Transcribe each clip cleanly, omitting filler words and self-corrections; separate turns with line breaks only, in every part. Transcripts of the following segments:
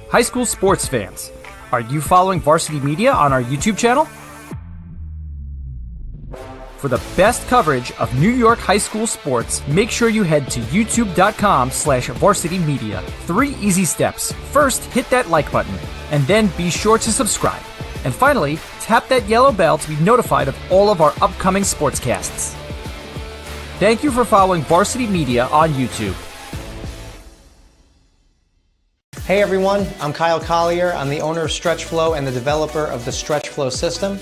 High school sports fans, are you following Varsity Media on our YouTube channel? For the best coverage of New York high school sports, make sure you head to youtube.com/varsitymedia. 3 easy steps. First, hit that like button, and then be sure to subscribe. And finally, tap that yellow bell to be notified of all of our upcoming sportscasts. Thank you for following Varsity Media on YouTube.
Hey everyone, I'm Kyle Collier. I'm the owner of StretchFlow and the developer of the StretchFlow system.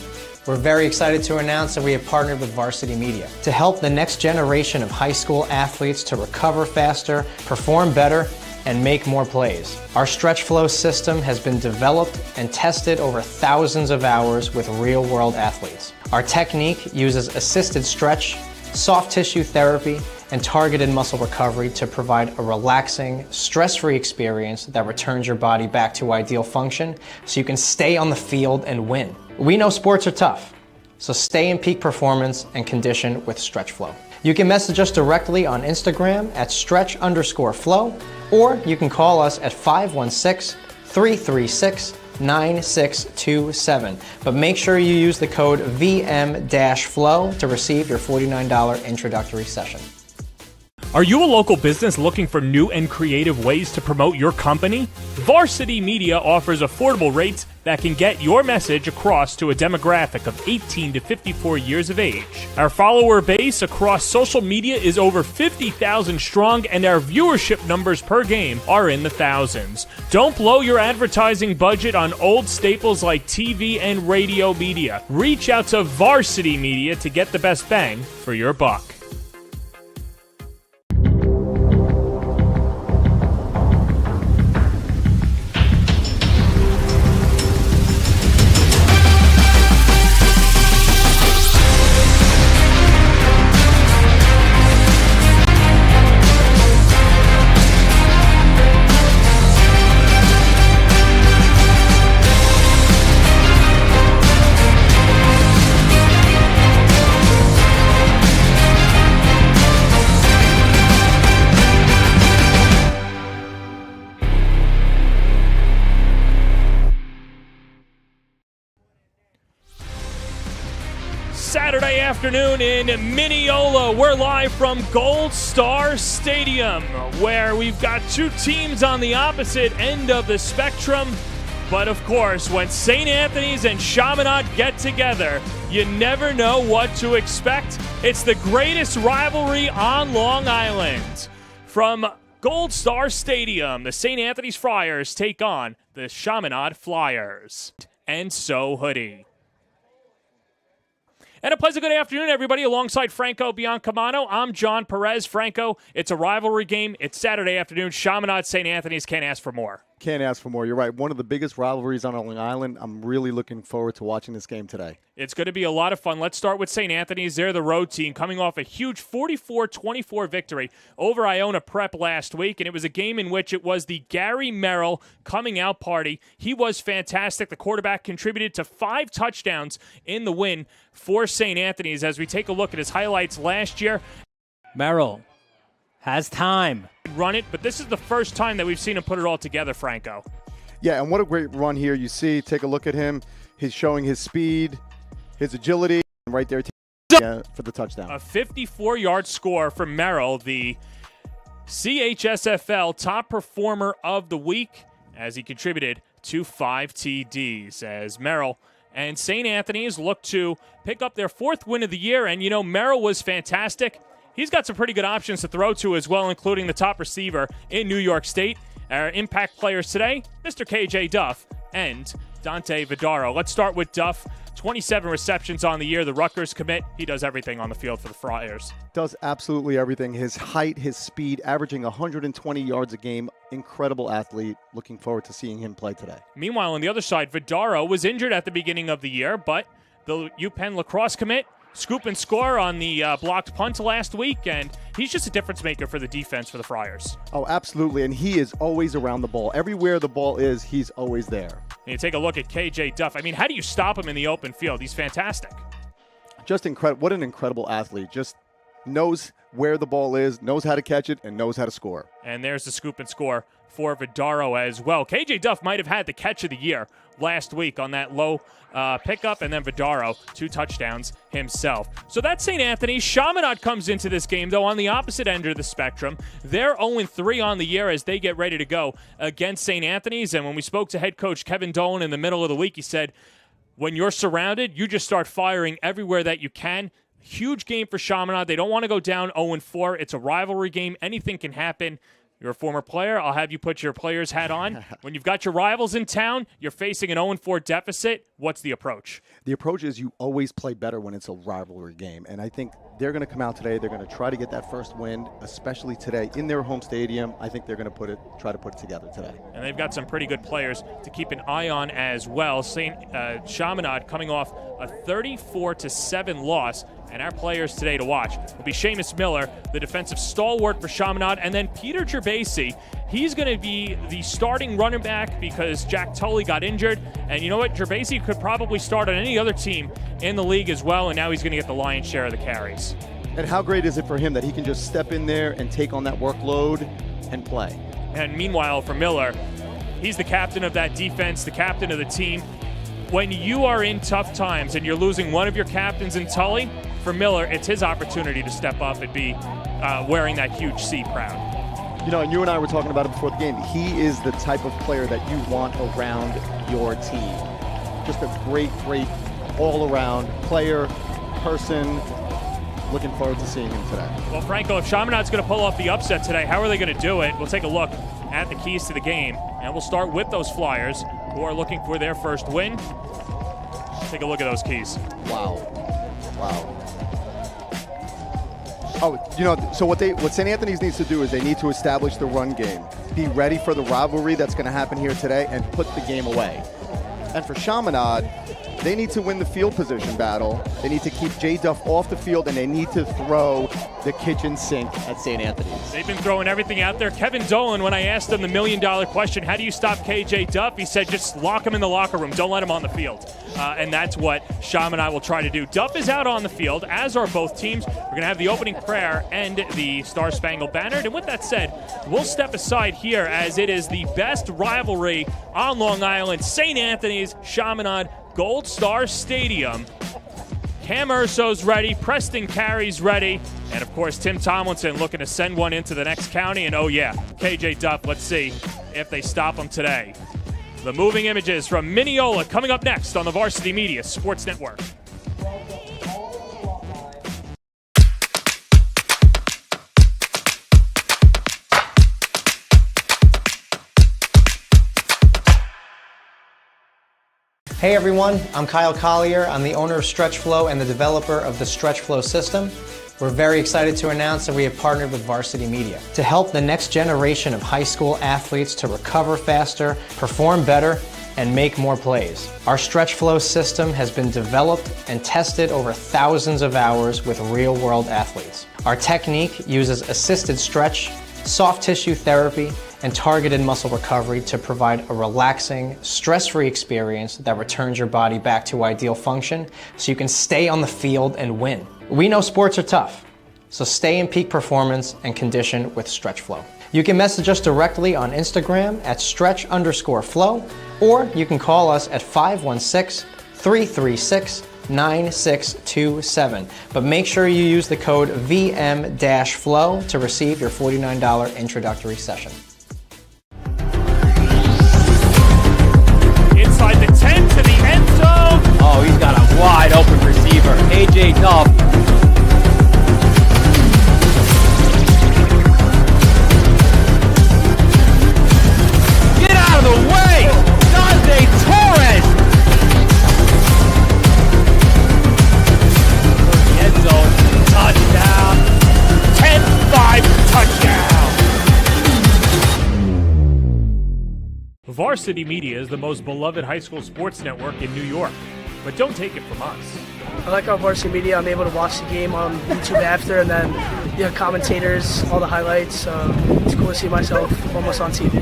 We're very excited to announce that we have partnered with Varsity Media to help the next generation of high school athletes to recover faster, perform better, and make more plays. Our StretchFlow system has been developed and tested over thousands of hours with real-world athletes. Our technique uses assisted stretch, soft tissue therapy, and targeted muscle recovery to provide a relaxing, stress-free experience that returns your body back to ideal function so you can stay on the field and win. We know sports are tough, so stay in peak performance and condition with StretchFlow. You can message us directly on Instagram at stretch_flow, or you can call us at 516-336-9627. But make sure you use the code VM-FLOW to receive your $49 introductory session.
Are you a local business looking for new and creative ways to promote your company? Varsity Media offers affordable rates that can get your message across to a demographic of 18 to 54 years of age. Our follower base across social media is over 50,000 strong, and our viewership numbers per game are in the thousands. Don't blow your advertising budget on old staples like TV and radio media. Reach out to Varsity Media to get the best bang for your buck. Saturday afternoon in Mineola. We're live from Gold Star Stadium, where we've got 2 teams on the opposite end of the spectrum. But of course, when St. Anthony's and Chaminade get together, you never know what to expect. It's the greatest rivalry on Long Island. From Gold Star Stadium, the St. Anthony's Friars take on the Chaminade Flyers. And so hoodie. And a pleasant good afternoon, everybody. Alongside Franco Biancamano, I'm John Perez. Franco, it's a rivalry game. It's Saturday afternoon. Chaminade, St. Anthony's, can't ask for more.
Can't ask for more. You're right. One of the biggest rivalries on Long Island. I'm really looking forward to watching this game today. It's
going to be a lot of fun. Let's start with St. Anthony's. They're the road team coming off a huge 44-24 victory over Iona Prep last week, and it was a game in which it was the Gary Merrill coming out party. He was fantastic. The quarterback contributed to 5 touchdowns in the win for St. Anthony's. As we take a look at his highlights last year,
Merrill has time.
Run it, but this is the first time that we've seen him put it all together, Franco.
Yeah, and what a great run here. You see, take a look at him. He's showing his speed, his agility, and right there for the touchdown.
A 54-yard score for Merrill, the CHSFL top performer of the week, as he contributed to 5 TDs. As Merrill and St. Anthony's look to pick up their 4th win of the year, and you know, Merrill was fantastic. He's got some pretty good options to throw to as well, including the top receiver in New York State. Our impact players today, Mr. KJ Duff and Dante Vidaro. Let's start with Duff. 27 receptions on the year. The Rutgers commit. He does everything on the field for the Friars.
Does absolutely everything. His height, his speed, averaging 120 yards a game. Incredible athlete. Looking forward to seeing him play today.
Meanwhile, on the other side, Vidaro was injured at the beginning of the year, but the UPenn lacrosse commit scoop and score on the blocked punt last week, and he's just a difference maker for the defense for the Friars.
Oh, absolutely, and he is always around the ball. Everywhere the ball is, he's always there.
And you take a look at KJ Duff. I mean, how do you stop him in the open field? He's fantastic.
Just incredible. What an incredible athlete. Just knows where the ball is, knows how to catch it, and knows how to score.
And there's the scoop and score for Vidaro as well. KJ Duff might have had the catch of the year last week on that low pickup, and then Vidaro, 2 touchdowns himself. So that's St. Anthony's. Chaminade comes into this game, though, on the opposite end of the spectrum. They're 0-3 on the year as they get ready to go against St. Anthony's. And when we spoke to head coach Kevin Dolan in the middle of the week, he said, when you're surrounded, you just start firing everywhere that you can. Huge game for Chaminade. They don't want to go down 0-4. It's a rivalry game. Anything can happen. You're a former player. I'll have you put your player's hat on. When you've got your rivals in town, you're facing an 0-4 deficit. What's the approach?
The approach is you always play better when it's a rivalry game. And I think they're going to come out today. They're going to try to get that first win, especially today in their home stadium. I think they're going to try to put it together today. And
they've got some pretty good players to keep an eye on as well. Chaminade coming off a 34-7 loss. And our players today to watch will be Seamus Miller, the defensive stalwart for Chaminade, and then Peter Gervasi. He's going to be the starting running back because Jack Tully got injured. And you know what? Gervasi could probably start on any other team in the league as well, and now he's going to get the lion's share of the carries.
And how great is it for him that he can just step in there and take on that workload and play?
And meanwhile, for Miller, he's the captain of that defense, the captain of the team. When you are in tough times and you're losing one of your captains in Tully, for Miller, it's his opportunity to step up and be wearing that huge C proud.
You know, and you and I were talking about it before the game. He is the type of player that you want around your team. Just a great, great all-around player, person. Looking forward to seeing him today.
Well, Franco, if Chaminade's going to pull off the upset today, how are they going to do it? We'll take a look at the keys to the game, and we'll start with those Flyers who are looking for their first win. Take a look at those keys.
Wow. Oh, you know, so what St. Anthony's needs to do is they need to establish the run game, be ready for the rivalry that's going to happen here today, and put the game away. And for Chaminade, they need to win the field position battle. They need to keep J. Duff off the field, and they need to throw the kitchen sink at St. Anthony's.
They've been throwing everything out there. Kevin Dolan, when I asked him the $1 million question, how do you stop KJ Duff? He said, just lock him in the locker room. Don't let him on the field. And that's what Chaminade will try to do. Duff is out on the field, as are both teams. We're going to have the opening prayer and the Star Spangled Banner. And with that said, we'll step aside here as it is the best rivalry on Long Island. St. Anthony's, Chaminade, Gold Star Stadium. Cam Urso's ready, Preston Carey's ready, and of course Tim Tomlinson looking to send one into the next county. And oh yeah, KJ Duff, let's see if they stop him today. The moving images from Mineola coming up next on the Varsity Media Sports Network.
Hey everyone, I'm Kyle Collier. I'm the owner of Stretch Flow and the developer of the Stretch Flow system. We're very excited to announce that we have partnered with Varsity Media to help the next generation of high school athletes to recover faster, perform better, and make more plays. Our Stretch Flow system has been developed and tested over thousands of hours with real-world athletes. Our technique uses assisted stretch, soft tissue therapy, and targeted muscle recovery to provide a relaxing, stress-free experience that returns your body back to ideal function so you can stay on the field and win. We know sports are tough, so stay in peak performance and condition with Stretch Flow. You can message us directly on Instagram at stretch_flow, or you can call us at 516-336-9627. But make sure you use the code VM-FLOW to receive your $49 introductory session.
Inside the 10 to the end zone.
Oh, he's got a wide open receiver. KJ Duff. Get out of the way! Dante Torres! End zone. Touchdown.
10-5 touchdown. Varsity Media is the most beloved high school sports network in New York, but don't take it from us.
I like our Varsity Media. I'm able to watch the game on YouTube after, and then commentators, all the highlights. It's cool to see myself almost on TV.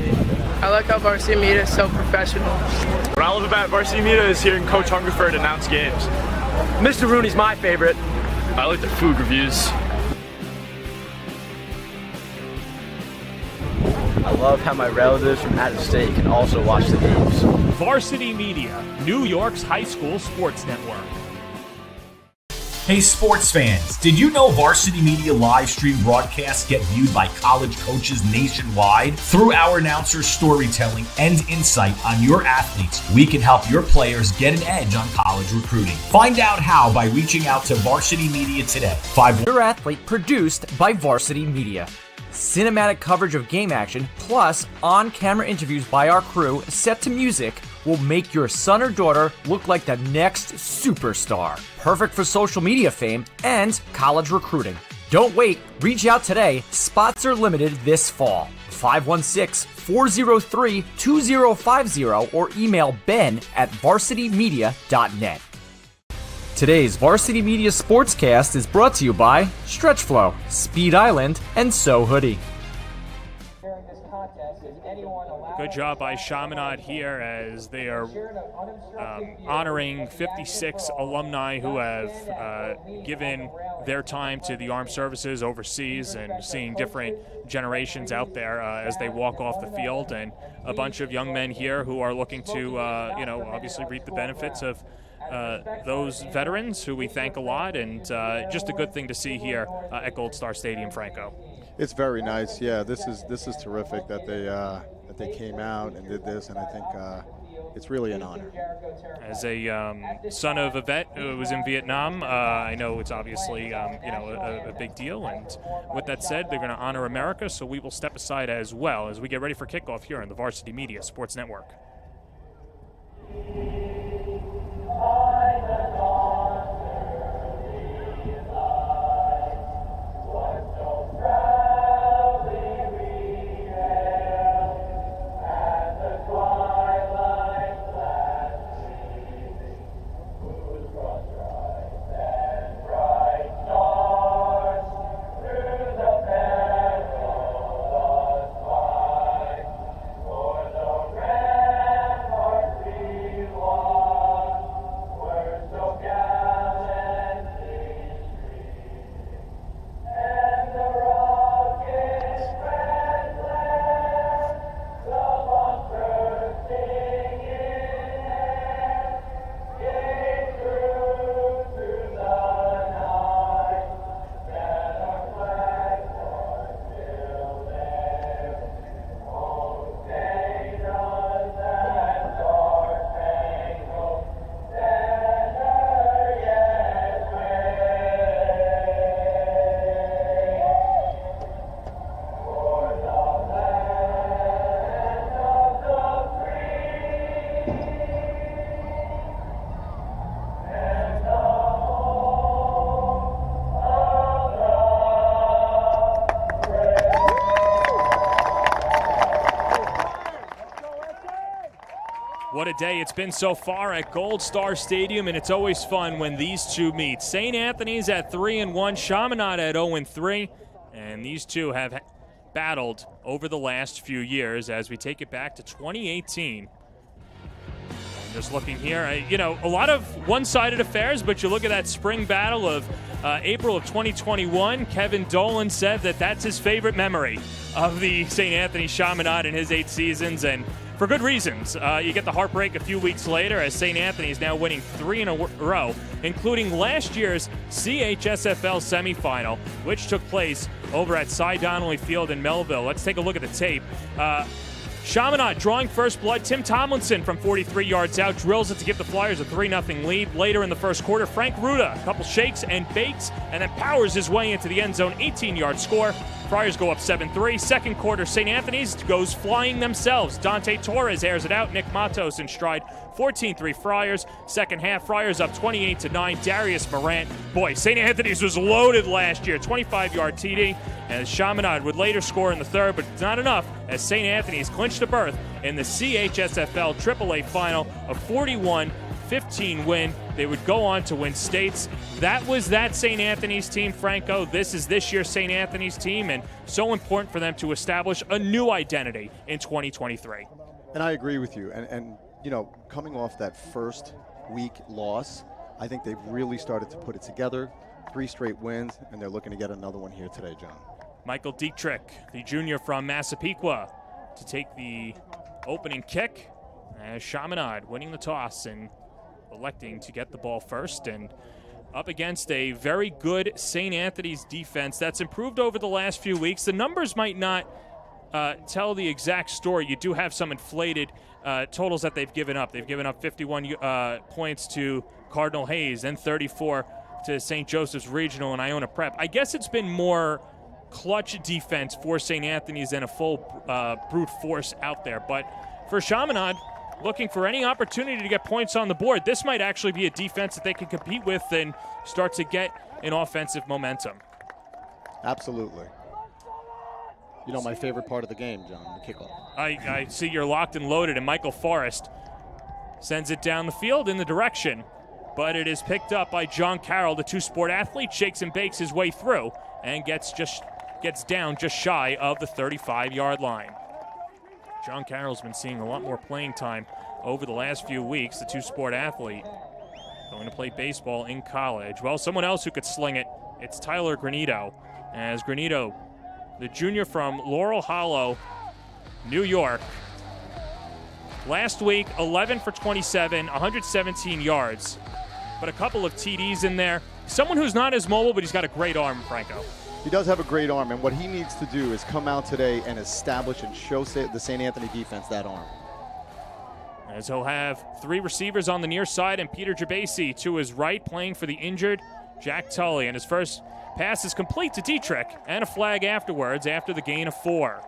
I like how Varsity Media is so professional.
What I love about Varsity Media is hearing Coach Hungerford announce games.
Mr. Rooney's my favorite.
I like the food reviews.
I love how my relatives from out of state can also watch the games.
Varsity Media, New York's high school sports network.
Hey sports fans, did you know Varsity Media live stream broadcasts get viewed by college coaches nationwide? Through our announcers' storytelling and insight on your athletes, we can help your players get an edge on college recruiting. Find out how by reaching out to Varsity Media today.
Your Athlete, produced by Varsity Media. Cinematic coverage of game action, plus on-camera interviews by our crew set to music, will make your son or daughter look like the next superstar. Perfect for social media fame and college recruiting. Don't wait. Reach out today. Spots are limited this fall. 516-403-2050 or email ben@varsitymedia.net. Today's Varsity Media Sportscast is brought to you by StretchFlow, Speed Island, and So Hoodie.
Good job by Chaminade here as they are honoring 56 alumni who have given their time to the armed services overseas and seeing different generations out there as they walk off the field, and a bunch of young men here who are looking to, obviously reap the benefits of those veterans who we thank a lot, and just a good thing to see here at Gold Star Stadium, Franco.
It's very nice. Yeah, this is terrific that they came out and did this, and I think it's really an honor.
As a son of a vet who was in Vietnam, I know it's obviously a big deal. And with that said, they're going to honor America, so we will step aside as well as we get ready for kickoff here on the Varsity Media Sports Network. What a day it's been so far at Gold Star Stadium, and it's always fun when these two meet. St. Anthony's at 3-1, Chaminade at 0-3, and these two have battled over the last few years as we take it back to 2018. Just looking here, a lot of one-sided affairs, but you look at that spring battle of April of 2021. Kevin Dolan said that that's his favorite memory of the St. Anthony Chaminade in his 8 seasons, and for good reasons. You get the heartbreak a few weeks later as St. Anthony is now winning 3 in a row, including last year's CHSFL semifinal, which took place over at Cy Donnelly Field in Melville. Let's take a look at the tape. Chaminade drawing first blood. Tim Tomlinson from 43 yards out drills it to give the Flyers a 3-0 lead. Later in the first quarter, Frank Ruda, a couple shakes and bakes, and then powers his way into the end zone, 18-yard score. Friars go up 7-3. Second quarter, St. Anthony's goes flying themselves. Dante Torres airs it out. Nick Matos in stride. 14-3 Friars. Second half, Friars up 28-9. Darius Morant. Boy, St. Anthony's was loaded last year. 25-yard TD. And Chaminade would later score in the third, but it's not enough as St. Anthony's clinched a berth in the CHSFL AAA final, a 41-15 win. They would go on to win states. That was that St. Anthony's team, Franco. This is this year's St. Anthony's team, and so important for them to establish a new identity in 2023.
And I agree with you. And coming off that first week loss, I think they've really started to put it together. 3 straight wins, and they're looking to get another one here today, John.
Michael Dietrich, the junior from Massapequa, to take the opening kick, as Chaminade winning the toss and electing to get the ball first, and up against a very good St. Anthony's defense that's improved over the last few weeks. The numbers might not tell the exact story. You do have some inflated totals that they've given up. They've given up 51 points to Cardinal Hayes, then 34 to St. Joseph's Regional and Iona Prep. I guess it's been more clutch defense for St. Anthony's than a full brute force out there. But for Chaminade, looking for any opportunity to get points on the board, this might actually be a defense that they can compete with and start to get an offensive momentum.
Absolutely. You know my favorite part of the game, John, the kickoff.
I see you're locked and loaded, and Michael Forrest sends it down the field in the direction, but it is picked up by John Carroll, the two-sport athlete, shakes and bakes his way through, and gets down just shy of the 35-yard line. John Carroll's been seeing a lot more playing time over the last few weeks, the two-sport athlete, going to play baseball in college. Well, someone else who could sling it, it's Tyler Granito, as Granito, the junior from Laurel Hollow, New York. Last week, 11 for 27, 117 yards, but a couple of TDs in there. Someone who's not as mobile, but he's got a great arm, Franco.
He does have a great arm, and what he needs to do is come out today and establish and show the St. Anthony defense that arm.
As he'll have three receivers on the near side and Peter Jabasi to his right, playing for the injured Jack Tully. And his first pass is complete to Dietrich, and a flag afterwards after the gain of 4.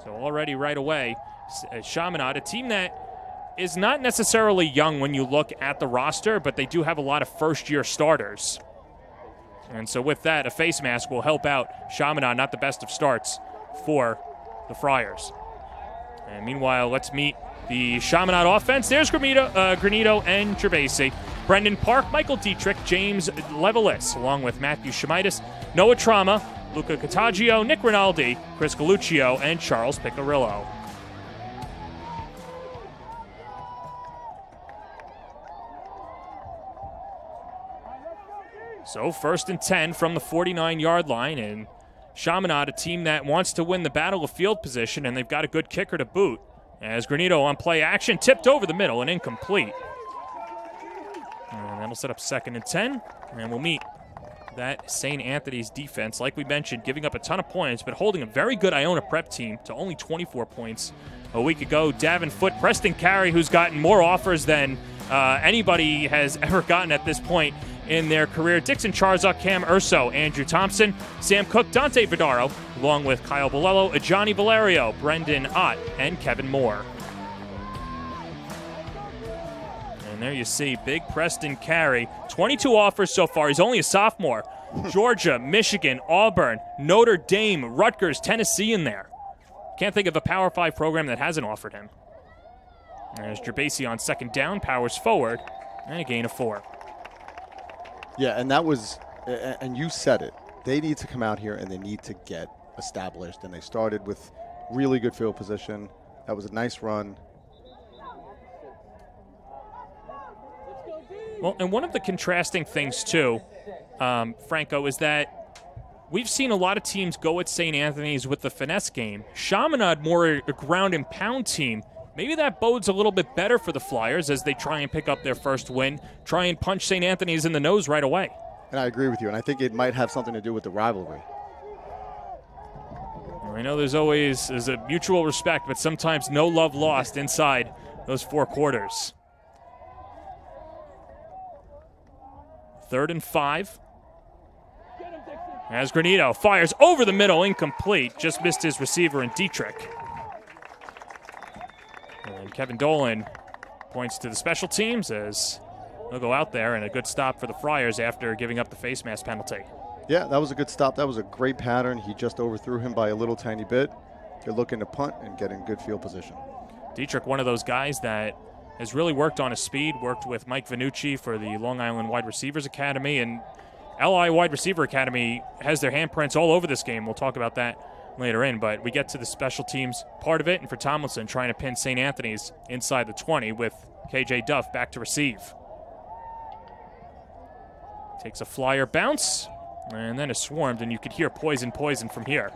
So already right away, Chaminade, a team that is not necessarily young when you look at the roster, but they do have a lot of first-year starters. And so with that, a face mask will help out Chaminade, not the best of starts for the Friars. And meanwhile, let's meet the Chaminade offense. There's Granito and Gervasi. Brendan Park, Michael Dietrich, James Levelis, along with Matthew Shemitis, Noah Trauma, Luca Cottaggio, Nick Rinaldi, Chris Galuccio, and Charles Piccarillo. So 1st and 10 from the 49-yard line, and Chaminade, a team that wants to win the battle of field position, and they've got a good kicker to boot. As Granito on play action, tipped over the middle and incomplete. And that'll set up 2nd and 10, and we'll meet that St. Anthony's defense, like we mentioned, giving up a ton of points, but holding a very good Iona Prep team to only 24 points a week ago. Davin Foote, Preston Carey, who's gotten more offers than anybody has ever gotten at this point in their career. Dixon Charzuk, Cam Urso, Andrew Thompson, Sam Cook, Dante Vidaro, along with Kyle Bolello, Johnny Valerio, Brendan Ott, and Kevin Moore. And there you see big Preston Carey. 22 offers so far. He's only a sophomore. Georgia, Michigan, Auburn, Notre Dame, Rutgers, Tennessee in there. Can't think of a Power 5 program that hasn't offered him. There's Gervasi on 2nd down, powers forward, and a gain of 4.
Yeah, and that was, and you said it, they need to come out here and they need to get established, and they started with really good field position. That was a nice run.
Well, and one of the contrasting things, too, Franco, is that we've seen a lot of teams go at St. Anthony's with the finesse game. Chaminade, more a ground and pound team. Maybe that bodes a little bit better for the Flyers as they try and pick up their first win, try and punch St. Anthony's in the nose right away.
And I agree with you, and I think it might have something to do with the rivalry.
I know there's a mutual respect, but sometimes no love lost inside those 4 quarters. 3rd and 5. As Granito fires over the middle, incomplete. Just missed his receiver in Dietrich. And Kevin Dolan points to the special teams as they'll go out there, and a good stop for the Friars after giving up the face mask penalty.
Yeah, that was a good stop. That was a great pattern. He just overthrew him by a little tiny bit. They're looking to punt and get in good field position.
Dietrich, one of those guys that has really worked on his speed, worked with Mike Vanucci for the Long Island Wide Receivers Academy, and LI Wide Receiver Academy has their handprints all over this game. We'll talk about that later in, but we get to the special teams part of it, and for Tomlinson trying to pin St. Anthony's inside the 20 with KJ Duff back to receive. Takes a flyer bounce, and then is swarmed, and you could hear poison from here.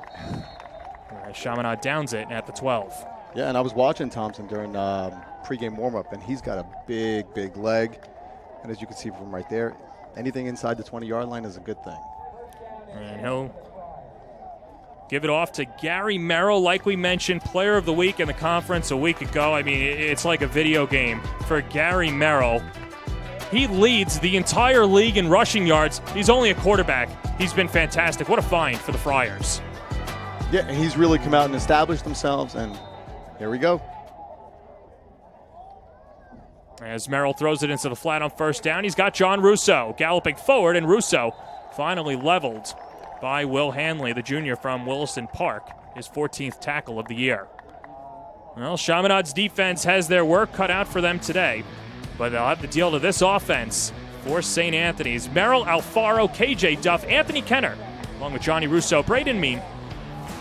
Chaminade downs it at the 12.
Yeah, and I was watching Thompson during pregame warm-up, and he's got a big, big leg. And as you can see from right there, anything inside the 20-yard line is a good thing.
And he'll give it off to Gary Merrill, like we mentioned, player of the week in the conference a week ago. I mean, it's like a video game for Gary Merrill. He leads the entire league in rushing yards. He's only a quarterback. He's been fantastic. What a find for the Friars.
Yeah, and he's really come out and established themselves, and here we go.
As Merrill throws it into the flat on first down, he's got John Russo galloping forward, and Russo finally leveled by Will Hanley, the junior from Williston Park, his 14th tackle of the year. Well, Chaminade's defense has their work cut out for them today, but they'll have to deal to this offense for St. Anthony's. Merrill, Alfaro, KJ Duff, Anthony Kenner, along with Johnny Russo, Braden Mean,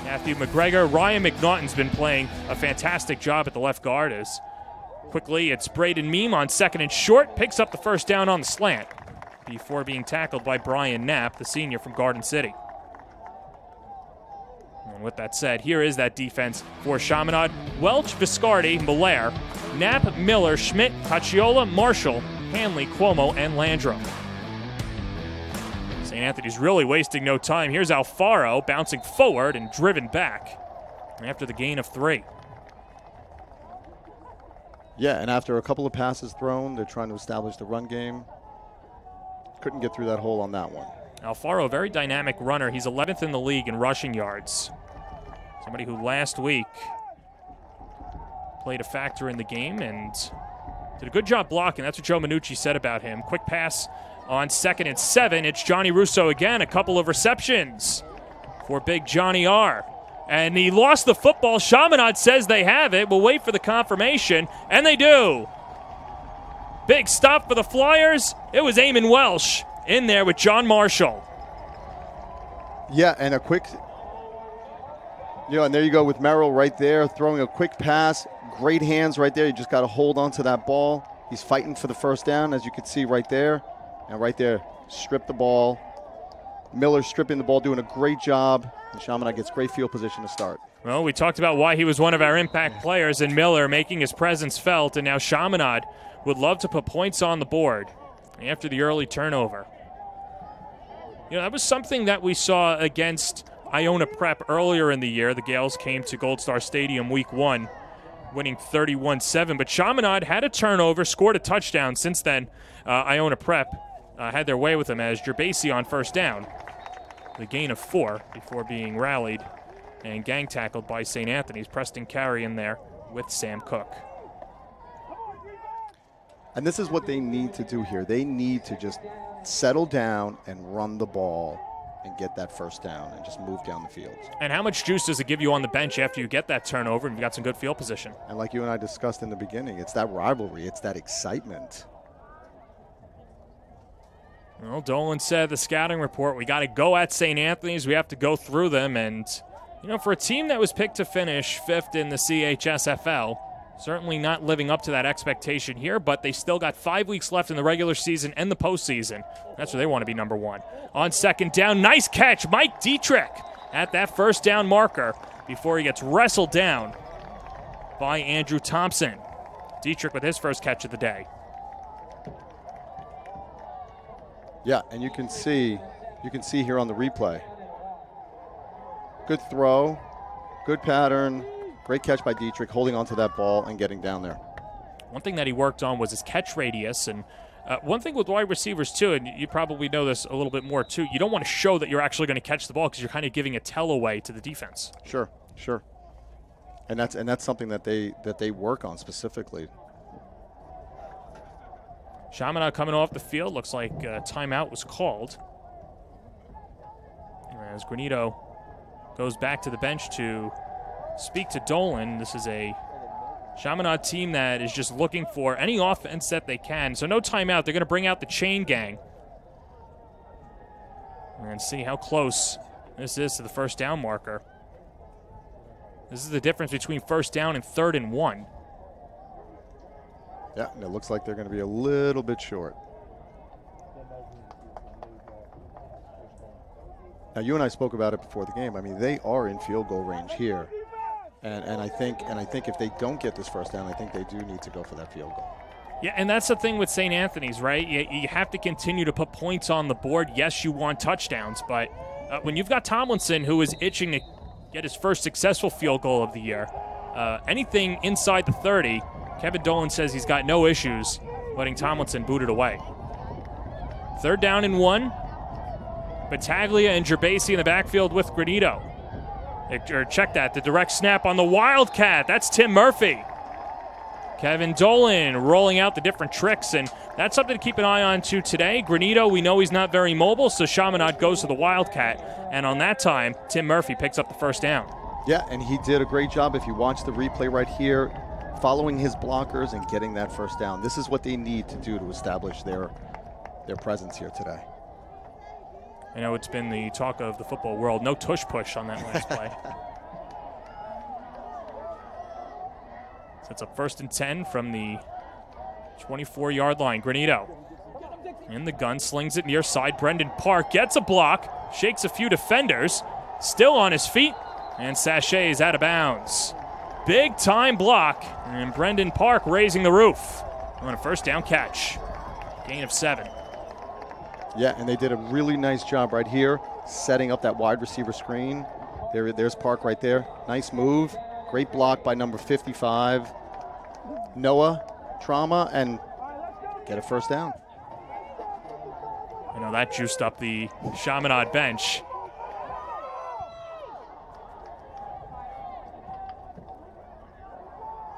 Matthew McGregor. Ryan McNaughton's been playing a fantastic job at the left guard. As quickly, it's Braden Meem on second and short, picks up the first down on the slant before being tackled by Brian Knapp, the senior from Garden City. And with that said, here is that defense for Chaminade. Welch, Viscardi, Malaire, Knapp, Miller, Schmidt, Cacciola, Marshall, Hanley, Cuomo, and Landrum. St. Anthony's really wasting no time. Here's Alfaro bouncing forward and driven back after the gain of 3.
Yeah, and after a couple of passes thrown, they're trying to establish the run game. Couldn't get through that hole on that one.
Alfaro, a very dynamic runner. He's 11th in the league in rushing yards. Somebody who last week played a factor in the game and did a good job blocking. That's what Joe Minucci said about him. Quick pass on 2nd and 7. It's Johnny Russo again. A couple of receptions for big Johnny R. And he lost the football. Chaminade says they have it. We'll wait for the confirmation, and they do. Big stop for the Flyers. It was Eamon Welsh in there with John Marshall.
Yeah, and a quick, and there you go with Merrill right there, throwing a quick pass. Great hands right there. You just got to hold on to that ball. He's fighting for the first down, as you can see right there. And right there, strip the ball. Miller stripping the ball, doing a great job. And Chaminade gets great field position to start.
Well, we talked about why he was one of our impact players, and Miller making his presence felt, and now Chaminade would love to put points on the board after the early turnover. That was something that we saw against Iona Prep earlier in the year. The Gales came to Gold Star Stadium week 1, winning 31-7. But Chaminade had a turnover, scored a touchdown. Since then, Iona Prep had their way with him as Gerbasi on first down. The gain of 4 before being rallied and gang tackled by St. Anthony's. Preston Carey in there with Sam Cook.
And this is what they need to do here. They need to just settle down and run the ball and get that first down and just move down the field.
And how much juice does it give you on the bench after you get that turnover and you've got some good field position?
And like you and I discussed in the beginning, it's that rivalry. It's that excitement.
Well, Dolan said the scouting report, we got to go at St. Anthony's. We have to go through them. And, for a team that was picked to finish 5th in the CHSFL, certainly not living up to that expectation here, but they still got 5 weeks left in the regular season and the postseason. That's where they want to be number 1. On second down, nice catch, Mike Dietrich at that first down marker before he gets wrestled down by Andrew Thompson. Dietrich with his first catch of the day.
Yeah, and you can see here on the replay. Good throw, good pattern, great catch by Dietrich, holding onto that ball and getting down there.
One thing that he worked on was his catch radius, and one thing with wide receivers too, and you probably know this a little bit more too, you don't want to show that you're actually going to catch the ball because you're kind of giving a tell away to the defense.
Sure. And that's something that they work on specifically.
Chaminade coming off the field. Looks like a timeout was called. As Granito goes back to the bench to speak to Dolan. This is a Chaminade team that is just looking for any offense that they can. So no timeout. They're going to bring out the chain gang and see how close this is to the first down marker. This is the difference between first down and 3rd and 1.
Yeah, and it looks like they're going to be a little bit short. Now, you and I spoke about it before the game. I mean, they are in field goal range here. And I think if they don't get this first down, I think they do need to go for that field goal.
Yeah, and that's the thing with St. Anthony's, right? You have to continue to put points on the board. Yes, you want touchdowns, but when you've got Tomlinson, who is itching to get his first successful field goal of the year, anything inside the 30, Kevin Dolan says he's got no issues letting Tomlinson boot it away. 3rd down and 1. Battaglia and Gerbasi in the backfield with Granito. Check that, the direct snap on the Wildcat. That's Tim Murphy. Kevin Dolan rolling out the different tricks, and that's something to keep an eye on too today. Granito, we know he's not very mobile, so Chaminade goes to the Wildcat. And on that time, Tim Murphy picks up the first down.
Yeah, and he did a great job. If you watch the replay right here, following his blockers and getting that first down. This is what they need to do to establish their presence here today.
I know it's been the talk of the football world. No tush push on that last play. So it's a 1st and 10 from the 24-yard line. Granito in the gun, slings it near side. Brendan Park gets a block, shakes a few defenders, still on his feet, and sachets out of bounds. Big time block, and Brendan Park raising the roof on a first down catch. Gain of 7.
Yeah, and they did a really nice job right here, setting up that wide receiver screen. There's Park right there. Nice move. Great block by number 55. Noah Trauma, and get a first down.
I know that juiced up the Chaminade bench.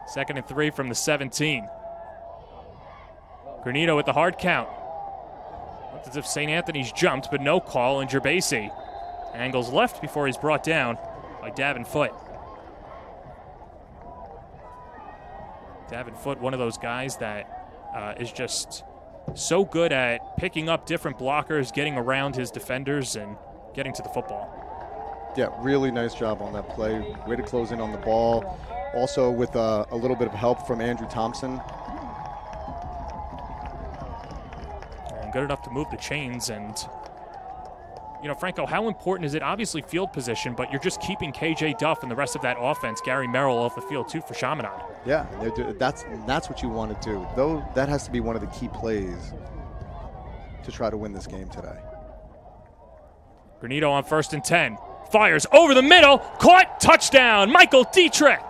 Second and 3 from the 17. Granito with the hard count. Looked as if St. Anthony's jumped, but no call, and Gerbasi angles left before he's brought down by Davenport. Davenport, one of those guys that is just so good at picking up different blockers, getting around his defenders, and getting to the football.
Yeah, really nice job on that play. Way to close in on the ball. Also with a little bit of help from Andrew Thompson.
And good enough to move the chains. And, you know, Franco, how important is it? Obviously field position, but you're just keeping KJ Duff and the rest of that offense, Gary Merrill, off the field too for Chaminade.
Yeah, that's what you want to do. Though that has to be one of the key plays to try to win this game today.
Granito on 1st and 10. Fires over the middle. Caught. Touchdown. Michael Dietrich.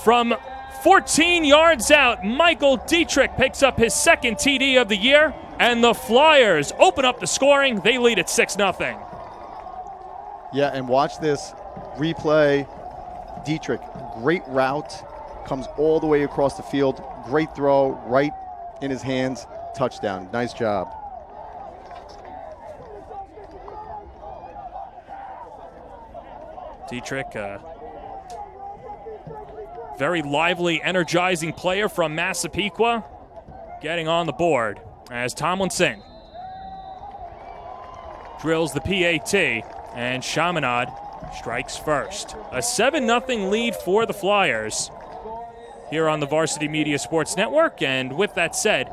From 14 yards out, Michael Dietrich picks up his 2nd TD of the year, and the Flyers open up the scoring. They lead at 6-0.
Yeah, and watch this replay. Dietrich, great route, comes all the way across the field. Great throw, right in his hands. Touchdown. Nice job.
Dietrich, very lively, energizing player from Massapequa, getting on the board as Tomlinson drills the PAT, and Chaminade strikes first. A 7-0 lead for the Flyers here on the Varsity Media Sports Network. And with that said,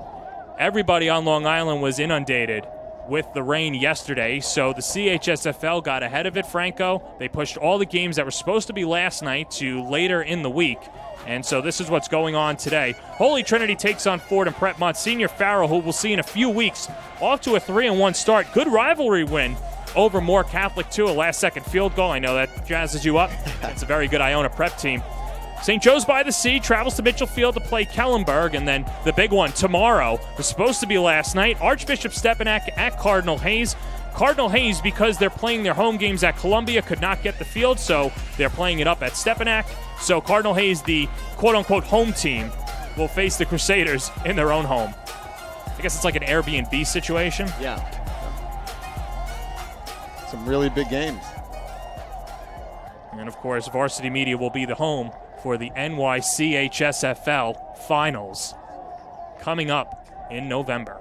everybody on Long Island was inundated with the rain yesterday, so the CHSFL got ahead of it, Franco. They pushed all the games that were supposed to be last night to later in the week, and so this is what's going on today. Holy Trinity takes on Ford and Prep Mont. Senior Farrell, who we'll see in a few weeks, off to a 3-1 start. Good rivalry win over Moore Catholic, too, a last-second field goal. I know that jazzes you up. It's a very good Iona Prep team. St. Joe's by the Sea travels to Mitchell Field to play Kellenberg, and then the big one tomorrow was supposed to be last night. Archbishop Stepanak at Cardinal Hayes. Cardinal Hayes, because they're playing their home games at Columbia, could not get the field, so they're playing it up at Stepanak. So Cardinal Hayes, the quote-unquote home team, will face the Crusaders in their own home. I guess it's like an Airbnb situation.
Yeah. Some really big games.
And, of course, Varsity Media will be the home for the NYCHSFL Finals coming up in November.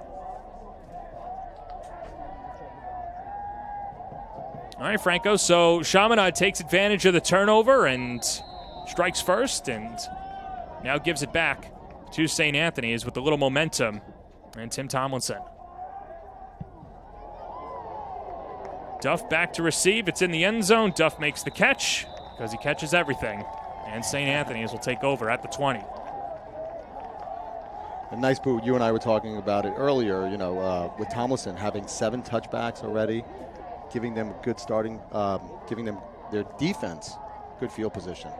All right, Franco, so Chaminade takes advantage of the turnover and strikes first, and now gives it back to St. Anthony's with a little momentum and Tim Tomlinson. Duff back to receive. It's in the end zone. Duff makes the catch because he catches everything. And St. Anthony's will take over at the 20.
A nice boot. You and I were talking about it earlier, with Tomlinson having 7 touchbacks already, giving them good starting, giving them their defense good field position.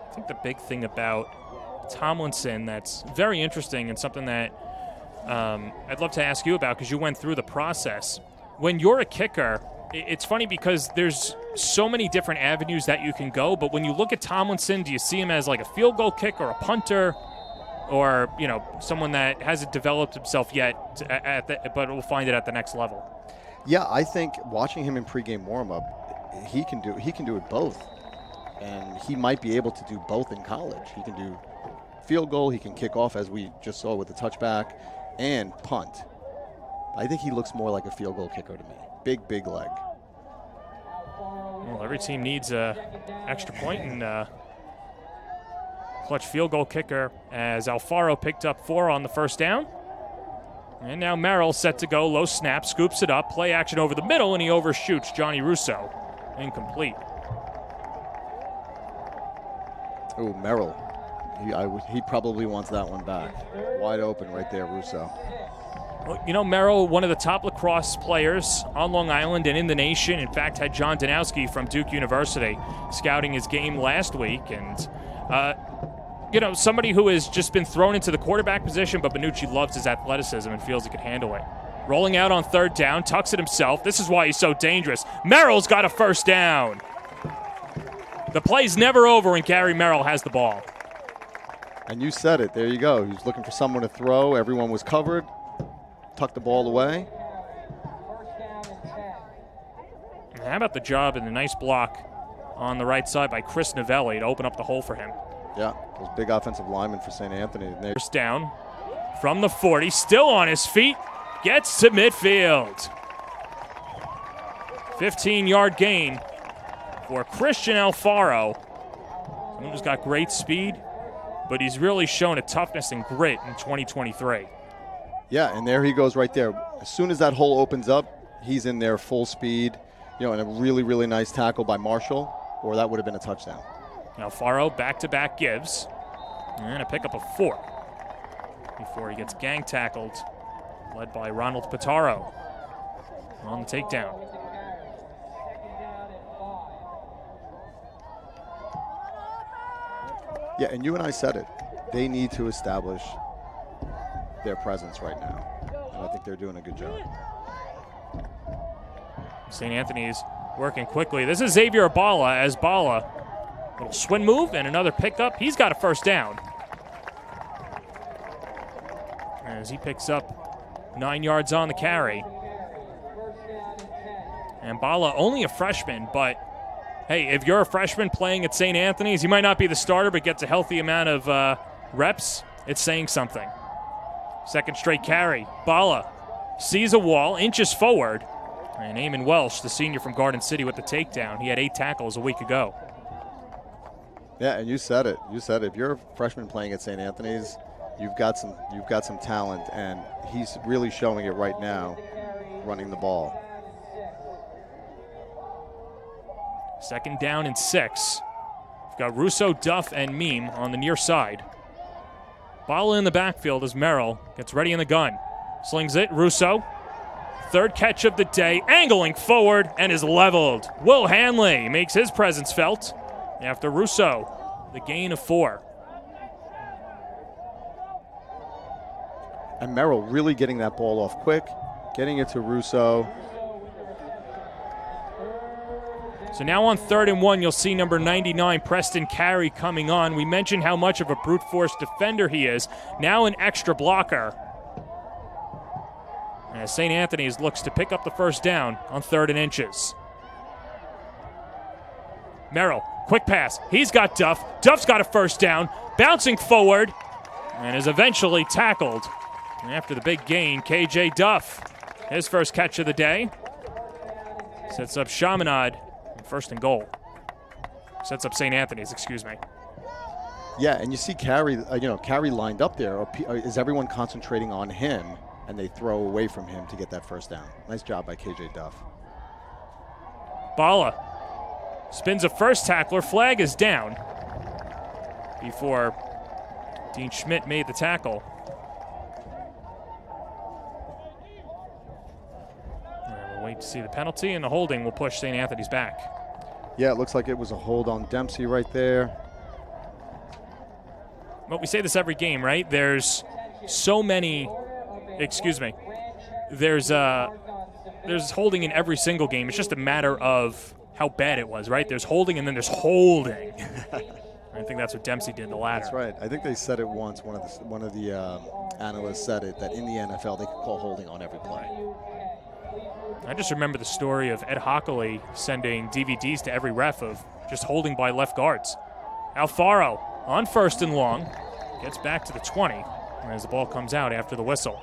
I think the big thing about Tomlinson that's very interesting and something that I'd love to ask you about because you went through the process. When you're a kicker, it's funny because there's so many different avenues that you can go, but when you look at Tomlinson, do you see him as like a field goal kicker, a punter, or someone that hasn't developed himself yet but will find it at the next level?
Yeah, I think watching him in pregame warm-up, he can do it both, and he might be able to do both in college. He can do field goal, he can kick off as we just saw with the touchback, and punt. I think he looks more like a field goal kicker to me. Big leg.
Well, every team needs a extra point and clutch field goal kicker as Alfaro picked up 4 on the first down. And now Merrill set to go, low snap, scoops it up, play action over the middle, and he overshoots Johnny Russo. Incomplete.
Oh, Merrill. He probably wants that one back. Wide open right there, Russo.
Well, Merrill, one of the top lacrosse players on Long Island and in the nation. In fact, had John Danowski from Duke University scouting his game last week. And, somebody who has just been thrown into the quarterback position, but Benucci loves his athleticism and feels he can handle it. Rolling out on third down, tucks it himself. This is why he's so dangerous. Merrill's got a first down. The play's never over when Gary Merrill has the ball.
And you said it. There you go. He was looking for someone to throw. Everyone was covered. Tucked the ball away.
How about the job and the nice block on the right side by Chris Novelli to open up the hole for him?
Yeah, those big offensive linemen for St. Anthony.
First down from the 40, still on his feet, gets to midfield. 15-yard gain for Christian Alfaro. Someone who's got great speed, but he's really shown a toughness and grit in 2023.
Yeah, and there he goes right there. As soon as that hole opens up, he's in there full speed, and a really, really nice tackle by Marshall, or that would have been a touchdown.
Alfaro back-to-back gives, and a pickup of 4 before he gets gang tackled, led by Ronald Pitaro on the takedown.
Yeah, and you and I said it. They need to establish their presence right now, and I think they're doing a good job.
St. Anthony's working quickly. This is Xavier Bala as Bala, little swing move and another pickup. He's got a first down as he picks up 9 yards on the carry. And Bala, only a freshman, but hey, if you're a freshman playing at St. Anthony's, you might not be the starter, but gets a healthy amount of reps. It's saying something. Second straight carry. Bala sees a wall, inches forward. And Eamon Welsh, the senior from Garden City, with the takedown. He had 8 tackles a week ago.
Yeah, and you said it. If you're a freshman playing at St. Anthony's, you've got some talent, and he's really showing it right now, running the ball.
Second down and 6. We've got Russo, Duff, and Meme on the near side. Ball in the backfield as Merrill gets ready in the gun. Slings it, Russo. Third catch of the day, angling forward, and is leveled. Will Hanley makes his presence felt after Russo, the gain of 4.
And Merrill really getting that ball off quick, getting it to Russo.
So now on 3rd and 1, you'll see number 99, Preston Carey, coming on. We mentioned how much of a brute force defender he is. Now an extra blocker. As St. Anthony's looks to pick up the first down on 3rd and inches. Merrill, quick pass. He's got Duff. Duff's got a first down. Bouncing forward and is eventually tackled. And after the big gain, KJ Duff, his first catch of the day. Sets up Chaminade. 1st and goal. Sets up St. Anthony's, excuse me.
Yeah, and you see Carey, Carey lined up there. Is everyone concentrating on him and they throw away from him to get that first down. Nice job by KJ Duff.
Bala spins a first tackler. Flag is down before Dean Schmidt made the tackle. We'll wait to see the penalty, and the holding will push St. Anthony's back.
Yeah, it looks like it was a hold on Dempsey right there.
But we say this every game, right? There's so many, there's holding in every single game. It's just a matter of how bad it was, right? There's holding and then there's holding. I think that's what Dempsey did, the latter.
That's right. I think they said it once. One of the analysts said it, that in the NFL they could call holding on every play.
I just remember the story of Ed Hockley sending DVDs to every ref of just holding by left guards. Alfaro on 1st and long, gets back to the 20 as the ball comes out after the whistle.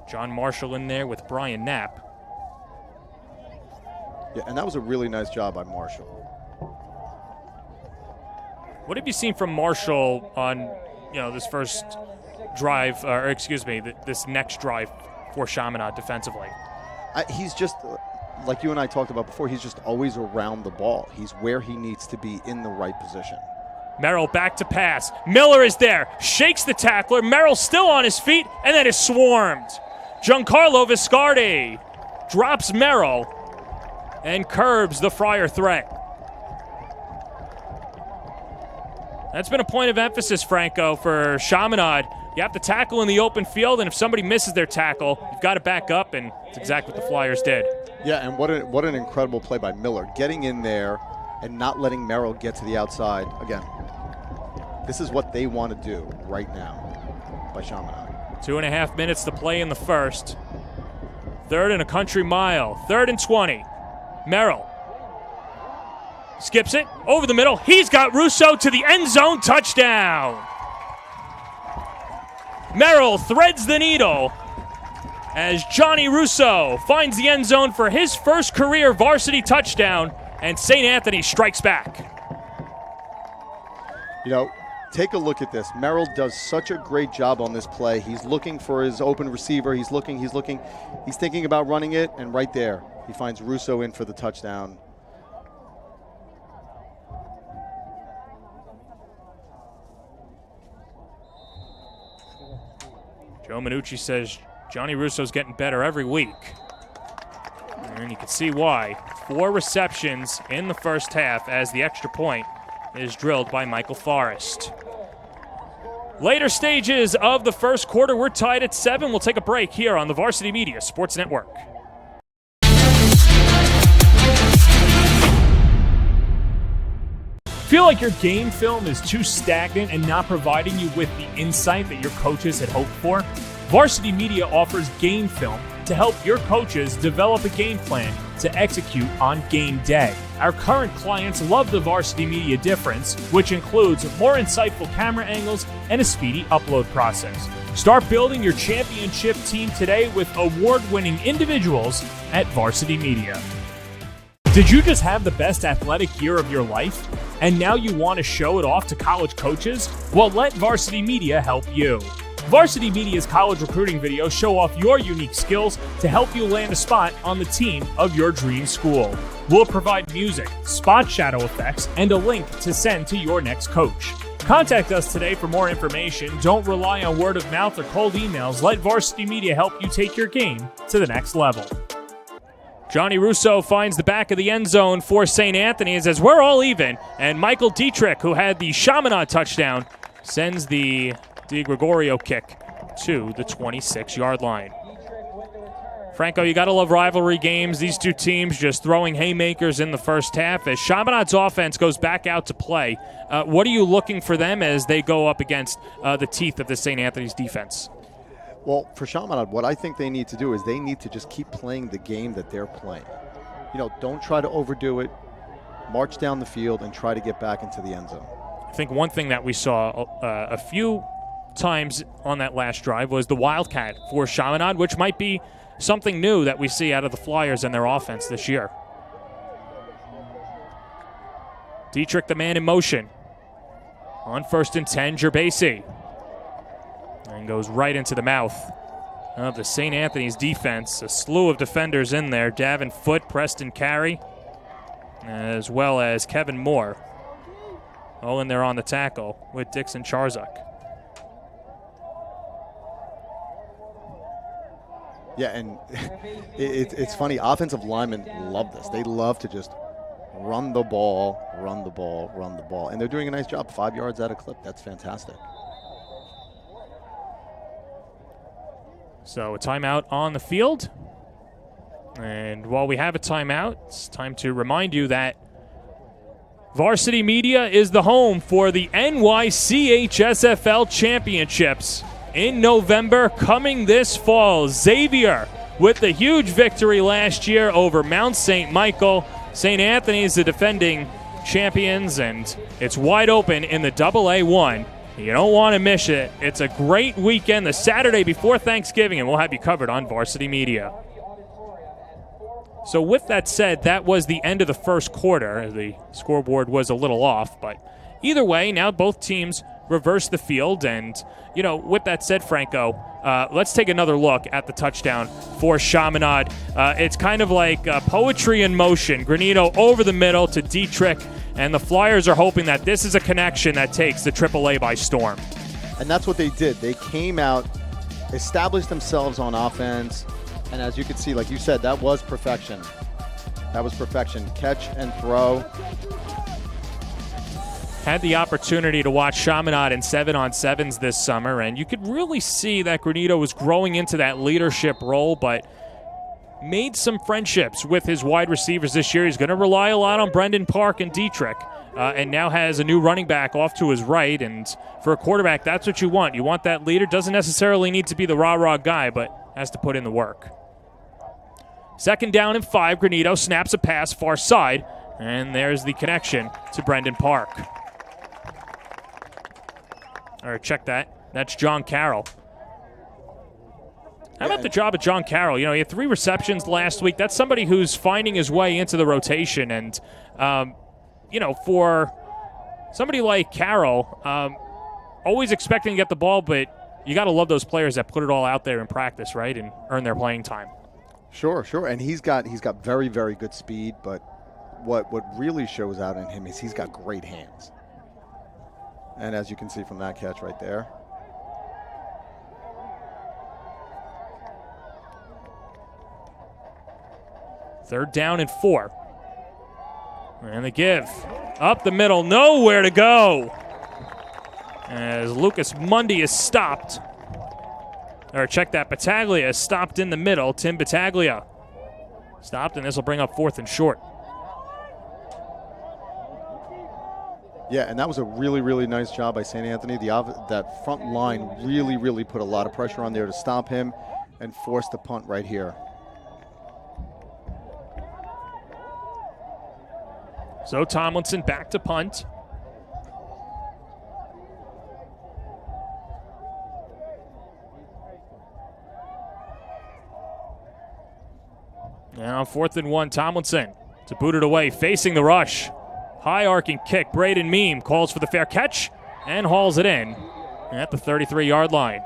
John Marshall in there with Brian Knapp.
Yeah, and that was a really nice job by Marshall.
What have you seen from Marshall on, this first drive, this next drive for Chaminade defensively?
He's just, like you and I talked about before, he's just always around the ball. He's where he needs to be in the right position.
Merrill back to pass. Miller is there, shakes the tackler. Merrill still on his feet, and then is swarmed. Giancarlo Viscardi drops Merrill and curbs the Friar threat. That's been a point of emphasis, Franco, for Chaminade. You have to tackle in the open field, and if somebody misses their tackle, you've got to back up, and it's exactly what the Flyers did.
Yeah, and what an incredible play by Miller, getting in there and not letting Merrill get to the outside. Again, this is what they want to do right now by Chaminade.
2.5 minutes to play in the first. 3rd and a country mile. 3rd and 20. Merrill skips it over the middle. He's got Russo to the end zone. Touchdown. Merrill threads the needle as Johnny Russo finds the end zone for his first career varsity touchdown, and St. Anthony strikes back.
Take a look at this. Merrill does such a great job on this play. He's looking for his open receiver. He's looking. He's thinking about running it, and right there, he finds Russo in for the touchdown.
Joe Minucci says Johnny Russo's getting better every week. And you can see why. 4 receptions in the first half as the extra point is drilled by Michael Forrest. Later stages of the first quarter, we're tied at 7. We'll take a break here on the Varsity Media Sports Network. Feel like your game film is too stagnant and not providing you with the insight that your coaches had hoped for? Varsity Media offers game film to help your coaches develop a game plan to execute on game day. Our current clients love the Varsity Media difference, which includes more insightful camera angles and a speedy upload process. Start building your championship team today with award-winning individuals at Varsity Media. Did you just have the best athletic year of your life, and now you want to show it off to college coaches? Well, let Varsity Media help you. Varsity Media's college recruiting videos show off your unique skills to help you land a spot on the team of your dream school. We'll provide music, spot shadow effects, and a link to send to your next coach. Contact us today for more information. Don't rely on word of mouth or cold emails. Let Varsity Media help you take your game to the next level. Johnny Russo finds the back of the end zone for St. Anthony's as we're all even, and Michael Dietrich, who had the Chaminade touchdown, sends the Di Gregorio kick to the 26-yard line. Franco, you got to love rivalry games. These two teams just throwing haymakers in the first half as Chaminade's offense goes back out to play. What are you looking for them as they go up against the teeth of the St. Anthony's defense?
Well, for Chaminade, what I think they need to do is they need to just keep playing the game that they're playing. Don't try to overdo it. March down the field and try to get back into the end zone.
I think one thing that we saw a few times on that last drive was the Wildcat for Chaminade, which might be something new that we see out of the Flyers and their offense this year. Dietrich, the man in motion. On 1st and 10, Gerbasi. And and goes right into the mouth of the St. Anthony's defense. A slew of defenders in there. Davin Foote, Preston Carey, as well as Kevin Moore. All in there on the tackle with Dixon Charzuk.
Yeah, and it's funny. Offensive linemen love this. They love to just run the ball, run the ball, run the ball. And they're doing a nice job. 5 yards out of clip. That's fantastic.
So a timeout on the field. And while we have a timeout, it's time to remind you that Varsity Media is the home for the NYCHSFL Championships in November, coming this fall. Xavier with the huge victory last year over Mount St. Michael. St. Anthony's the defending champions, and it's wide open in the AA1. You don't want to miss it. It's a great weekend, the Saturday before Thanksgiving, and we'll have you covered on Varsity Media. So with that said, that was the end of the first quarter. The scoreboard was a little off, but either way, now both teams reverse the field. And, with that said, Franco, let's take another look at the touchdown for Chaminade. It's kind of like poetry in motion. Granito over the middle to Dietrich, and the Flyers are hoping that this is a connection that takes the AAA by storm.
And that's what they did. They came out, established themselves on offense, and as you can see, like you said, that was perfection. That was perfection. Catch and throw.
Had the opportunity to watch Chaminade in 7-on-7s this summer, and you could really see that Granito was growing into that leadership role, but made some friendships with his wide receivers this year. He's going to rely a lot on Brendan Park and Dietrich, and now has a new running back off to his right. And for a quarterback, that's what you want. You want that leader. Doesn't necessarily need to be the rah-rah guy, but has to put in the work. 2nd down and 5. Granito snaps a pass far side, and there's the connection to Brendan Park. All right, check that. That's John Carroll. How about the job of John Carroll? He had 3 receptions last week. That's somebody who's finding his way into the rotation. And, for somebody like Carroll, always expecting to get the ball, but you got to love those players that put it all out there in practice, right, and earn their playing time.
Sure. And he's got very, very good speed, but what really shows out in him is he's got great hands. And as you can see from that catch right there.
Third down and 4. And the give. Up the middle, nowhere to go. As Lucas Mundy is stopped. Or check that, Battaglia is stopped in the middle. Tim Battaglia stopped, and this will bring up 4th and short.
Yeah, and that was a really, really nice job by St. Anthony. That front line really, really put a lot of pressure on there to stop him and force the punt right here.
So Tomlinson back to punt. Now 4th and 1, Tomlinson to boot it away, facing the rush. High arcing kick. Braden Meem calls for the fair catch and hauls it in at the 33-yard line.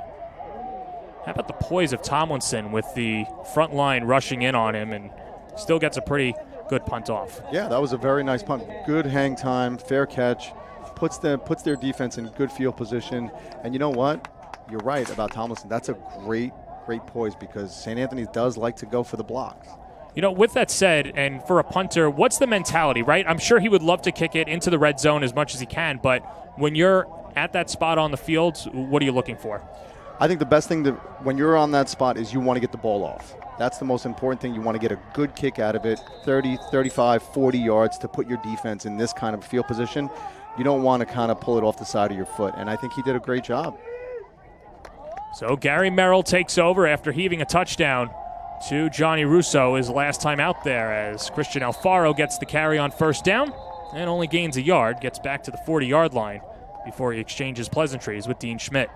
How about the poise of Tomlinson with the front line rushing in on him, and still gets a pretty good punt off.
Yeah, that was a very nice punt. Good hang time, fair catch, puts their defense in good field position. And you know what? You're right about Tomlinson. That's a great poise, because St. Anthony does like to go for the blocks.
With that said, and for a punter, what's the mentality, right? I'm sure he would love to kick it into the red zone as much as he can, but when you're at that spot on the field, what are you looking for?
I think the best thing when you're on that spot is you want to get the ball off. That's the most important thing. You want to get a good kick out of it, 30, 35, 40 yards to put your defense in this kind of field position. You don't want to kind of pull it off the side of your foot, and I think he did a great job.
So Gary Merrill takes over after heaving a touchdown to Johnny Russo his last time out there, as Christian Alfaro gets the carry on 1st down and only gains a yard, gets back to the 40-yard line before he exchanges pleasantries with Dean Schmidt.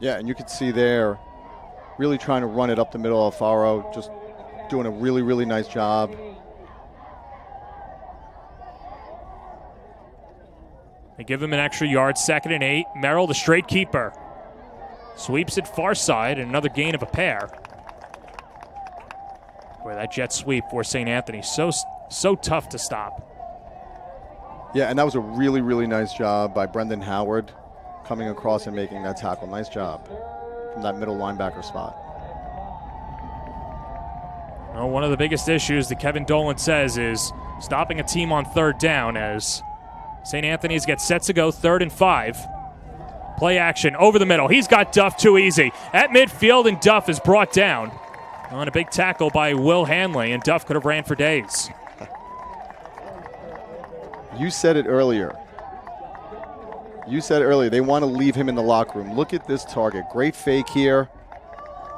Yeah, and you can see there really trying to run it up the middle. Alfaro just doing a really, really nice job.
They give him an extra yard, 2nd and 8. Merrill, the straight keeper. Sweeps it far side, and another gain of a pair. Boy, that jet sweep for St. Anthony, so tough to stop.
Yeah, and that was a really, really nice job by Brendan Howard coming across and making that tackle. Nice job from that middle linebacker spot.
Well, one of the biggest issues that Kevin Dolan says is stopping a team on 3rd down, as St. Anthony's get set to go 3rd and 5. Play action over the middle. He's got Duff too easy. At midfield, and Duff is brought down on a big tackle by Will Hanley, and Duff could have ran for days.
You said it earlier. They want to leave him in the locker room. Look at this target. Great fake here.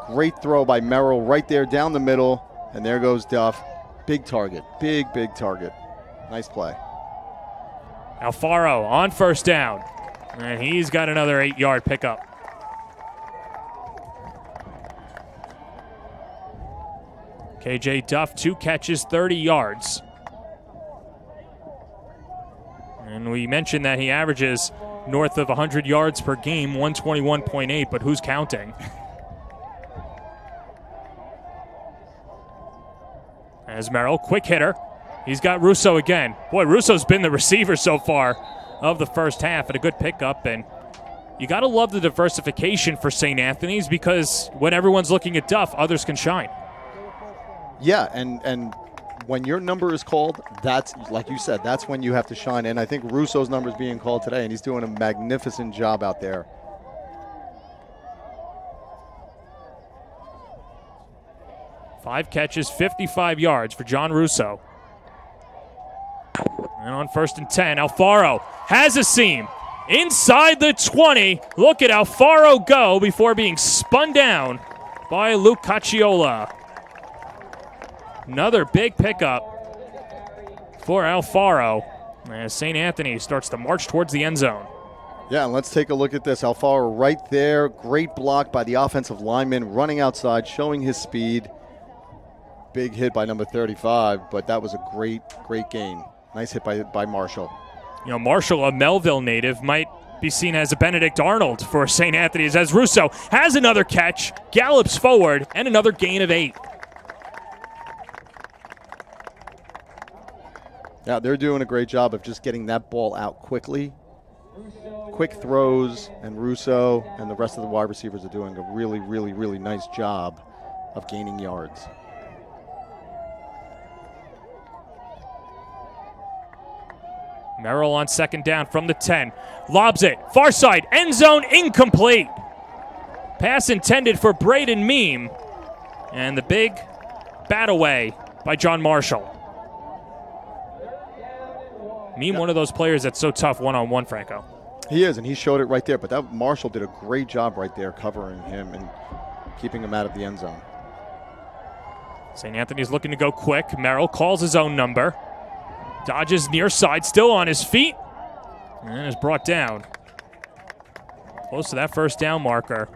Great throw by Merrill right there down the middle. And there goes Duff. Big target. Big target. Nice play.
Alfaro on 1st down. And he's got another 8-yard pickup. KJ Duff, 2 catches, 30 yards. And we mentioned that he averages north of 100 yards per game, 121.8, but who's counting? As Merrill, quick hitter. He's got Russo again. Boy, Russo's been the receiver so far of the first half, and a good pickup. And you got to love the diversification for St. Anthony's, because when everyone's looking at Duff, others can shine.
Yeah, and when your number is called, that's, like you said, that's when you have to shine. And I think Russo's number is being called today, and he's doing a magnificent job out there.
Five catches, 55 yards for John Russo. And on 1st and 10, Alfaro has a seam inside the 20. Look at Alfaro go before being spun down by Luke Cacciola. Another big pickup for Alfaro as St. Anthony starts to march towards the end zone.
Yeah, and let's take a look at this. Alfaro right there. Great block by the offensive lineman, running outside, showing his speed. Big hit by number 35, but that was a great gain. Nice hit by Marshall.
You know, Marshall, a Melville native, might be seen as a Benedict Arnold for St. Anthony's, as Russo has another catch, gallops forward, and another gain of 8.
Yeah, they're doing a great job of just getting that ball out quickly. Quick throws, and Russo and the rest of the wide receivers are doing a really nice job of gaining yards.
Merrill on 2nd down from the 10. Lobs it. Far side. End zone incomplete. Pass intended for Braden Meem. And the big bat away by John Marshall. Meem, one of those players that's so tough one-on-one, Franco.
He is, and he showed it right there. But that Marshall did a great job right there covering him and keeping him out of the end zone.
St. Anthony's looking to go quick. Merrill calls his own number. Dodges near side, still on his feet, and is brought down. Close to that 1st down marker,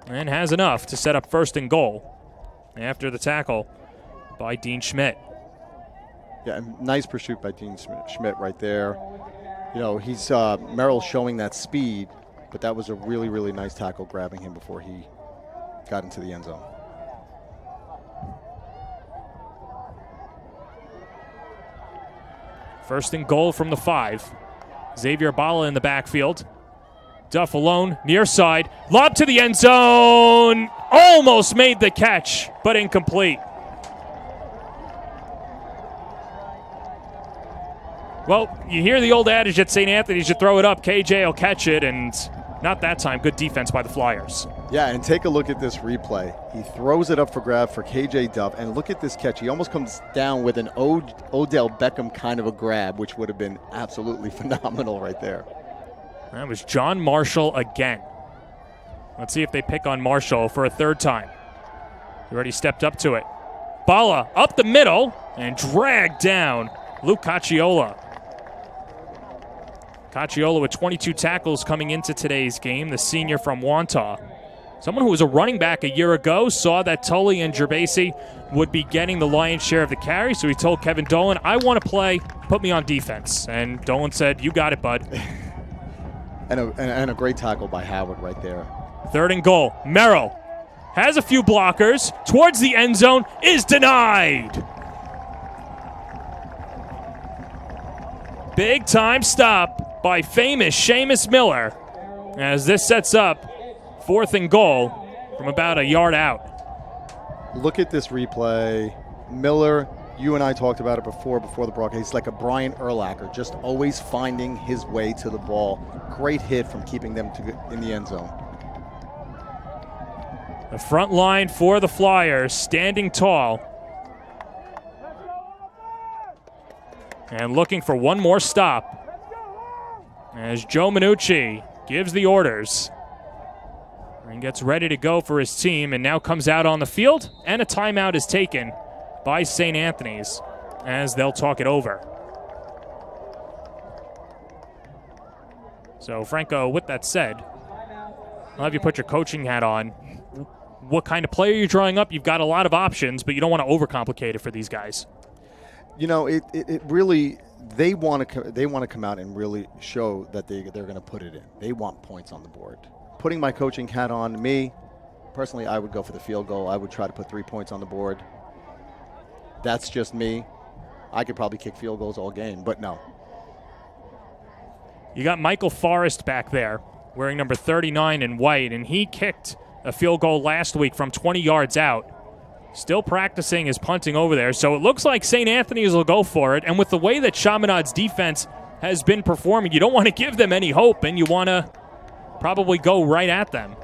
and has enough to set up 1st and goal after the tackle by Dean Schmidt.
Yeah, and nice pursuit by Dean Schmidt right there. You know, he's Merrill showing that speed, but that was a really nice tackle, grabbing him before he got into the end zone.
First and goal from the 5. Xavier Bala in the backfield. Duff alone, near side. Lob to the end zone. Almost made the catch, but incomplete. Well, you hear the old adage at St. Anthony's, you throw it up, KJ will catch it, and not that time. Good defense by the Flyers.
Yeah, and take a look at this replay. He throws it up for grab for KJ Duff, and look at this catch. He almost comes down with an Odell Beckham kind of a grab, which would have been absolutely phenomenal right there.
That was John Marshall again. Let's see if they pick on Marshall for a 3rd time. He already stepped up to it. Bala up the middle and dragged down Luke Cacciola. Cacciola with 22 tackles coming into today's game, the senior from Wantagh. Someone who was a running back a year ago saw that Tully and Gerbasi would be getting the lion's share of the carry, so he told Kevin Dolan, I want to play, put me on defense. And Dolan said, you got it, bud.
And a great tackle by Howard right there.
3rd and goal. Merrill has a few blockers. Towards the end zone. Is denied. Big time stop by famous Seamus Miller as this sets up 4th and goal from about a yard out.
Look at this replay. Miller, you and I talked about it before the broadcast. He's like a Brian Urlacher, just always finding his way to the ball. Great hit from keeping them in the end zone.
The front line for the Flyers standing tall. And looking for one more stop as Joe Minucci gives the orders and gets ready to go for his team, and now comes out on the field, and a timeout is taken by St. Anthony's as they'll talk it over. So, Franco, with that said, I'll have you put your coaching hat on. What kind of player you're drawing up? You've got a lot of options, but you don't want to overcomplicate it for these guys.
You know, it really, they want to come out and really show that they're going to put it in. They want points on the board. Putting my coaching hat on, me, personally, I would go for the field goal. I would try to put 3 points on the board. That's just me. I could probably kick field goals all game, but no.
You got Michael Forrest back there wearing number 39 in white, and he kicked a field goal last week from 20 yards out. Still practicing his punting over there, so it looks like St. Anthony's will go for it, and with the way that Chaminade's defense has been performing, you don't want to give them any hope, and you want to probably go right at them.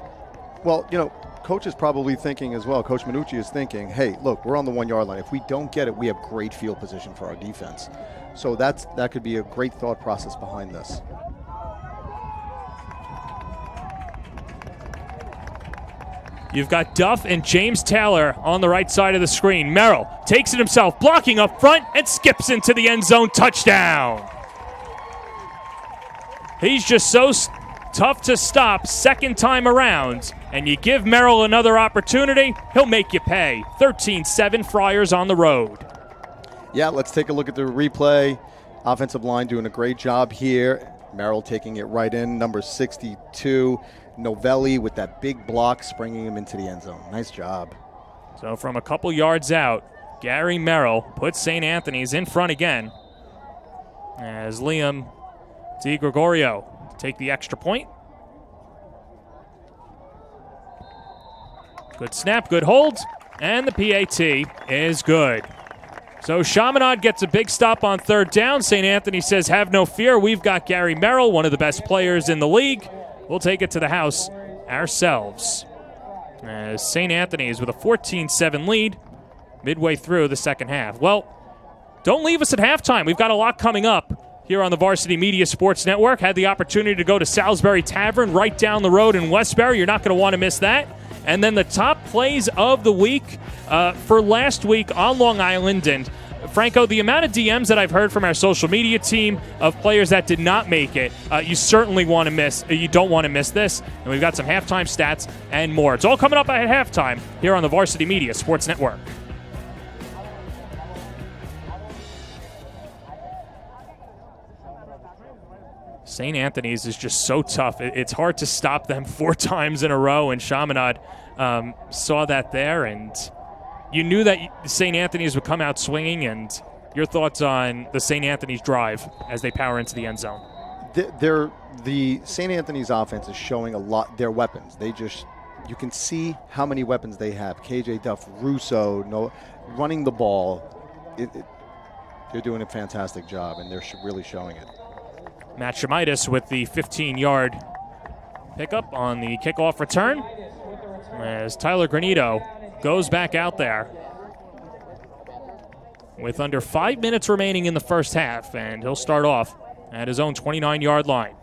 Well, you know, Coach is probably thinking as well. Coach Minucci is thinking, hey, look, we're on the 1 yard line. If we don't get it, we have great field position for our defense. So that could be a great thought process behind this.
You've got Duff and James Taylor on the right side of the screen. Merrill takes it himself, blocking up front, and skips into the end zone. Touchdown. He's just so tough to stop second time around, and you give Merrill another opportunity, he'll make you pay. 13-7 Friars on the road.
Yeah, let's take a look at the replay. Offensive line doing a great job here. Merrill taking it right in, number 62. Novelli with that big block, springing him into the end zone. Nice job.
So from a couple yards out, Gary Merrill puts St. Anthony's in front again as Liam DiGregorio take the extra point. Good snap, good hold, and the PAT is good. So Chaminade gets a big stop on 3rd down. St. Anthony says, have no fear, we've got Gary Merrill, one of the best players in the league. We'll take it to the house ourselves. As St. Anthony's with a 14-7 lead midway through the second half. Well, don't leave us at halftime. We've got a lot coming up here on the Varsity Media Sports Network. Had the opportunity to go to Salisbury Tavern right down the road in Westbury. You're not going to want to miss that. And then the top plays of the week for last week on Long Island. And Franco, the amount of DMs that I've heard from our social media team of players that did not make it, you certainly want to miss. You don't want to miss this. And we've got some halftime stats and more. It's all coming up at halftime here on the Varsity Media Sports Network. St. Anthony's is just so tough. It's hard to stop them 4 times in a row, and Chaminade saw that there, and you knew that St. Anthony's would come out swinging. And your thoughts on the St. Anthony's drive as they power into the end zone?
The St. Anthony's offense is showing a lot their weapons. You can see how many weapons they have. KJ Duff, Russo, running the ball. They're doing a fantastic job, and they're really showing it.
Matt Chaminade with the 15-yard pickup on the kickoff return as Tyler Granito goes back out there with under 5 minutes remaining in the first half, and he'll start off at his own 29-yard line.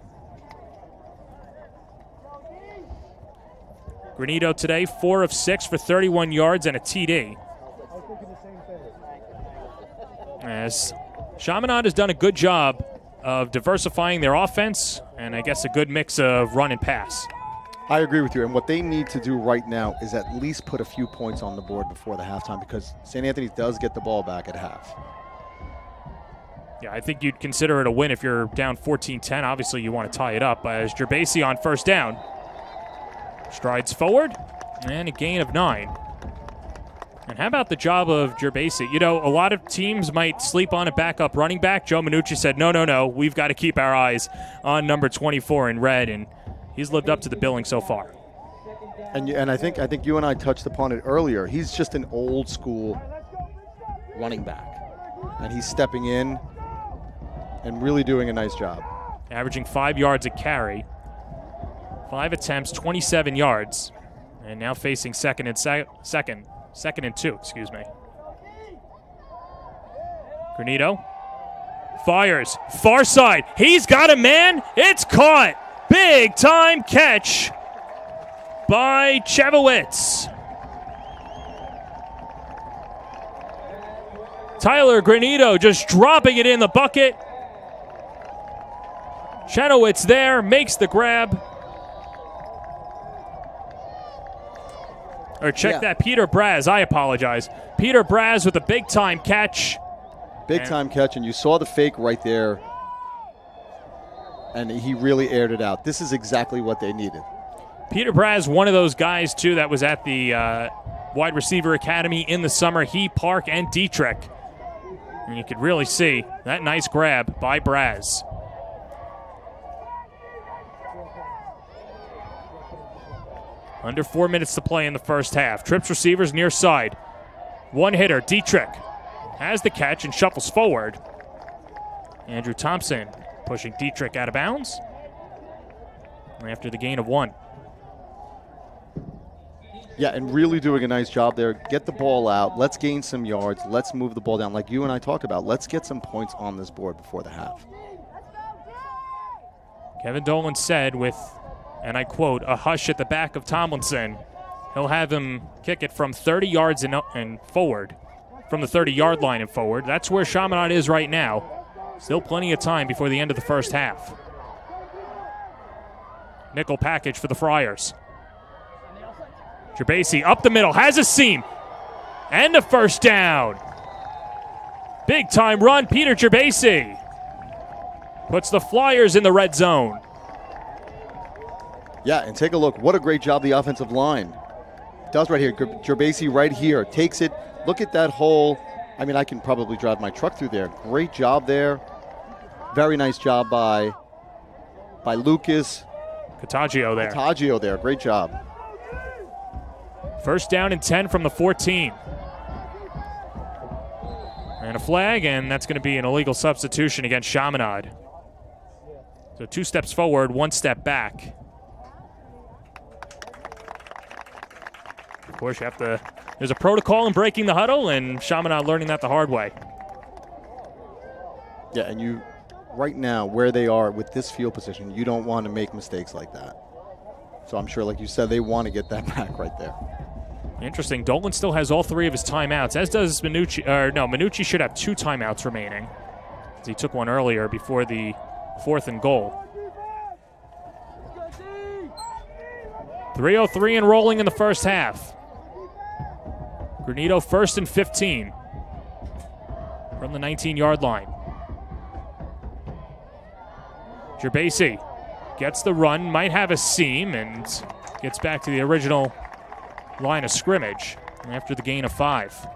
Granito today 4 of 6 for 31 yards and a TD. As Chaminade has done a good job of diversifying their offense, and I guess a good mix of run and pass.
I agree with you, and what they need to do right now is at least put a few points on the board before the halftime, because St. Anthony does get the ball back at half.
Yeah, I think you'd consider it a win if you're down 14-10. Obviously, you want to tie it up. As Gerbasi on first down. Strides forward, and a gain of 9. And how about the job of Gerbasi? You know, a lot of teams might sleep on a backup running back. Joe Minucci said, no, we've got to keep our eyes on number 24 in red, and he's lived up to the billing so far.
And I think you and I touched upon it earlier. He's just an old school running back, and he's stepping in and really doing a nice job.
Averaging 5 yards a carry. 5 attempts, 27 yards. And now facing second and 2, excuse me. Granito fires, far side. He's got a man. It's caught. Big time catch by Chavowitz. Tyler Granito just dropping it in the bucket. Chavowitz there, makes the grab. Or check that, Peter Braz, I apologize. Peter Braz with a big-time catch.
Big-time catch, and you saw the fake right there, and he really aired it out. This is exactly what they needed.
Peter Braz, one of those guys, too, that was at the Wide Receiver Academy in the summer. He, Park, and Dietrich. And you could really see that nice grab by Braz. Under 4 minutes to play in the first half. Trips receivers near side. One hitter, Dietrich, has the catch and shuffles forward. Andrew Thompson pushing Dietrich out of bounds after the gain of 1.
Yeah, and really doing a nice job there. Get the ball out. Let's gain some yards. Let's move the ball down like you and I talked about. Let's get some points on this board before the half.
Kevin Dolan said with, and I quote, a hush at the back of Tomlinson. He'll have him kick it from 30 yards and forward, from the 30-yard line and forward. That's where Chaminade is right now. Still plenty of time before the end of the first half. Nickel package for the Friars. Gerbasi up the middle, has a seam, and a first down. Big-time run, Peter Gerbasi puts the Flyers in the red zone.
Yeah, and take a look. What a great job the offensive line does right here. Gerbasi right here takes it. Look at that hole. I mean, I can probably drive my truck through there. Great job there. Very nice job by Lucas.
Cottagio there.
Cottagio there. Great job.
First down and 10 from the 14. And a flag, and that's going to be an illegal substitution against Chaminade. So 2 steps forward, 1 step back. Of course, you have to. There's a protocol in breaking the huddle, and Chaminade learning that the hard way.
Yeah, and you, right now, where they are with this field position, you don't want to make mistakes like that. So I'm sure, like you said, they want to get that back right there.
Interesting. Dolan still has all 3 of his timeouts, as does Minucci. Minucci should have 2 timeouts remaining, as he took one earlier before the 4th and goal. 3:03 and rolling in the first half. Granito 1st and 15 from the 19-yard line. Gerbasi gets the run, might have a seam, and gets back to the original line of scrimmage after the gain of 5.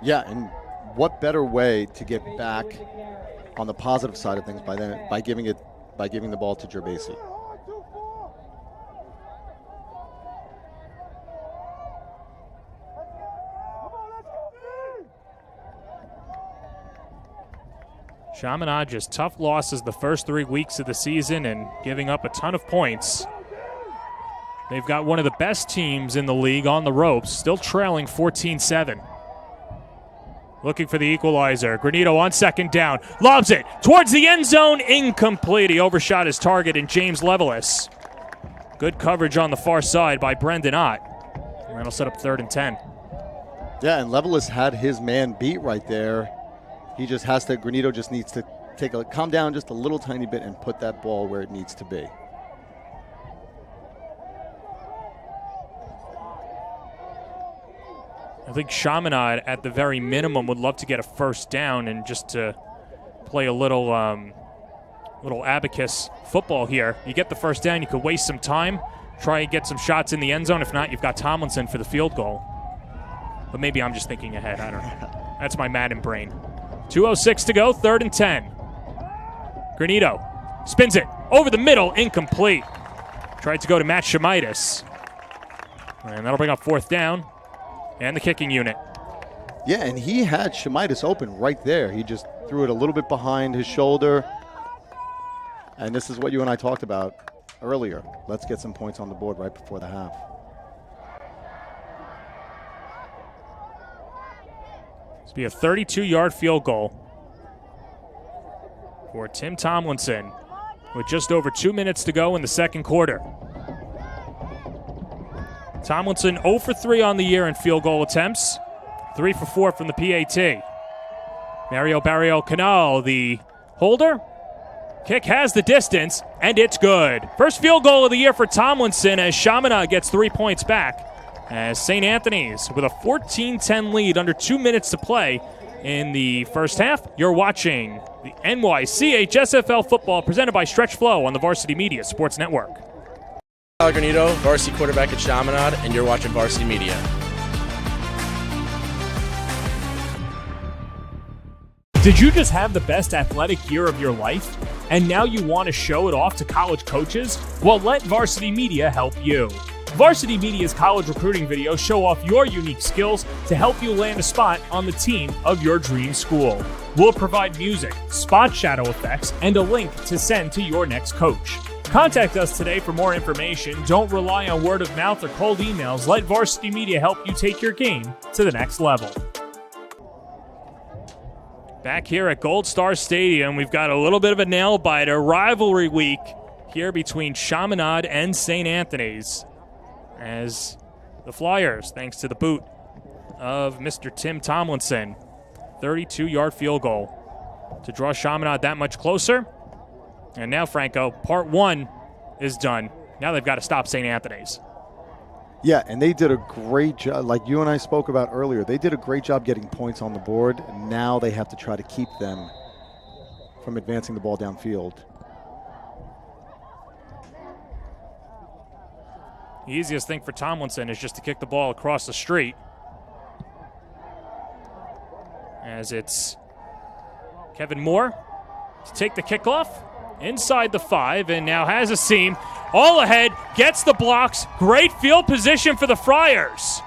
Yeah, and what better way to get back on the positive side of things by giving the ball to Gerbasi.
Chaminade just tough losses the first 3 weeks of the season and giving up a ton of points. They've got one of the best teams in the league on the ropes, still trailing 14-7. Looking for the equalizer. Granito on second down. Lobs it towards the end zone. Incomplete. He overshot his target in James Levelis. Good coverage on the far side by Brendan Ott. And that'll set up 3rd and 10.
Yeah, and Levelis had his man beat right there. Granito just needs to calm down just a little tiny bit and put that ball where it needs to be.
I think Chaminade, at the very minimum, would love to get a first down and just to play a little abacus football here. You get the first down, you could waste some time, try and get some shots in the end zone. If not, you've got Tomlinson for the field goal. But maybe I'm just thinking ahead. I don't know. That's my Madden brain. 2:06 to go, 3rd and 10. Granito spins it over the middle, incomplete. Tried to go to Matt Chaminade. And that'll bring up 4th down and the kicking unit.
Yeah, and he had Chaminade open right there. He just threw it a little bit behind his shoulder. And this is what you and I talked about earlier. Let's get some points on the board right before the half.
This will be a 32-yard field goal for Tim Tomlinson with just over 2 minutes to go in the second quarter. Tomlinson 0 for 3 on the year in field goal attempts, 3 for 4 from the PAT. Mario Barrio Canal, the holder. Kick has the distance, and it's good. First field goal of the year for Tomlinson as Chaminade gets 3 points back. As St. Anthony's with a 14-10 lead under 2 minutes to play in the first half. You're watching the NYCHSFL football presented by Stretch Flow on the Varsity Media Sports Network.
Granito, varsity quarterback at Chaminade, and you're watching Varsity Media.
Did you just have the best athletic year of your life, and now you want to show it off to college coaches? Well, let Varsity Media help you. Varsity Media's college recruiting videos show off your unique skills to help you land a spot on the team of your dream school. We'll provide music, spot shadow effects, and a link to send to your next coach. Contact us today for more information. Don't rely on word of mouth or cold emails. Let Varsity Media help you take your game to the next level. Back here at Gold Star Stadium, we've got a little bit of a nail-biter rivalry week here between Chaminade and St. Anthony's, as the Flyers, thanks to the boot of Mr. Tim Tomlinson, 32-yard field goal to draw Chaminade that much closer. And now, Franco, part 1 is done. Now they've got to stop St. Anthony's.
Yeah, and they did a great job. Like you and I spoke about earlier, they did a great job getting points on the board. And now they have to try to keep them from advancing the ball downfield.
The easiest thing for Tomlinson is just to kick the ball across the street, as it's Kevin Moore to take the kickoff inside the 5, and now has a seam. All ahead, gets the blocks. Great field position for the Friars.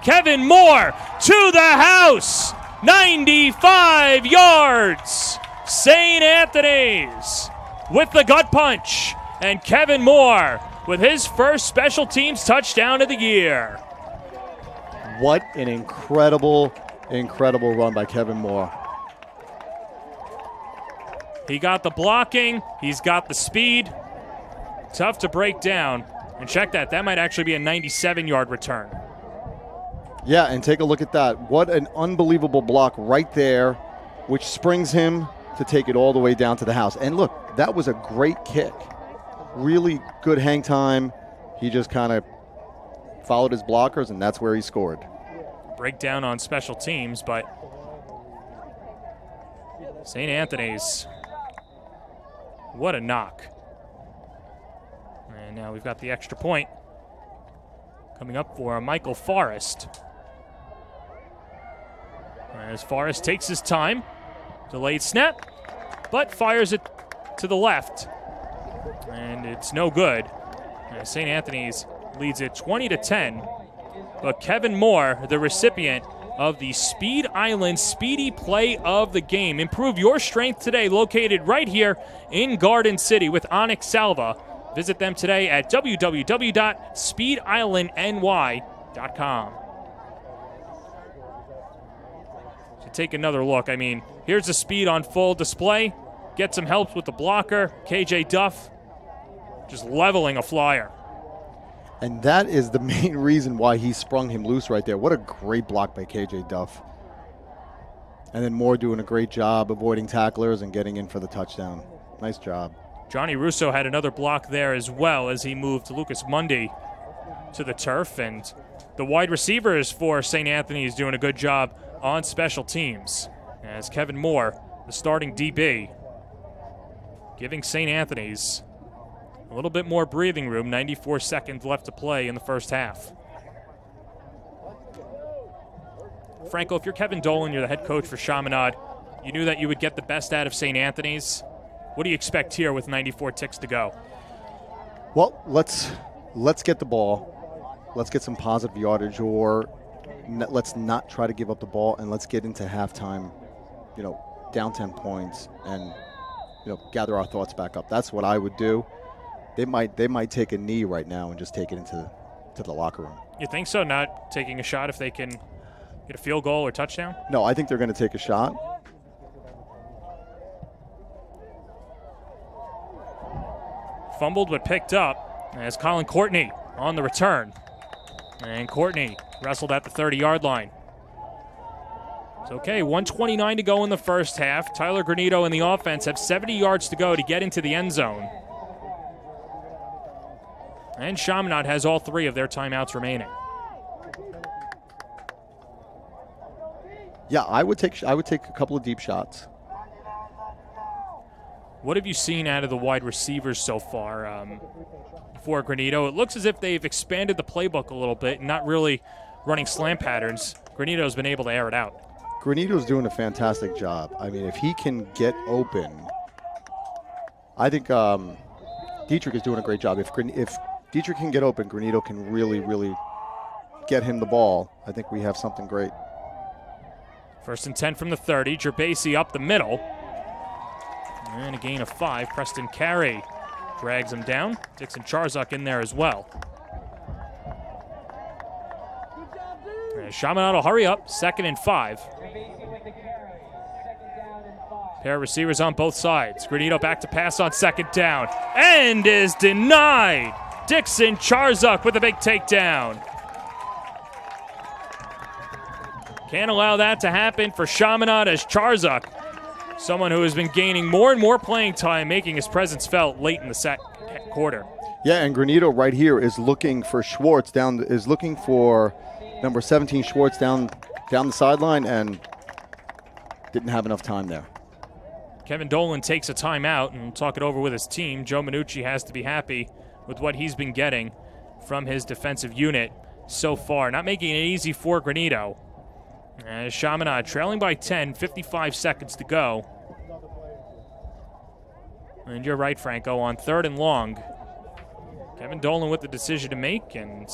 Kevin Moore to the house. 95 yards. St. Anthony's with the gut punch. And Kevin Moore with his first special teams touchdown of the year.
What an incredible, incredible run by Kevin Moore.
He got the blocking. He's got the speed. Tough to break down. And check that. That might actually be a 97-yard return.
Yeah, and take a look at that. What an unbelievable block right there, which springs him to take it all the way down to the house. And look, that was a great kick. Really good hang time. He just kind of followed his blockers, and that's where he scored.
Breakdown on special teams, but St. Anthony's, what a knock. And now we've got the extra point coming up for Michael Forrest. As Forrest takes his time, delayed snap, but fires it to the left. And it's no good. St. Anthony's leads it 20-10. But Kevin Moore, the recipient of the Speed Island Speedy Play of the Game. Improve your strength today, located right here in Garden City with Onyx Salva. Visit them today at www.speedislandny.com. To take another look, I mean, here's the speed on full display. Get some help with the blocker. KJ Duff just leveling a Flyer.
And that is the main reason why he sprung him loose right there. What a great block by KJ Duff. And then Moore doing a great job avoiding tacklers and getting in for the touchdown. Nice job.
Johnny Russo had another block there as well as he moved Lucas Mundy to the turf, and the wide receivers for St. Anthony's doing a good job on special teams, as Kevin Moore, the starting DB, giving St. Anthony's a little bit more breathing room. 94 seconds left to play in the first half. Franco, if you're Kevin Dolan, you're the head coach for Chaminade, you knew that you would get the best out of St. Anthony's. What do you expect here with 94 ticks to go?
Well, let's get the ball. Let's get some positive yardage, or let's not try to give up the ball, and let's get into halftime, down 10 points, and gather our thoughts back up. That's what I would do. They might take a knee right now and just take it into the locker room.
You think so? Not taking a shot if they can get a field goal or touchdown?
No, I think they're going to take a shot.
Fumbled but picked up as Colin Courtney on the return. And Courtney wrestled at the 30-yard line. It's okay, 1:29 to go in the first half. Tyler Granito and the offense have 70 yards to go to get into the end zone. And Chaminade has all 3 of their timeouts remaining.
Yeah, I would take a couple of deep shots.
What have you seen out of the wide receivers so far for Granito? It looks as if they've expanded the playbook a little bit and not really running slant patterns. Granito's been able to air it out.
Granito's doing a fantastic job. I mean, if he can get open, I think Dietrich is doing a great job. If Dietrich can get open, Granito can really, really get him the ball. I think we have something great.
First and 10 from the 30. Gerbasi up the middle. And a gain of 5. Preston Carey drags him down. Dixon Charzuk in there as well. Chaminade will hurry up. 2nd and 5. Pair of receivers on both sides. Granito back to pass on 2nd down. And is denied. Dixon Charzuk with a big takedown. Can't allow that to happen for Chaminade as Charzuk, someone who has been gaining more and more playing time, making his presence felt late in the second quarter.
Yeah, and Granito right here is looking for Schwartz looking for number 17 Schwartz down the sideline, and didn't have enough time there.
Kevin Dolan takes a timeout and will talk it over with his team. Joe Minucci has to be happy with what he's been getting from his defensive unit so far. Not making it easy for Granito. As Chaminade trailing by 10, 55 seconds to go. And you're right, Franco, on 3rd and long. Kevin Dolan with the decision to make. And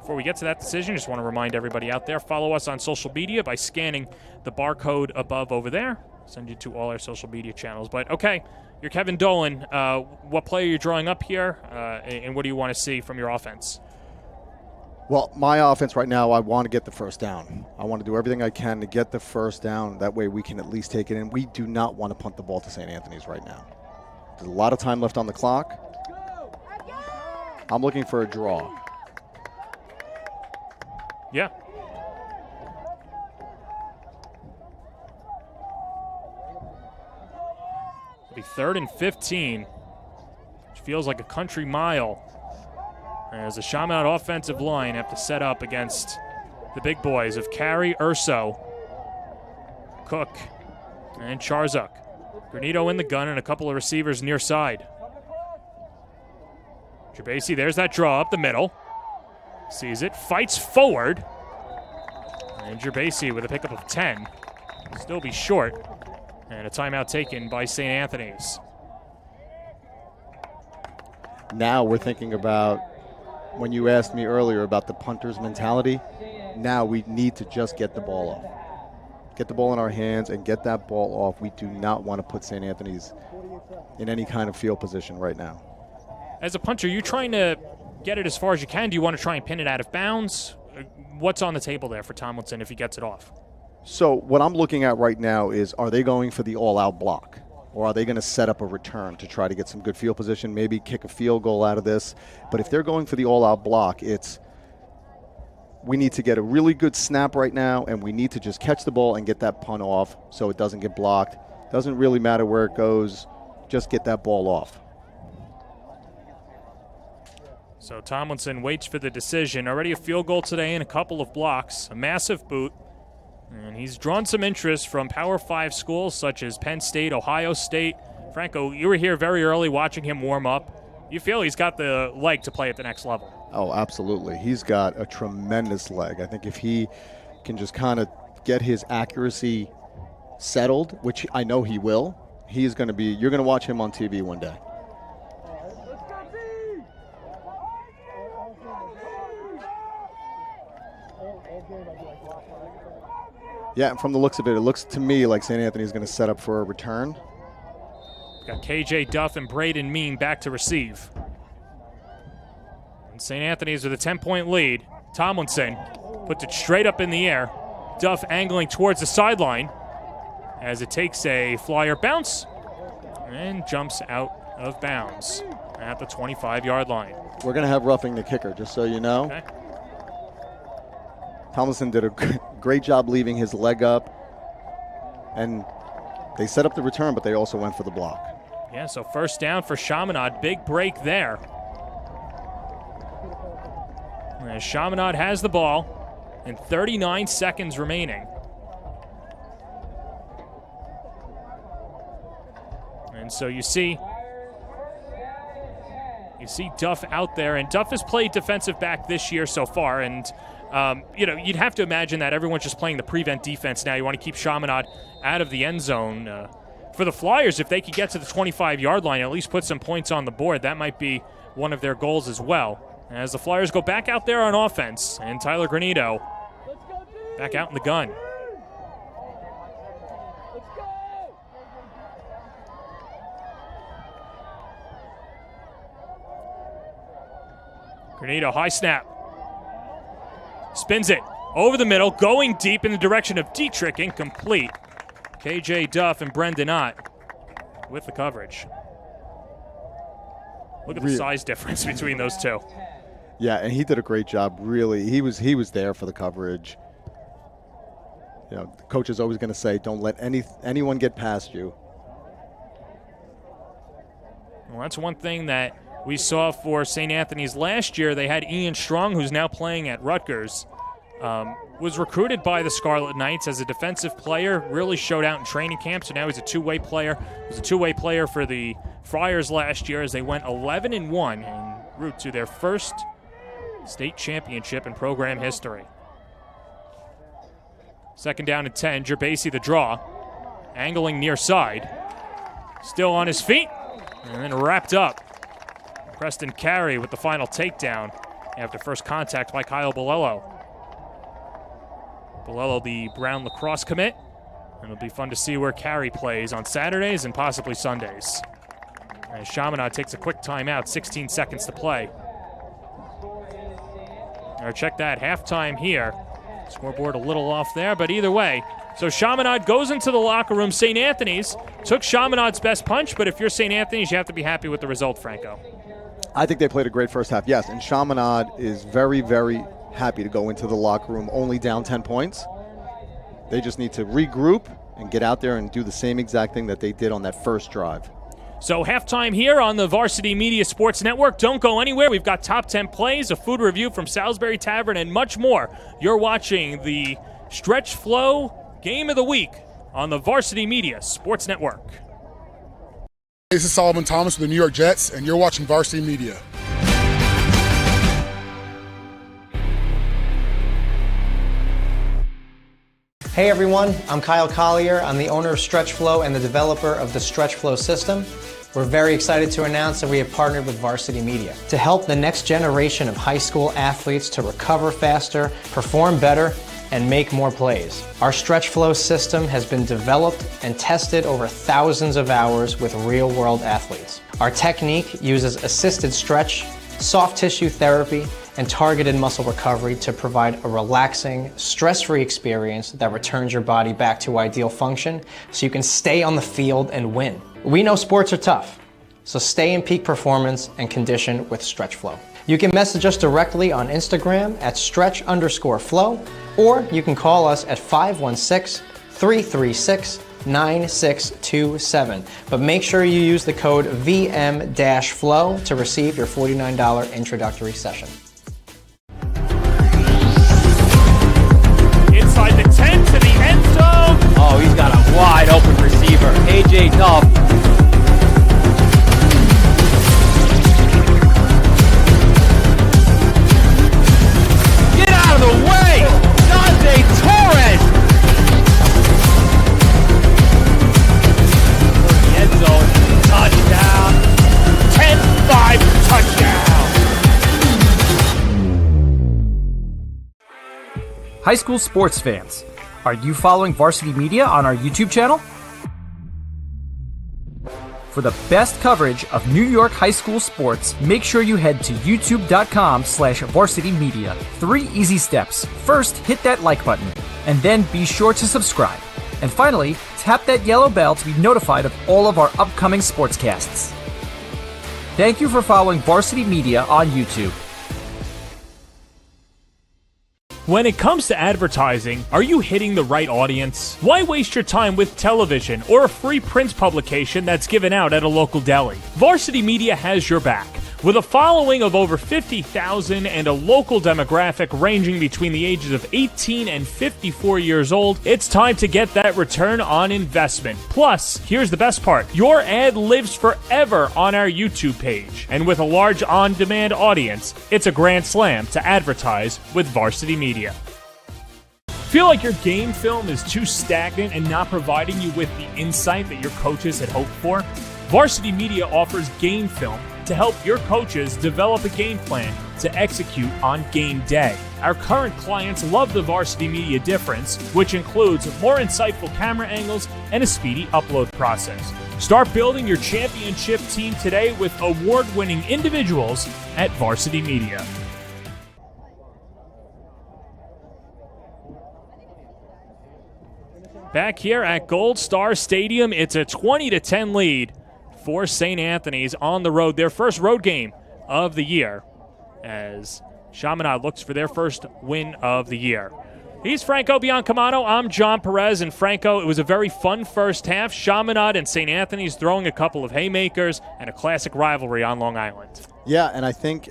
before we get to that decision, just want to remind everybody out there, follow us on social media by scanning the barcode above over there. Send you to all our social media channels. But, okay, you're Kevin Dolan. What play are you drawing up here, and what do you want to see from your offense?
Well, my offense right now, I want to get the first down. I want to do everything I can to get the first down. That way we can at least take it in. We do not want to punt the ball to St. Anthony's right now. There's a lot of time left on the clock. I'm looking for a draw.
Yeah. It'll be 3rd and 15, which feels like a country mile. As the Chaminade offensive line have to set up against the big boys of Carey, Urso, Cook, and Charzuk. Granito in the gun and a couple of receivers near side. Gerbasi, there's that draw up the middle. Sees it, fights forward. And Gerbasi with a pickup of 10. Still be short. And a timeout taken by St. Anthony's.
Now we're thinking about, when you asked me earlier about the punter's mentality, now we need to just get the ball off. Get the ball in our hands and get that ball off. We do not want to put St. Anthony's in any kind of field position right now.
As a punter, you're trying to get it as far as you can. Do you want to try and pin it out of bounds? What's on the table there for Tomlinson if he gets it off?
So what I'm looking at right now is, are they going for the all-out block? Or are they going to set up a return to try to get some good field position, maybe kick a field goal out of this? But if they're going for the all-out block, we need to get a really good snap right now, and we need to just catch the ball and get that punt off so it doesn't get blocked. Doesn't really matter where it goes. Just get that ball off.
So Tomlinson waits for the decision. Already a field goal today and a couple of blocks. A massive boot. And he's drawn some interest from Power 5 schools such as Penn State, Ohio State. Franco, you were here very early watching him warm up. You feel he's got the leg to play at the next level?
Oh, absolutely. He's got a tremendous leg. I think if he can just kind of get his accuracy settled, which I know he will, he's going to be, you're going to watch him on TV one day. Yeah, and from the looks of it, it looks to me like St. Anthony's going to set up for a return.
Got KJ Duff and Braden Mean back to receive. And St. Anthony's with a 10-point lead. Tomlinson puts it straight up in the air. Duff angling towards the sideline as it takes a flyer bounce and jumps out of bounds at the 25-yard line.
We're going to have roughing the kicker, just so you know.
Okay.
Tomlinson did a great job leaving his leg up, and they set up the return, but they also went for the block.
Yeah, so first down for Chaminade. Big break there. As Chaminade has the ball and 39 seconds remaining. And so you see Duff out there, and Duff has played defensive back this year so far, and you'd have to imagine that everyone's just playing the prevent defense now. You want to keep Chaminade out of the end zone. For the Flyers, if they could get to the 25-yard line, at least put some points on the board, that might be one of their goals as well. As the Flyers go back out there on offense, and Tyler Granito back out in the gun. Granito, high snap. Spins it over the middle, going deep in the direction of Dietrich, incomplete. KJ Duff and Brendan Ott with the coverage. Look at the size difference between those two.
Yeah, and he did a great job, really. He was there for the coverage. You know, the coach is always going to say, don't let anyone get past you.
Well, that's one thing that we saw for St. Anthony's last year. They had Ian Strong, who's now playing at Rutgers. Was recruited by the Scarlet Knights as a defensive player, really showed out in training camp, so now he's a two-way player. He was a two-way player for the Friars last year as they went 11-1 en route to their first state championship in program history. Second down and 10, Gerbasi the draw, angling near side. Still on his feet, and then wrapped up. Preston Carey with the final takedown after first contact by Kyle Bolello. Bolello, the Brown lacrosse commit. And it'll be fun to see where Carey plays on Saturdays and possibly Sundays. As Chaminade takes a quick timeout, 16 seconds to play. Or check that, halftime here. Scoreboard a little off there, but either way. So Chaminade goes into the locker room. St. Anthony's took Chaminade's best punch, but if you're St. Anthony's, you have to be happy with the result, Franco.
I think they played a great first half, yes. And Chaminade is very, very happy to go into the locker room only down 10 points. They just need to regroup and get out there and do the same exact thing that they did on that first drive.
So halftime here on the Varsity Media Sports Network. Don't go anywhere. We've got top 10 plays, a food review from Salisbury Tavern, and much more. You're watching the Stretch Flow Game of the Week on the Varsity Media Sports Network.
This is Solomon Thomas with the New York Jets, and you're watching Varsity Media.
Hey everyone, I'm Kyle Collier. I'm the owner of Stretch Flow and the developer of the Stretch Flow system. We're very excited to announce that we have partnered with Varsity Media to help the next generation of high school athletes to recover faster, perform better, and make more plays. Our Stretch Flow system has been developed and tested over thousands of hours with real-world athletes. Our technique uses assisted stretch, soft tissue therapy, and targeted muscle recovery to provide a relaxing, stress-free experience that returns your body back to ideal function so you can stay on the field and win. We know sports are tough, so stay in peak performance and condition with Stretch Flow. You can message us directly on Instagram at stretch_flow, or you can call us at 516-336 9627. But make sure you use the code VM-FLOW to receive your $49 introductory session.
Inside the 10 to the end zone.
Oh, he's got a wide open receiver. AJ Duff. Get out of the way! Dante Torres! End zone. Touchdown.
10-5 touchdown.
High school sports fans, are you following Varsity Media on our YouTube channel? For the best coverage of New York high school sports, make sure you head to youtube.com/varsitymedia. 3 easy steps. First, hit that like button, and then be sure to subscribe. And finally, tap that yellow bell to be notified of all of our upcoming sportscasts. Thank you for following Varsity Media on YouTube.
When it comes to advertising, are you hitting the right audience? Why waste your time with television or a free print publication that's given out at a local deli? Varsity Media has your back. With a following of over 50,000 and a local demographic ranging between the ages of 18 and 54 years old, it's time to get that return on investment. Plus, here's the best part. Your ad lives forever on our YouTube page. And with a large on-demand audience, it's a grand slam to advertise with Varsity Media. Feel like your game film is too stagnant and not providing you with the insight that your coaches had hoped for? Varsity Media offers game film to help your coaches develop a game plan to execute on game day. Our current clients love the Varsity Media difference, which includes more insightful camera angles and a speedy upload process. Start building your championship team today with award-winning individuals at Varsity Media. Back here at Gold Star Stadium, it's a 20-10 lead for St. Anthony's on the road, their first road game of the year, as Chaminade looks for their first win of the year. He's Franco Biancamano. I'm John Perez. And Franco, it was a very fun first half. Chaminade and St. Anthony's throwing a couple of haymakers and a classic rivalry on Long Island.
Yeah, and I think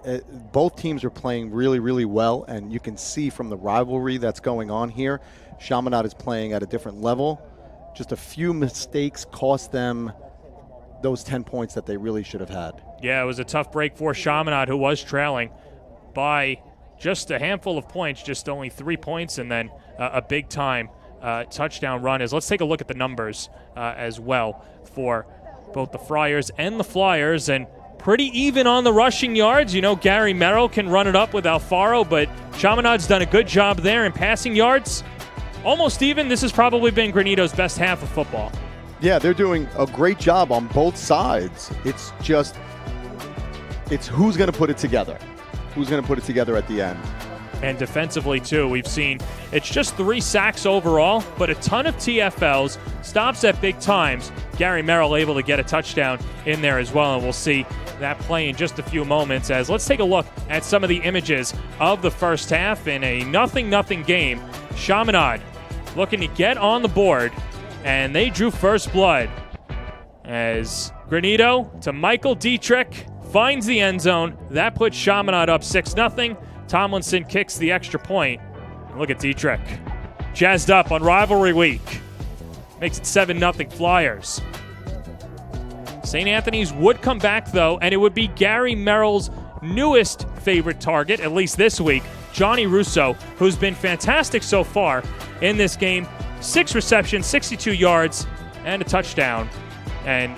both teams are playing really, really well, and you can see from the rivalry that's going on here, Chaminade is playing at a different level. Just a few mistakes cost them those 10 points that they really should have had.
Yeah, it was a tough break for Chaminade, who was trailing by just a handful of points, just only 3 points, and then a big-time touchdown run. Let's take a look at the numbers as well for both the Friars and the Flyers, and pretty even on the rushing yards. You know, Gary Merrill can run it up with Alfaro, but Chaminade's done a good job there in passing yards. Almost even. This has probably been Granito's best half of football.
Yeah, they're doing a great job on both sides. It's who's going to put it together. Who's going to put it together at the end.
And defensively, too, we've seen it's just 3 sacks overall, but a ton of TFLs, stops at big times. Gary Merrill able to get a touchdown in there as well, and we'll see that play in just a few moments. As let's take a look at some of the images of the first half in a 0-0 game. Chaminade looking to get on the board, and they drew first blood as Granito to Michael Dietrich finds the end zone. That puts Chaminade up 6-0. Tomlinson kicks the extra point. And look at Dietrich. Jazzed up on rivalry week. Makes it 7-0 Flyers. St. Anthony's would come back, though, and it would be Gary Merrill's newest favorite target, at least this week, Johnny Russo, who's been fantastic so far in this game. 6 receptions, 62 yards, and a touchdown. And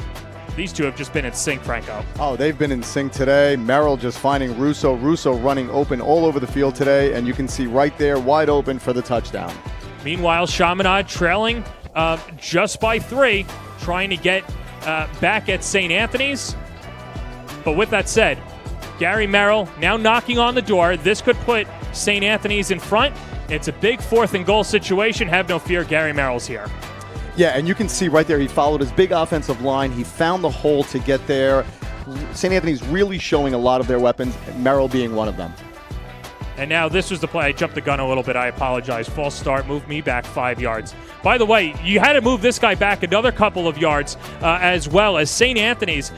these two have just been in sync, Franco.
Oh, they've been in sync today. Merrill just finding Russo. Russo running open all over the field today, and you can see right there, wide open for the touchdown.
Meanwhile, Chaminade trailing just by 3, trying to get back at St. Anthony's. But with that said, Gary Merrill now knocking on the door. This could put St. Anthony's in front. It's a big 4th and goal situation. Have no fear, Gary Merrill's here.
Yeah, and you can see right there, he followed his big offensive line. He found the hole to get there. St. Anthony's really showing a lot of their weapons, Merrill being one of them.
And now this was the play. I jumped the gun a little bit. I apologize. False start. Moved me back 5 yards. By the way, you had to move this guy back another couple of yards as well, as St. Anthony's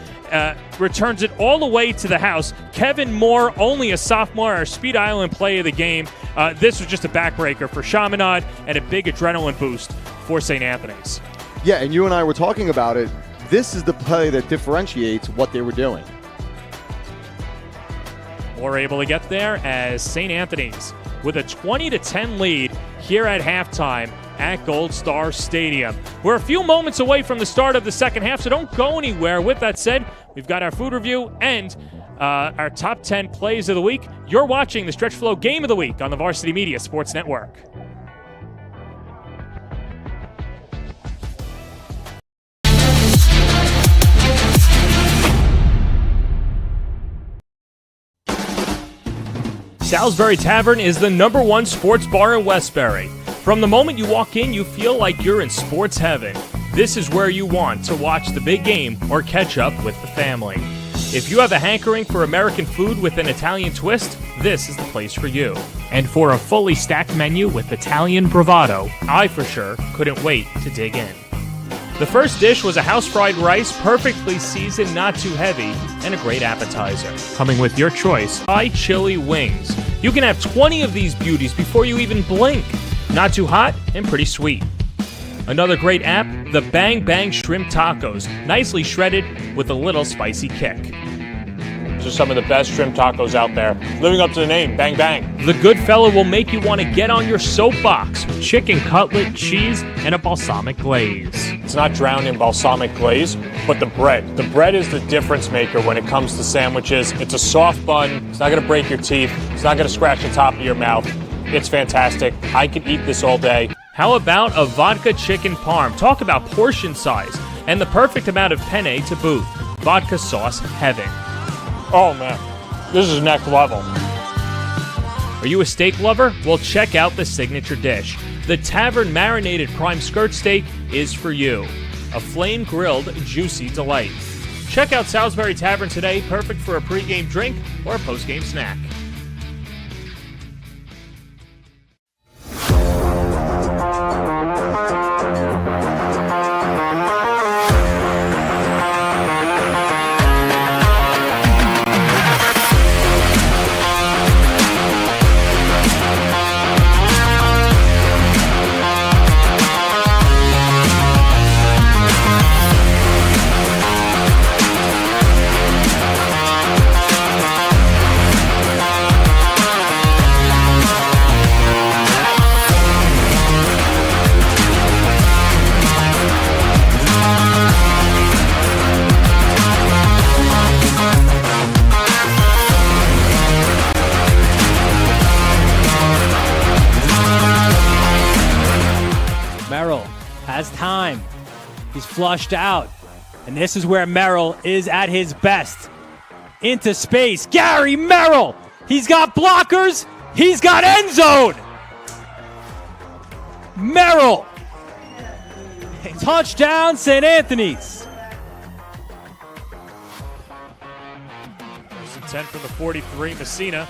returns it all the way to the house. Kevin Moore, only a sophomore, our Speed Island play of the game. This was just a backbreaker for Chaminade and a big adrenaline boost for St. Anthony's.
Yeah, and you and I were talking about it. This is the play that differentiates what they were doing.
We're able to get there as St. Anthony's with a 20-10 lead here at halftime at Gold Star Stadium. We're a few moments away from the start of the second half, so don't go anywhere. With that said, we've got our food review and our top 10 plays of the week. You're watching the Stretch Flow Game of the Week on the Varsity Media Sports Network. Salisbury Tavern is the #1 sports bar in Westbury. From the moment you walk in, you feel like you're in sports heaven. This is where you want to watch the big game or catch up with the family. If you have a hankering for American food with an Italian twist, this is the place for you. And for a fully stacked menu with Italian bravado, I for sure couldn't wait to dig in. The first dish was a house-fried rice, perfectly seasoned, not too heavy, and a great appetizer. Coming with your choice, high chili wings. You can have 20 of these beauties before you even blink. Not too hot and pretty sweet. Another great app, the Bang Bang Shrimp Tacos, nicely shredded with a little spicy kick. These are some of the best shrimp tacos out there. Living up to the name, Bang Bang. The good fella will make you want to get on your soapbox. Chicken cutlet, cheese, and a balsamic glaze. It's not drowned in balsamic glaze, but the bread. The bread is the difference maker when it comes to sandwiches. It's a soft bun. It's not going to break your teeth. It's not going to scratch the top of your mouth. It's fantastic. I could eat this all day. How about a vodka chicken parm? Talk about portion size and the perfect amount of penne to boot. Vodka sauce heaven. Oh man, this is next level. Are you a steak lover? Well, check out the signature dish. The Tavern Marinated Prime Skirt Steak is for you. A flame-grilled, juicy delight. Check out Salisbury Tavern today, perfect for a pregame drink or a postgame snack.
Has time. He's flushed out. And this is where Merrill is at his best. Into space. Gary Merrill. He's got blockers. He's got end zone. Merrill. Touchdown, St. Anthony's.
First and 10 from the 43. Messina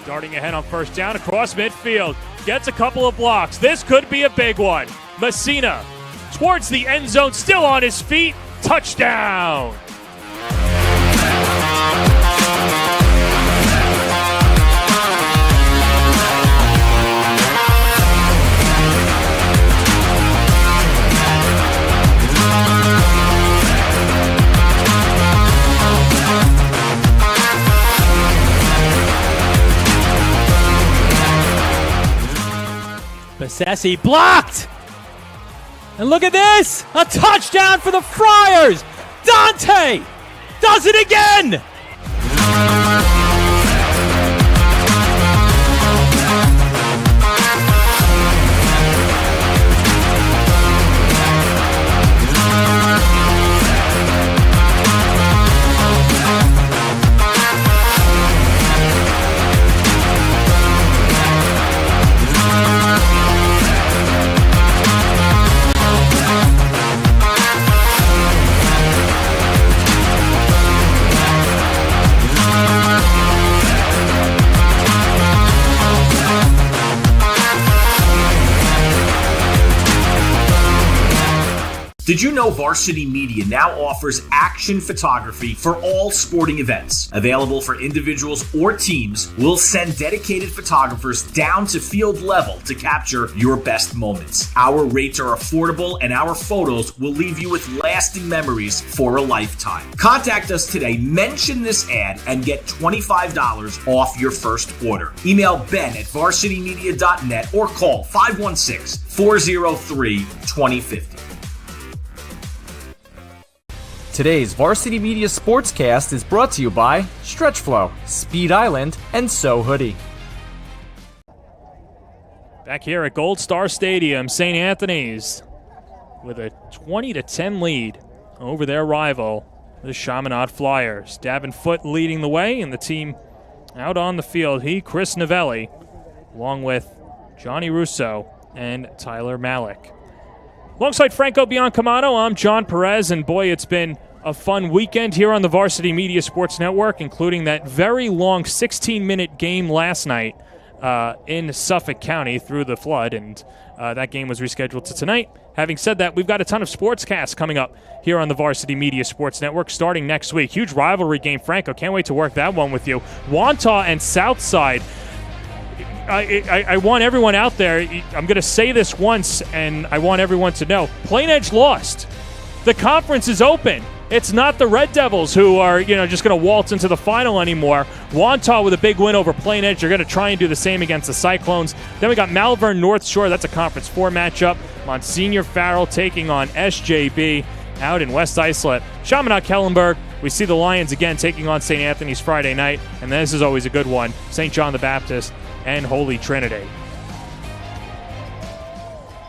darting ahead on first down across midfield. Gets a couple of blocks. This could be a big one. Messina towards the end zone, still on his feet. Touchdown!
Bassesi blocked! And look at this! A touchdown for the Friars! Dante does it again!
Did you know Varsity Media now offers action photography for all sporting events? Available for individuals or teams, we'll send dedicated photographers down to field level to capture your best moments. Our rates are affordable and our photos will leave you with lasting memories for a lifetime. Contact us today, mention this ad, and get $25 off your first order. Email ben@varsitymedia.net or call 516-403-2050.
Today's Varsity Media Sportscast is brought to you by StretchFlow, Speed Island, and So Hoodie.
Back here at Gold Star Stadium, St. Anthony's with a 20-10 lead over their rival, the Chaminade Flyers. Davenport leading the way, and the team out on the field. Chris Novelli, along with Johnny Russo and Tyler Malik. Alongside Franco Biancamano, I'm John Perez, and boy, it's been a fun weekend here on the Varsity Media Sports Network, including that very long 16-minute game last night in Suffolk County through the flood, and that game was rescheduled to tonight. Having said that, we've got a ton of sportscasts coming up here on the Varsity Media Sports Network starting next week. Huge rivalry game, Franco. Can't wait to work that one with you. Wantagh and Southside. I want everyone out there, I'm going to say this once, and I want everyone to know, Plain Edge lost. The conference is open. It's not the Red Devils who are, just going to waltz into the final anymore. Wantagh with a big win over Plain Edge. They're going to try and do the same against the Cyclones. Then we got Malvern North Shore. That's a Conference 4 matchup. Monsignor Farrell taking on SJB out in West Islip. Chaminade Kellenberg. We see the Lions again taking on St. Anthony's Friday night. And this is always a good one. St. John the Baptist and Holy Trinity.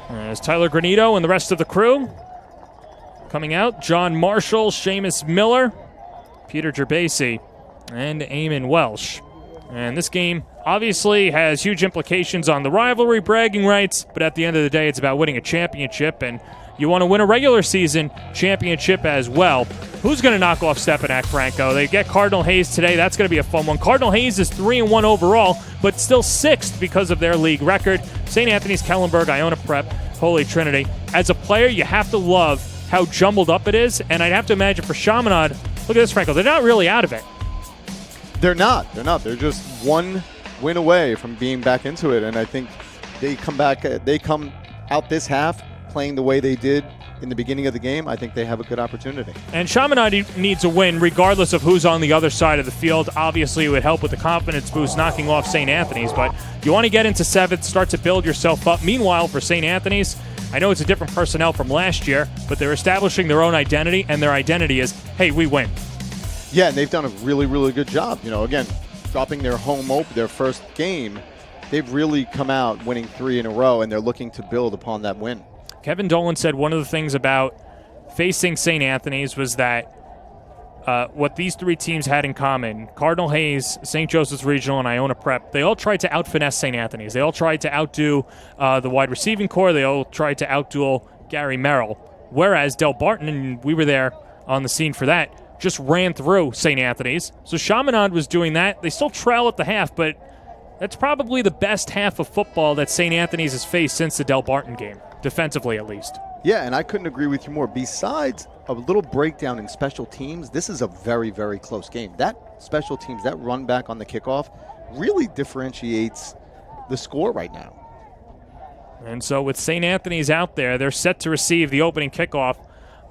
There's Tyler Granito and the rest of the crew coming out. John Marshall, Seamus Miller, Peter Gerbasi, and Eamon Welsh. And this game obviously has huge implications on the rivalry, bragging rights, but at the end of the day, it's about winning a championship, and you want to win a regular season championship as well. Who's going to knock off Stepinac, Franco? They get Cardinal Hayes today. That's going to be a fun one. Cardinal Hayes is 3-1 overall, but still 6th because of their league record. St. Anthony's, Kellenberg, Iona Prep, Holy Trinity. As a player, you have to love how jumbled up it is, and I'd have to imagine for Chaminade, look at this, Franco, they're not really out of it.
They're not. They're just one win away from being back into it, and I think they come out this half playing the way they did in the beginning of the game. I think they have a good opportunity.
And Chaminade needs a win regardless of who's on the other side of the field. Obviously, it would help with the confidence boost knocking off St. Anthony's, but you want to get into 7th, start to build yourself up. Meanwhile, for St. Anthony's, I know it's a different personnel from last year, but they're establishing their own identity, and their identity is, hey, we win.
Yeah, and they've done a really, really good job. Again, dropping their their first game, they've really come out winning 3 in a row, and they're looking to build upon that win.
Kevin Dolan said one of the things about facing St. Anthony's was that what these 3 teams had in common, Cardinal Hayes, St. Joseph's Regional, and Iona Prep, they all tried to out-finesse St. Anthony's. They all tried to outdo the wide receiving core. They all tried to outduel Gary Merrill. Whereas Del Barton, and we were there on the scene for that, just ran through St. Anthony's. So Chaminade was doing that. They still trail at the half, but that's probably the best half of football that St. Anthony's has faced since the Del Barton game, defensively at least.
Yeah, and I couldn't agree with you more. Besides a little breakdown in special teams, this is a very, very close game. That special teams, that run back on the kickoff, really differentiates the score right now.
And so with St. Anthony's out there, they're set to receive the opening kickoff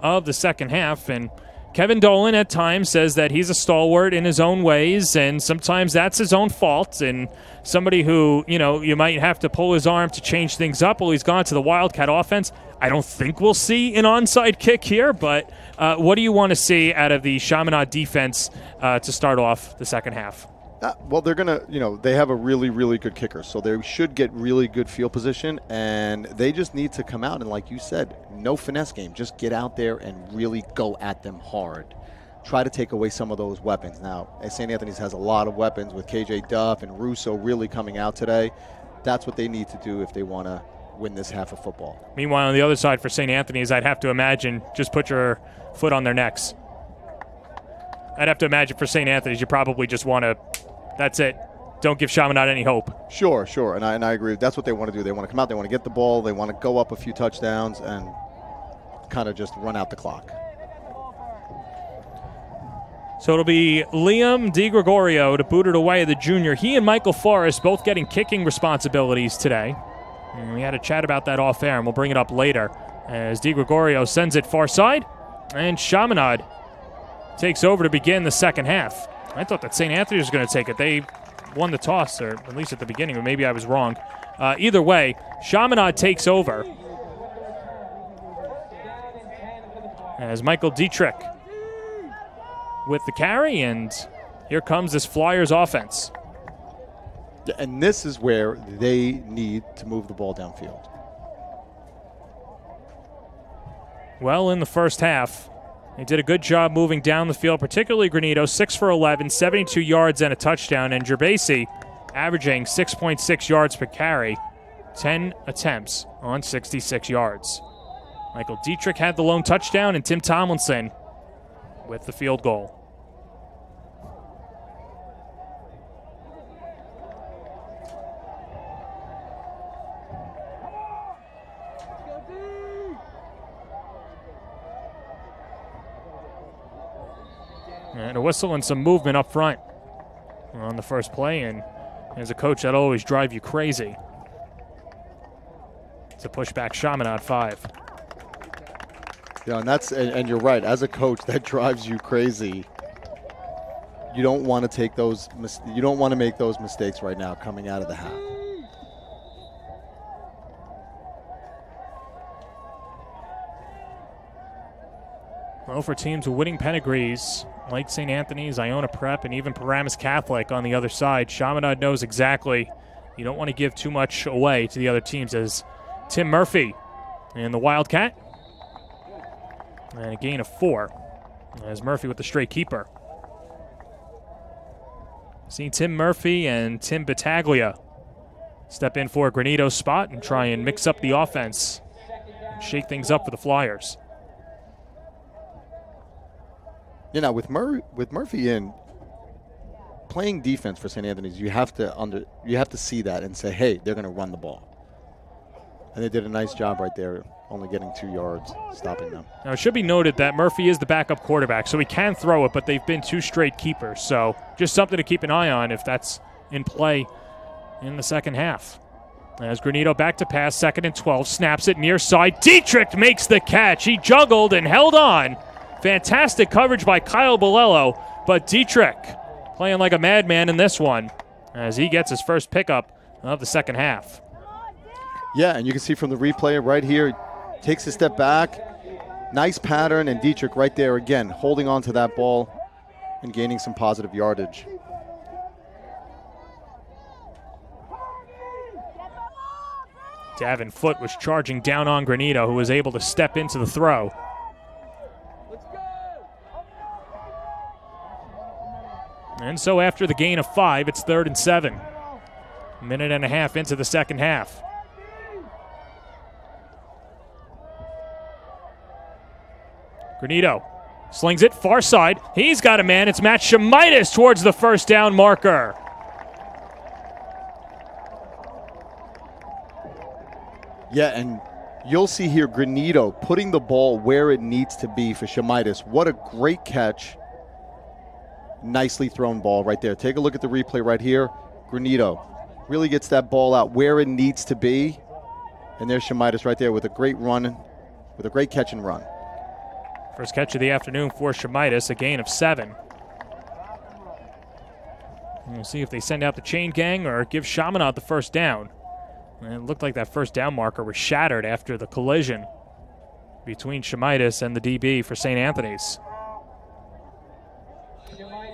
of the second half. And Kevin Dolan at times says that he's a stalwart in his own ways, and sometimes that's his own fault. And somebody who, you might have to pull his arm to change things up. Well, he's gone to the Wildcat offense. I don't think we'll see an onside kick here, but what do you want to see out of the Chaminade defense to start off the second half?
Well, they're going to, they have a really, really good kicker, so they should get really good field position, and they just need to come out and, like you said, no finesse game. Just get out there and really go at them hard. Try to take away some of those weapons. Now, St. Anthony's has a lot of weapons with KJ Duff and Russo really coming out today. That's what they need to do if they want to win this half of football.
Meanwhile, on the other side for St. Anthony's, I'd have to imagine just put your foot on their necks. I'd have to imagine for St. Anthony's, you probably just want to, that's it. Don't give Chaminade any hope.
Sure. And I agree. That's what they want to do. They want to come out. They want to get the ball. They want to go up a few touchdowns. And kind of just run out the clock.
So it'll be Liam DiGregorio to boot it away, the junior. He and Michael Forrest both getting kicking responsibilities today. And we had a chat about that off air, and we'll bring it up later as DiGregorio sends it far side, and Chaminade takes over to begin the second half. I thought that St. Anthony was going to take it. They won the toss, or at least at the beginning, but maybe I was wrong. Either way, Chaminade takes over as Michael Dietrich with the carry, and here comes this Flyers offense.
Yeah, and this is where they need to move the ball downfield.
Well, in the first half, they did a good job moving down the field, particularly Granito, 6 for 11, 72 yards and a touchdown, and Gerbasi averaging 6.6 yards per carry, 10 attempts on 66 yards. Michael Dietrich had the lone touchdown, and Tim Tomlinson with the field goal. And a whistle and some movement up front on the first play, and as a coach, that'll always drive you crazy. It's a pushback Chaminade 5.
Yeah, and you're right. As a coach, that drives you crazy. You don't want to take those. You don't want to make those mistakes right now coming out of the half.
Well, for teams with winning pedigrees like St. Anthony's, Iona Prep, and even Paramus Catholic on the other side, Chaminade knows exactly you don't want to give too much away to the other teams, as Tim Murphy and the Wildcat. And a gain of 4 as Murphy with the straight keeper. See Tim Murphy and Tim Battaglia step in for Granito's spot and try and mix up the offense and shake things up for the Flyers.
You know, with Murphy in playing defense for St. Anthony's, you have to see that and say, hey, they're going to run the ball. And they did a nice job right there, only getting 2 yards, stopping them.
Now, it should be noted that Murphy is the backup quarterback, so he can throw it, but they've been 2 straight keepers. So just something to keep an eye on if that's in play in the second half. As Granito back to pass, 2nd and 12, snaps it near side. Dietrich makes the catch. He juggled and held on. Fantastic coverage by Kyle Bolello, but Dietrich playing like a madman in this one as he gets his first pickup of the second half.
Yeah, and you can see from the replay right here, takes a step back, nice pattern, and Dietrich right there again, holding on to that ball and gaining some positive yardage.
Davin Foote was charging down on Granito, who was able to step into the throw. And so after the gain of 5, it's 3rd and 7. A minute and a half into the second half. Granito slings it far side. He's got a man. It's Matt Chaminade towards the first down marker.
Yeah, and you'll see here Granito putting the ball where it needs to be for Chaminade. What a great catch. Nicely thrown ball right there. Take a look at the replay right here. Granito really gets that ball out where it needs to be. And there's Chaminade right there with a great run, with a great catch and run.
First catch of the afternoon for Chaminade, a gain of 7. We'll see if they send out the chain gang or give Chaminade the first down. And it looked like that first down marker was shattered after the collision between Chaminade and the DB for St. Anthony's.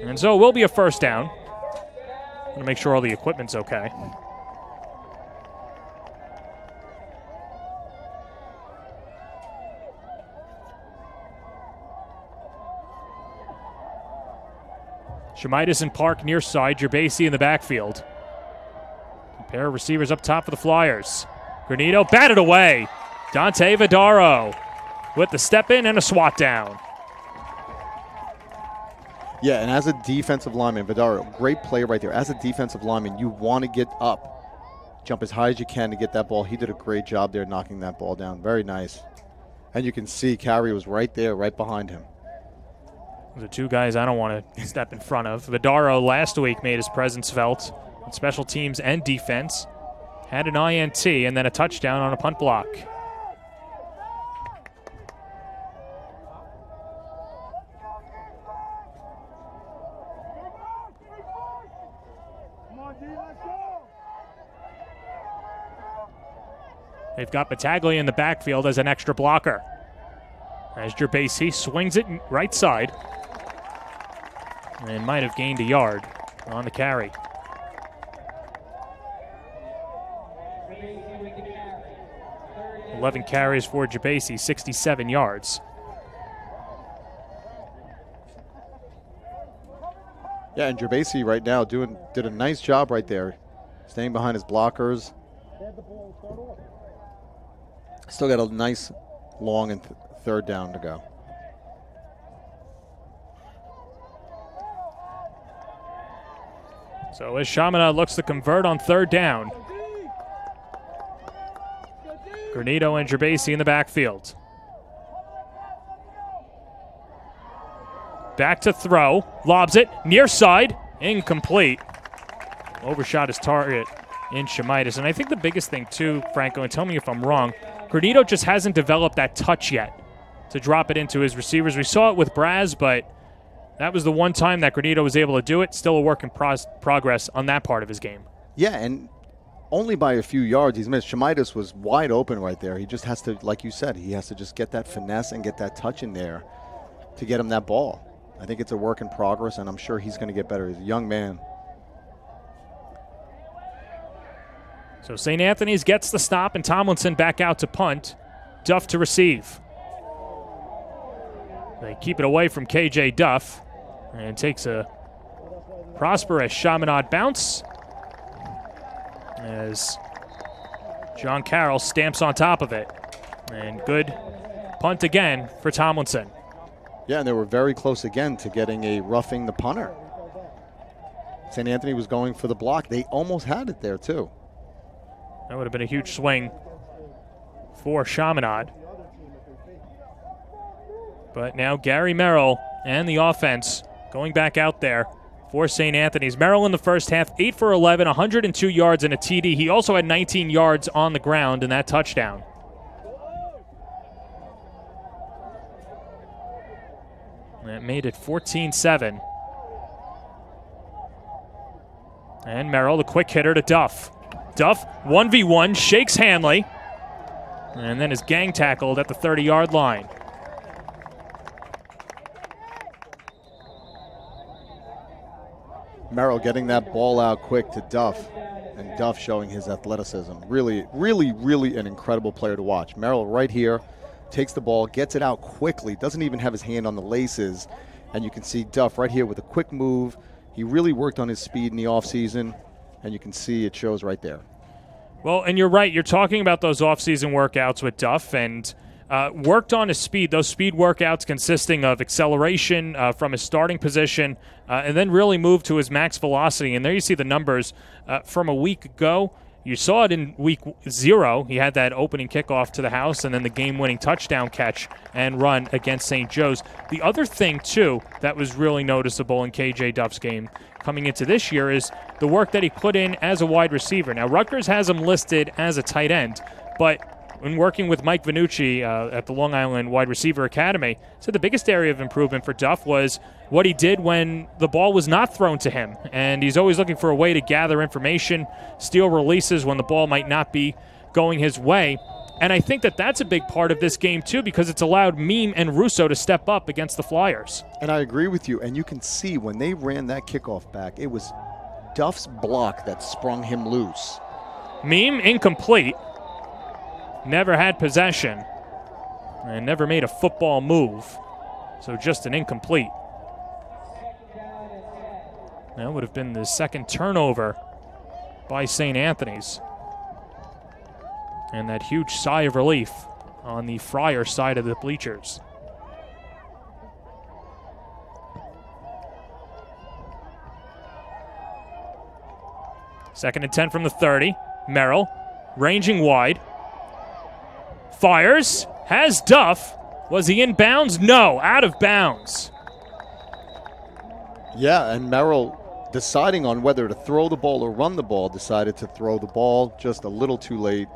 And so it will be a first down. I'm going to make sure all the equipment's okay. Chaminade in park near side, Gerbasi in the backfield. A pair of receivers up top for the Flyers. Granito batted away. Dante Vidaro with the step in and a swat down.
Yeah, and as a defensive lineman, Vidaro, great play right there. As a defensive lineman, you want to get up, jump as high as you can to get that ball. He did a great job there knocking that ball down. Very nice. And you can see Carey was right there, right behind him.
The two guys I don't want to step in front of. Vidaro last week made his presence felt on special teams and defense. Had an INT and then a touchdown on a punt block. They've got Battaglia in the backfield as an extra blocker. As Gerbasi swings it right side. And might have gained a yard on the carry. "11 carries for Gerbasi, 67 yards.
Yeah, and Gerbasi right now did a nice job right there, staying behind his blockers. Still got a nice long and third down to go.
So as Chaminade looks to convert on third down. Granito and Gerbasi in the backfield. Back to throw. Lobs it. Near side. Incomplete. Overshot his target in Chaminade. And I think the biggest thing too, Franco, and tell me if I'm wrong, Granito just hasn't developed that touch yet to drop it into his receivers. We saw it with Braz, but that was the one time that Granito was able to do it. Still a work in progress on that part of his game.
Yeah, and only by a few yards he's missed. Chaminade was wide open right there. He just has to, like you said, he has to just get that finesse and get that touch in there to get him that ball. I think it's a work in progress, and I'm sure he's going to get better. He's a young man.
So St. Anthony's gets the stop, and Tomlinson back out to punt. Duff to receive. They keep it away from KJ Duff, and takes a prosperous Chaminade bounce as John Carroll stamps on top of it. And good punt again for Tomlinson.
Yeah, and they were very close again to getting a roughing the punter. St. Anthony was going for the block. They almost had it there, too.
That would have been a huge swing for Chaminade. But now Gary Merrill and the offense going back out there for St. Anthony's. Merrill in the first half, 8 for 11, 102 yards and a TD. He also had 19 yards on the ground in that touchdown. That made it 14-7. And Merrill, the quick hitter to Duff. Duff, 1v1, shakes Hanley, and then is gang tackled at the 30-yard line.
Merrill getting that ball out quick to Duff, and Duff showing his athleticism. Really, really, really an incredible player to watch. Merrill right here takes the ball, gets it out quickly, doesn't even have his hand on the laces, and you can see Duff right here with a quick move. He really worked on his speed in the offseason, and you can see it shows right there.
Well, and you're right. You're talking about those offseason workouts with Duff, and worked on his speed. Those speed workouts consisting of acceleration from his starting position, and then really moved to his max velocity. And there you see the numbers from a week ago. You saw it in week 0. He had that opening kickoff to the house and then the game-winning touchdown catch and run against St. Joe's. The other thing, too, that was really noticeable in KJ Duff's game coming into this year is the work that he put in as a wide receiver. Now, Rutgers has him listed as a tight end, but when working with Mike Vanucci at the Long Island Wide Receiver Academy, said the biggest area of improvement for Duff was what he did when the ball was not thrown to him. And he's always looking for a way to gather information, steal releases when the ball might not be going his way. And I think that that's a big part of this game, too, because it's allowed Meme and Russo to step up against the Flyers.
And I agree with you. And you can see when they ran that kickoff back, it was Duff's block that sprung him loose.
Meme incomplete. Never had possession and never made a football move. So just an incomplete. That would have been the second turnover by St. Anthony's. And that huge sigh of relief on the Friar side of the bleachers. Second and 10 from the 30. Merrill ranging wide. Fires, has Duff. Was he in bounds? No, out of bounds.
Yeah, and Merrill, deciding on whether to throw the ball or run the ball, decided to throw the ball just a little too late.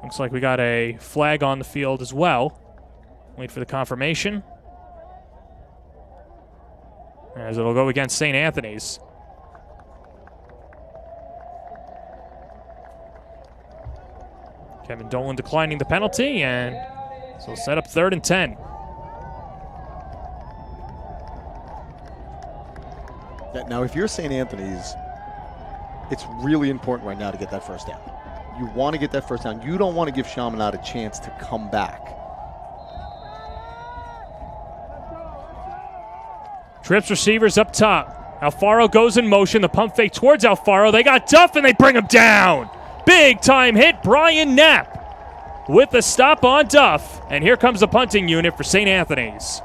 Looks like we got a flag on the field as well. Wait for the confirmation. As it'll go against St. Anthony's. Kevin Dolan declining the penalty, and so set up 3rd and 10.
Now, if you're St. Anthony's, it's really important right now to get that first down. You want to get that first down. You don't want to give Chaminade a chance to come back.
Trips receivers up top. Alfaro goes in motion. The pump fake towards Alfaro. They got Duff, and they bring him down. Big time hit. Brian Knapp with the stop on Duff. And here comes the punting unit for St. Anthony's.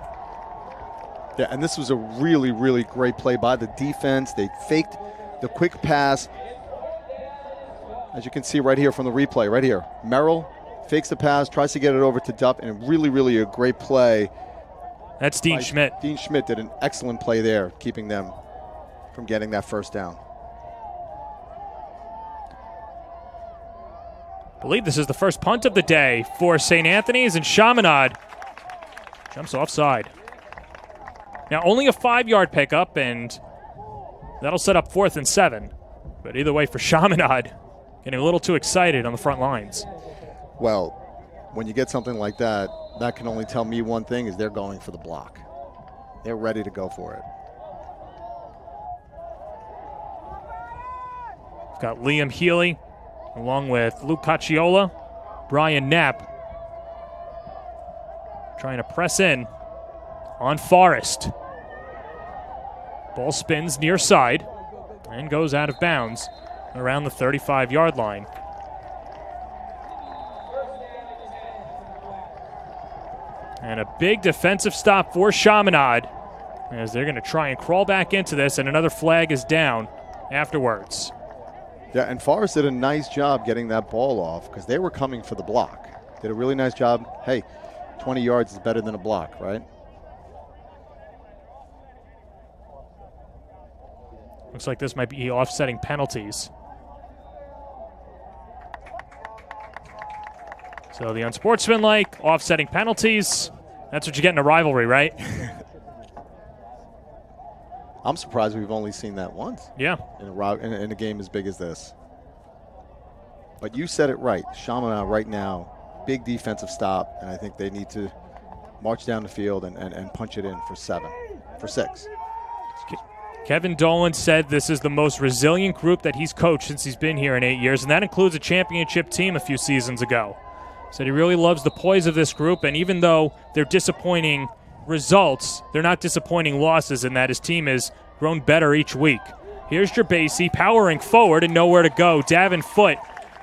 Yeah, and this was a really, really great play by the defense. They faked the quick pass. As you can see right here from the replay, right here. Merrill fakes the pass, tries to get it over to Duff, and really, really a great play.
That's Dean Schmidt.
Dean Schmidt did an excellent play there, keeping them from getting that first down.
I believe this is the first punt of the day for St. Anthony's, and Chaminade jumps offside. Now, only a 5-yard pickup, and that'll set up 4th and 7. But either way, for Chaminade, getting a little too excited on the front lines.
Well, when you get something like that, that can only tell me one thing, is they're going for the block. They're ready to go for it.
We've got Liam Healy, along with Luke Cacciola, Brian Knapp, trying to press in on Forrest. Ball spins near side and goes out of bounds around the 35-yard line. And a big defensive stop for Chaminade as they're going to try and crawl back into this, and another flag is down afterwards.
Yeah, and Forrest did a nice job getting that ball off because they were coming for the block. Did a really nice job. Hey, 20 yards is better than a block, right?
Looks like this might be offsetting penalties. So the unsportsmanlike, offsetting penalties. That's what you get in a rivalry, right?
I'm surprised we've only seen that once.
Yeah.
In a game as big as this. But you said it right. Chaminade right now, big defensive stop, and I think they need to march down the field and punch it in for 6.
Kevin Dolan said this is the most resilient group that he's coached since he's been here in 8 years, and that includes a championship team a few seasons ago. Said he really loves the poise of this group, and even though they're disappointing results, they're not disappointing losses, in that his team has grown better each week. Here's Gerbasi powering forward and nowhere to go. Davenport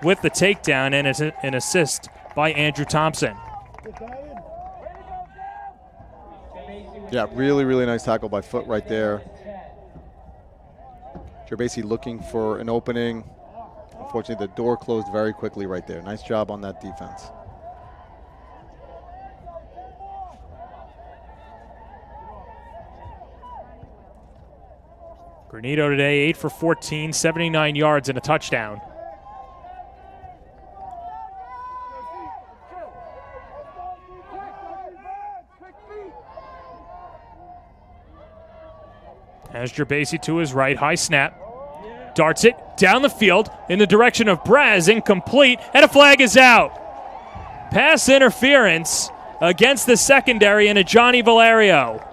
with the takedown and an assist by Andrew Thompson.
Yeah, really, really nice tackle by Foot right there. Gerbasi looking for an opening. Unfortunately, the door closed very quickly right there. Nice job on that defense.
Granito today, 8 for 14, 79 yards and a touchdown. As Gerbasi to his right, high snap. Darts it down the field in the direction of Braz, incomplete, and a flag is out. Pass interference against the secondary and a Johnny Valerio.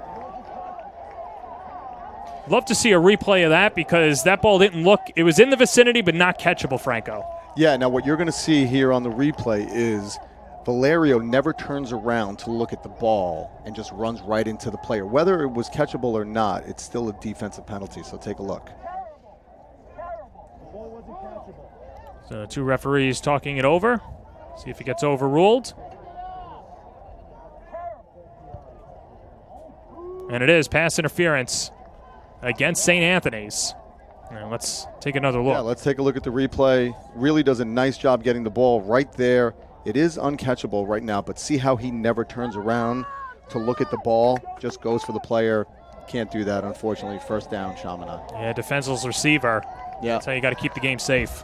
Love to see a replay of that because that ball didn't look, it was in the vicinity but not catchable, Franco.
Yeah, now what you're going to see here on the replay is Valerio never turns around to look at the ball and just runs right into the player. Whether it was catchable or not, it's still a defensive penalty, so take a look.
So the two referees talking it over. See if it gets overruled. And it is pass interference against St. Anthony's. Now let's take another look.
Yeah, let's take a look at the replay. Really does a nice job getting the ball right there It is uncatchable right now, but see how he never turns around to look at the ball, just goes for the player. Can't do that, unfortunately. First down, Chaminade.
Yeah, defenseless receiver.
Yeah.
That's how you got to keep the game safe.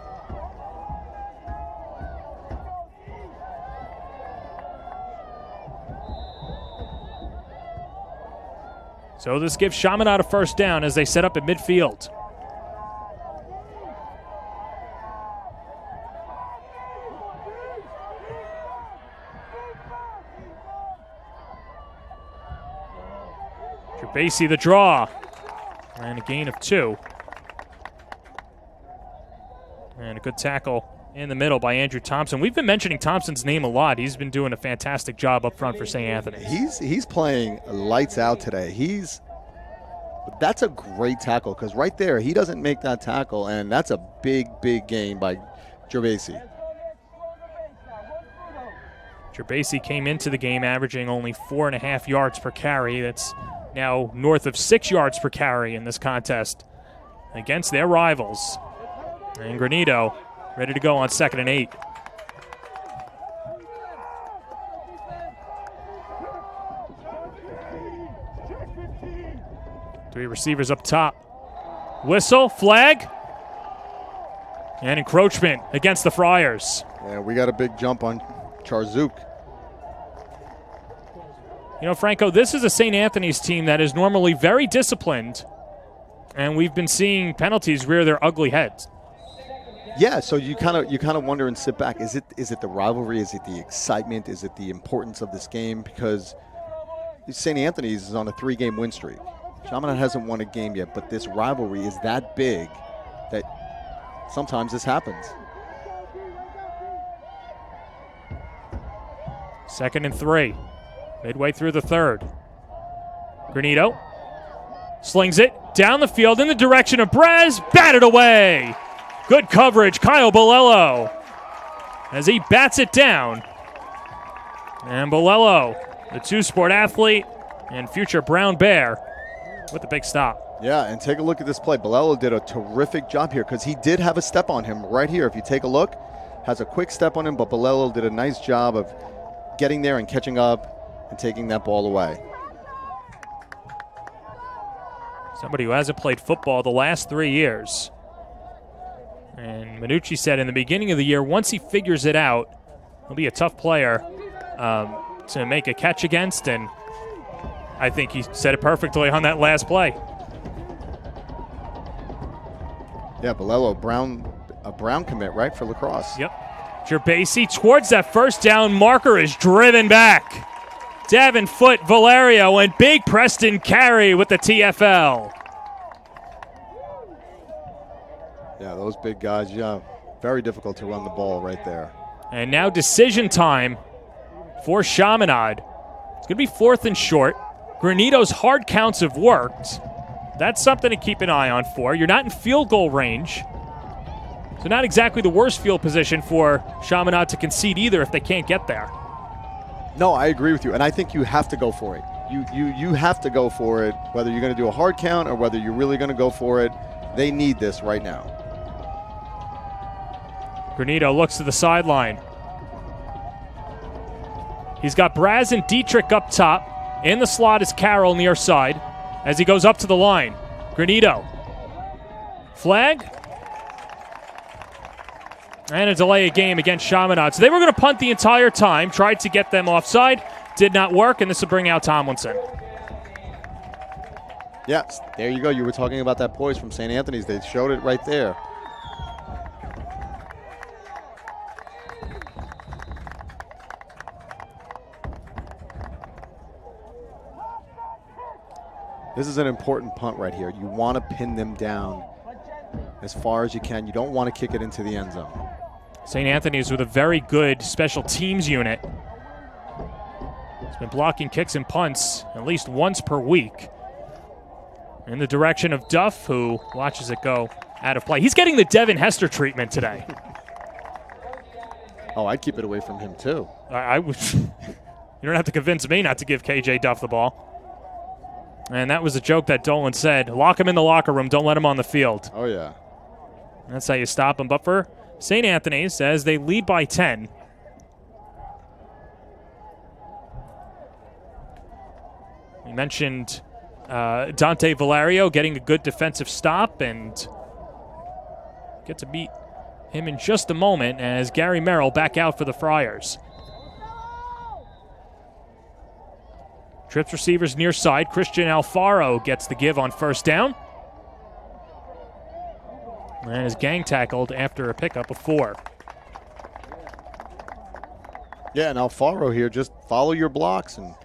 So this gives Chaminade a first down as they set up at midfield. Basie the draw. And a gain of 2. And a good tackle in the middle by Andrew Thompson. We've been mentioning Thompson's name a lot. He's been doing a fantastic job up front for St. Anthony.
He's playing lights out today. That's a great tackle because right there he doesn't make that tackle, and that's a big gain by Gervasi.
Gervasi came into the game averaging only 4.5 yards per carry. That's now north of 6 yards per carry in this contest against their rivals. And Granito ready to go on 2nd and 8. Three receivers up top. Whistle, flag, and encroachment against the Friars.
Yeah, we got a big jump on Charzuk.
You know, Franco, this is a St. Anthony's team that is normally very disciplined, and we've been seeing penalties rear their ugly heads.
Yeah, so you kind of wonder and sit back. Is it the rivalry? Is it the excitement? Is it the importance of this game? Because St. Anthony's is on a 3-game win streak. Chaminade hasn't won a game yet, but this rivalry is that big that sometimes this happens.
2nd and 3. Midway through the 3rd. Granito slings it down the field in the direction of Brez. Batted away. Good coverage, Kyle Bolello, as he bats it down. And Bolello, the two-sport athlete and future Brown Bear, with a big stop.
Yeah, and take a look at this play. Bolello did a terrific job here because he did have a step on him right here. If you take a look, has a quick step on him, but Bolello did a nice job of getting there and catching up and taking that ball away.
Somebody who hasn't played football the last 3 years. And Minucci said in the beginning of the year, once he figures it out, he'll be a tough player to make a catch against, and I think he said it perfectly on that last play.
Yeah, Bolello, a Brown commit, right, for lacrosse.
Yep. Gervasi towards that first down marker is driven back. Davenport, Valerio, and Big Preston Carey with the TFL.
Yeah, those big guys, very difficult to run the ball right there.
And now decision time for Chaminade. It's going to be 4th and short. Granito's hard counts have worked. That's something to keep an eye on for. You're not in field goal range. So not exactly the worst field position for Chaminade to concede either if they can't get there.
No, I agree with you, and I think you have to go for it. You have to go for it, whether you're going to do a hard count or whether you're really going to go for it. They need this right now.
Granito looks to the sideline. He's got Braz and Dietrich up top. In the slot is Carroll near side as he goes up to the line. Granito. Flag. And a delay of game against Chaminade. So they were going to punt the entire time, tried to get them offside, did not work, and this will bring out Tomlinson.
Yes, there you go. You were talking about that poise from St. Anthony's. They showed it right there. This is an important punt right here. You want to pin them down as far as you can. You don't want to kick it into the end zone.
St. Anthony's with a very good special teams unit. It's been blocking kicks and punts at least once per week. In the direction of Duff, who watches it go out of play. He's getting the Devin Hester treatment today.
Oh, I'd keep it away from him too.
I would. You don't have to convince me not to give KJ Duff the ball. And that was a joke that Dolan said. Lock him in the locker room. Don't let him on the field.
Oh, yeah.
That's how you stop him. But for St. Anthony's, as they lead by 10, You mentioned Dante Valerio getting a good defensive stop, and get to meet him in just a moment as Gary Merrill back out for the Friars. Trips receivers near side. Christian Alfaro gets the give on first down. And is gang tackled after a pickup of 4.
Yeah, and Alfaro here, just follow your blocks and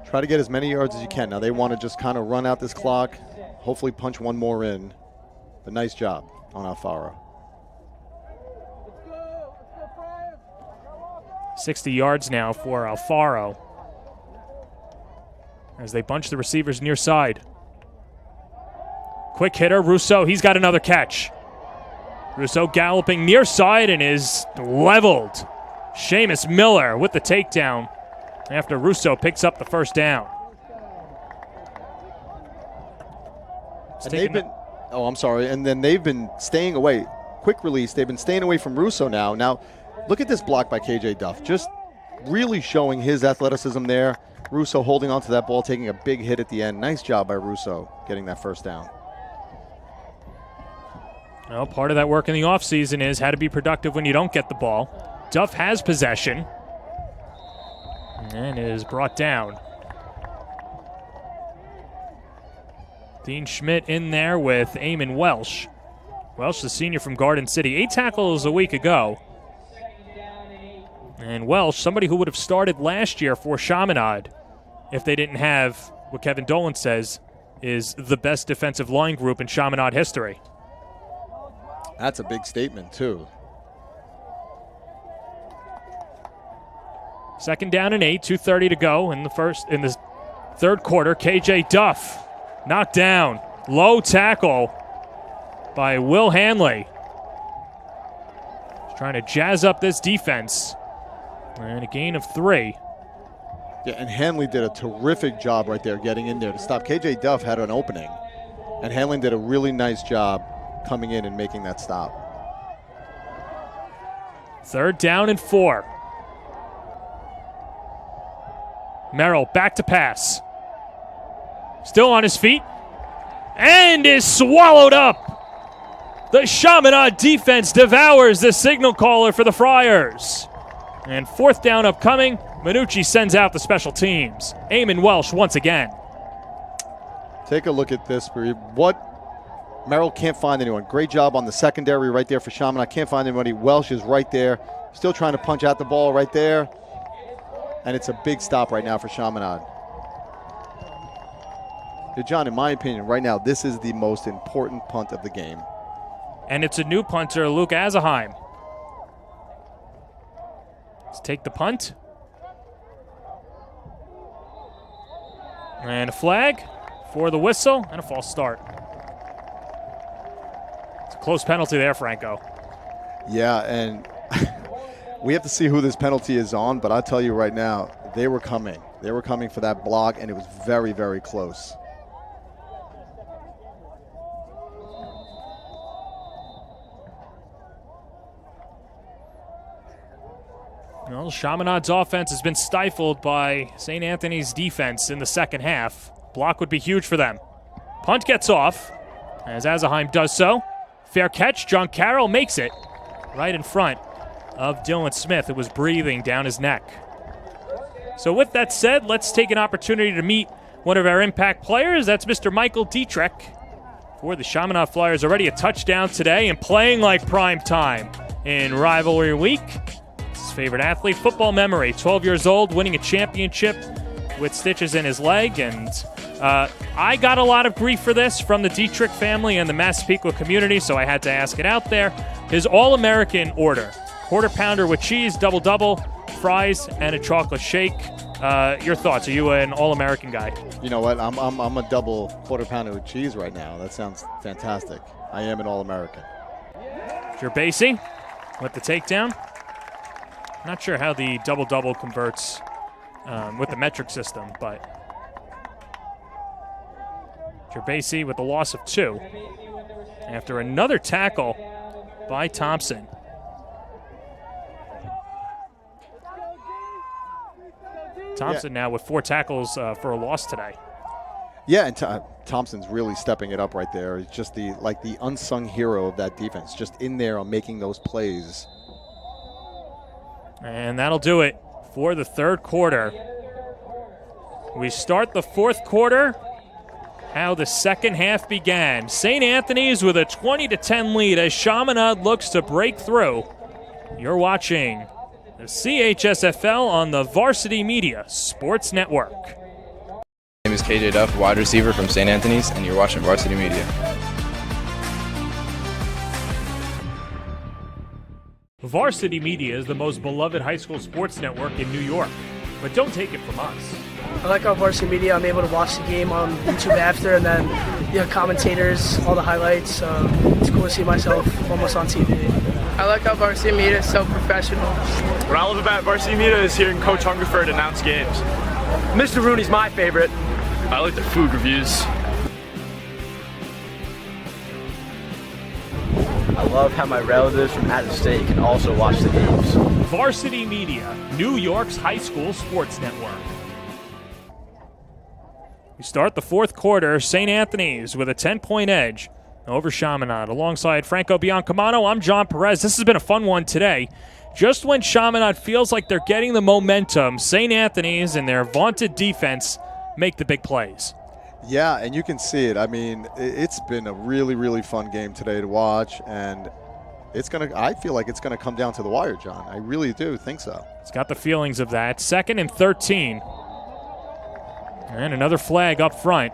try to get as many yards as you can. Now they want to just kind of run out this clock, hopefully punch one more in. But nice job on Alfaro.
60 yards now for Alfaro as they bunch the receivers near side. Quick hitter, Russo, he's got another catch. Russo galloping near side and is leveled. Seamus Miller with the takedown after Russo picks up the first down.
And they've been, I'm sorry, and then they've been staying away. Quick release, they've been staying away from Russo now. Now, look at this block by KJ Duff. Just really showing his athleticism there. Russo holding onto that ball, taking a big hit at the end. Nice job by Russo getting that first down.
Well, part of that work in the offseason is how to be productive when you don't get the ball. Duff has possession and is brought down. Dean Schmidt in there with Eamon Welsh. Welsh, the senior from Garden City, 8 tackles a week ago. And Welsh, somebody who would have started last year for Chaminade if they didn't have what Kevin Dolan says is the best defensive line group in Chaminade history.
That's a big statement, too.
2nd down and 8, 2:30 to go in the third quarter. KJ Duff knocked down. Low tackle by Will Hanley. He's trying to jazz up this defense. And a gain of 3.
Yeah, and Hanley did a terrific job right there getting in there to stop. KJ Duff had an opening, and Hanley did a really nice job coming in and making that stop.
3rd down and 4. Merrill back to pass. Still on his feet. And is swallowed up. The Chaminade defense devours the signal caller for the Friars. And 4th down upcoming. Minucci sends out the special teams. Eamon Welsh once again.
Take a look at this. Merrill can't find anyone. Great job on the secondary right there for Chaminade. Can't find anybody. Welsh is right there. Still trying to punch out the ball right there. And it's a big stop right now for Chaminade. John, in my opinion, right now, this is the most important punt of the game.
And it's a new punter, Luke Azaheim. Let's take the punt. And a flag for the whistle and a false start. It's a close penalty there, Franco.
Yeah, and we have to see who this penalty is on, but I'll tell you right now, they were coming. They were coming for that block, and it was very, very close.
Well, Chaminade's offense has been stifled by St. Anthony's defense in the second half. Block would be huge for them. Punt gets off as Azaheim does so. Fair catch. John Carroll makes it right in front of Dylan Smith, who was breathing down his neck. So with that said, let's take an opportunity to meet one of our impact players. That's Mr. Michael Dietrich for the Chaminade Flyers. Already a touchdown today and playing like prime time in rivalry week. His favorite athlete, football memory, 12 years old, winning a championship with stitches in his leg. And I got a lot of grief for this from the Dietrich family and the Massapequa community, so I had to ask it out there. His All-American order, quarter pounder with cheese, double-double, fries, and a chocolate shake. Your thoughts? Are you an All-American guy?
You know what? I'm a double quarter pounder with cheese right now. That sounds fantastic. I am an All-American.
Gerbasi with the takedown. Not sure how the double-double converts with the metric system, but Gerbasi with the loss of 2 after another tackle by Thompson now with 4 tackles for a loss today.
Yeah, and Thompson's really stepping it up right there. He's just the unsung hero of that defense, just in there on making those plays.
And that'll do it for the third quarter. We start the fourth quarter how the second half began. St. Anthony's with a 20-10 lead as Chaminade looks to break through. You're watching the CHSFL on the Varsity Media Sports Network.
My name is KJ Duff, wide receiver from St. Anthony's, and you're watching Varsity Media.
Varsity Media is the most beloved high school sports network in New York, but don't take it from us.
I like how Varsity Media, I'm able to watch the game on YouTube after, and then commentators, all the highlights. It's cool to see myself almost on TV.
I like how Varsity Media is so professional.
What I love about Varsity Media is hearing Coach Hungerford announce games.
Mr. Rooney's my favorite.
I like the food reviews.
I love how my relatives from out of state can also watch the games.
Varsity Media, New York's high school sports network. We start the fourth quarter, St. Anthony's with a 10-point edge over Chaminade. Alongside Franco Biancamano, I'm John Perez. This has been a fun one today. Just when Chaminade feels like they're getting the momentum, St. Anthony's and their vaunted defense make the big plays.
Yeah, and you can see it. I mean, it's been a really, really fun game today to watch, and I feel like it's gonna come down to the wire, John. I really do think so.
It's got the feelings of that. 2nd and 13. And another flag up front.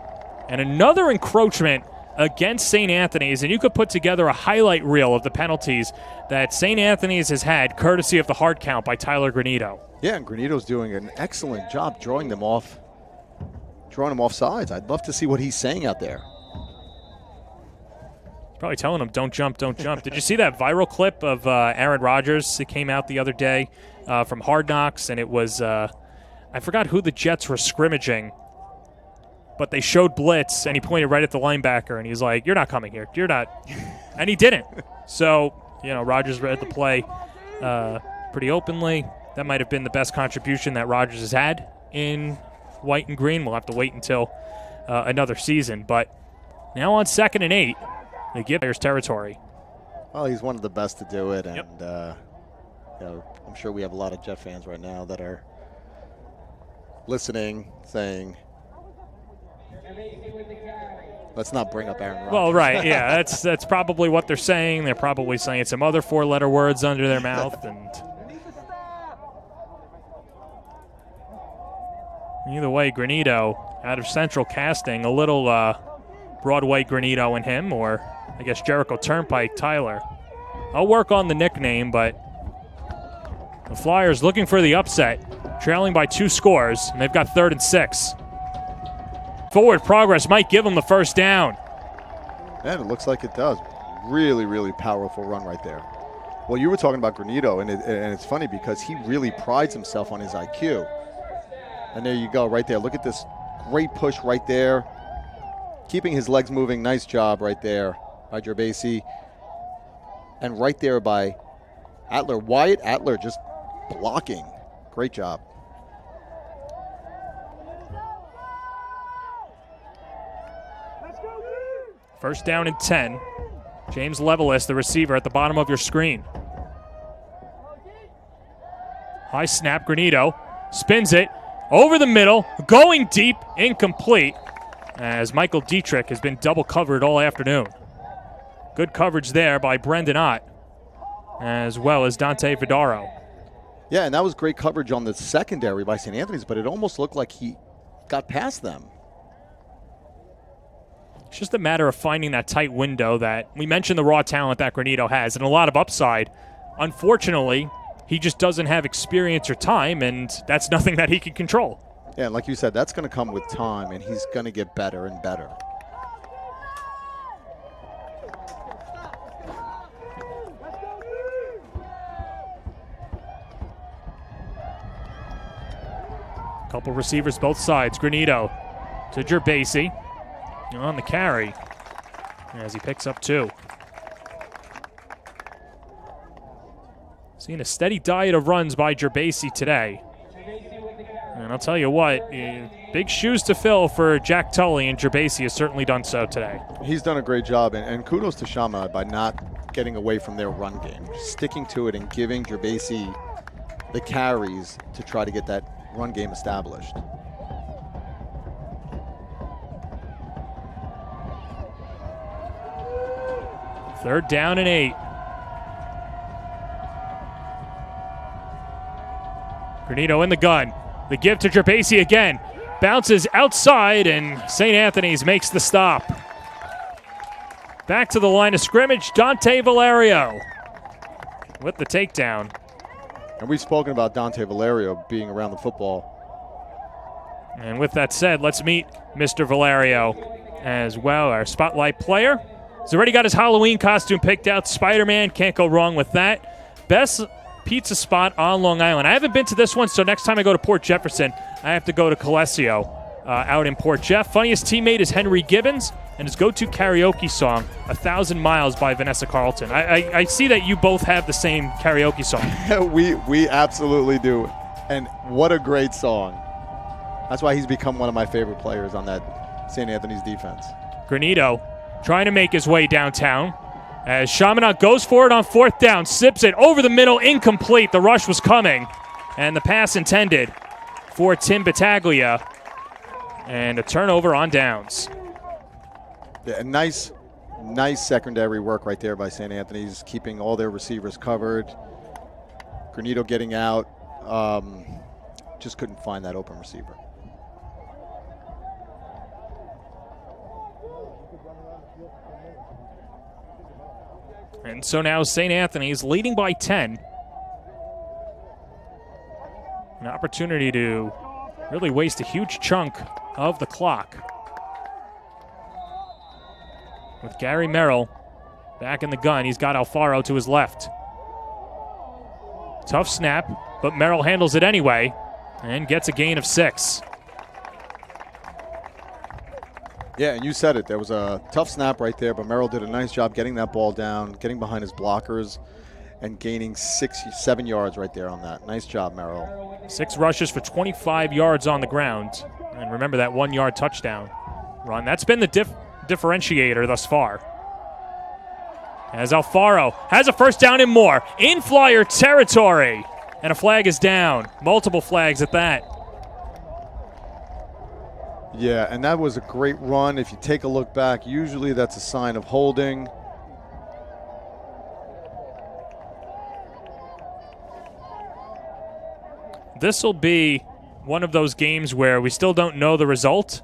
And another encroachment against St. Anthony's. And you could put together a highlight reel of the penalties that St. Anthony's has had, courtesy of the hard count by Tyler Granito.
Yeah, and Granito's doing an excellent job drawing them off sides. I'd love to see what he's saying out there.
He's probably telling them, don't jump, don't jump. Did you see that viral clip of Aaron Rodgers? It came out the other day from Hard Knocks, and it was, I forgot who the Jets were scrimmaging, but they showed blitz, and he pointed right at the linebacker, and he's like, you're not coming here. You're not. And he didn't. So, Rodgers read the play pretty openly. That might have been the best contribution that Rodgers has had in white and green. We'll have to wait until another season. But now on 2nd and 8, they give Bears territory.
Well, he's one of the best to do it, and I'm sure we have a lot of Jet fans right now that are listening, saying, let's not bring up Aaron Rodgers.
Well, right, yeah, that's probably what they're saying. They're probably saying some other 4-letter words under their mouth, and either way, Granito out of Central Casting, a little Broadway Granito in him, or I guess Jericho Turnpike Tyler. I'll work on the nickname, but the Flyers looking for the upset, trailing by 2 scores, and they've got 3rd and 6. Forward progress might give them the first down.
And it looks like it does. Really, really powerful run right there. Well, you were talking about Granito, and it's funny because he really prides himself on his IQ. And there you go, right there. Look at this great push right there. Keeping his legs moving. Nice job right there by Gerbasi. And right there by Atler. Wyatt Atler just blocking. Great job.
First down and 10. James Levelis, the receiver, at the bottom of your screen. High snap, Granito spins it over the middle, going deep, incomplete, as Michael Dietrich has been double covered all afternoon. Good coverage there by Brendan Ott, as well as Dante Vidaro.
Yeah, and that was great coverage on the secondary by St. Anthony's, but it almost looked like he got past them.
It's just a matter of finding that tight window that we mentioned the raw talent that Granito has and a lot of upside. Unfortunately, he just doesn't have experience or time, and that's nothing that he can control.
Yeah, and like you said, that's going to come with time, and he's going to get better and better.
Couple receivers both sides. Granito to Gerbasi on the carry as he picks up 2. Seeing a steady diet of runs by Gerbasi today. And I'll tell you what, big shoes to fill for Jack Tully, and Gerbasi has certainly done so today.
He's done a great job, and kudos to Chaminade by not getting away from their run game, sticking to it and giving Gerbasi the carries to try to get that run game established.
Third down and 8. Granito in the gun. The give to Gerbasi again. Bounces outside, and St. Anthony's makes the stop. Back to the line of scrimmage, Dante Valerio with the takedown.
And we've spoken about Dante Valerio being around the football.
And with that said, let's meet Mr. Valerio as well, our spotlight player. He's already got his Halloween costume picked out. Spider-Man, can't go wrong with that. Best pizza spot on Long Island. I haven't been to this one, so next time I go to Port Jefferson, I have to go to Colecio out in Port Jeff. Funniest teammate is Henry Gibbons, and his go-to karaoke song, 1,000 Miles by Vanessa Carlton. I see that you both have the same karaoke song.
we absolutely do. And what a great song. That's why he's become one of my favorite players on that St. Anthony's defense.
Granito trying to make his way downtown as Chaminade goes for it on 4th down, sips it over the middle, incomplete. The rush was coming, and the pass intended for Tim Battaglia, and a turnover on downs.
Yeah, nice secondary work right there by St. Anthony's, keeping all their receivers covered. Granito getting out, just couldn't find that open receiver.
And so now St. Anthony's leading by 10. An opportunity to really waste a huge chunk of the clock. With Gary Merrill back in the gun, he's got Alfaro to his left. Tough snap, but Merrill handles it anyway and gets a gain of 6.
Yeah, and you said it. There was a tough snap right there, but Merrill did a nice job getting that ball down, getting behind his blockers, and gaining 7 yards right there on that. Nice job, Merrill.
6 rushes for 25 yards on the ground. And remember that 1-yard touchdown run. That's been the differentiator thus far. As Alfaro has a first down and more. In Flyer territory. And a flag is down. Multiple flags at that.
Yeah, and that was a great run. If you take a look back, usually that's a sign of holding.
This will be one of those games where we still don't know the result,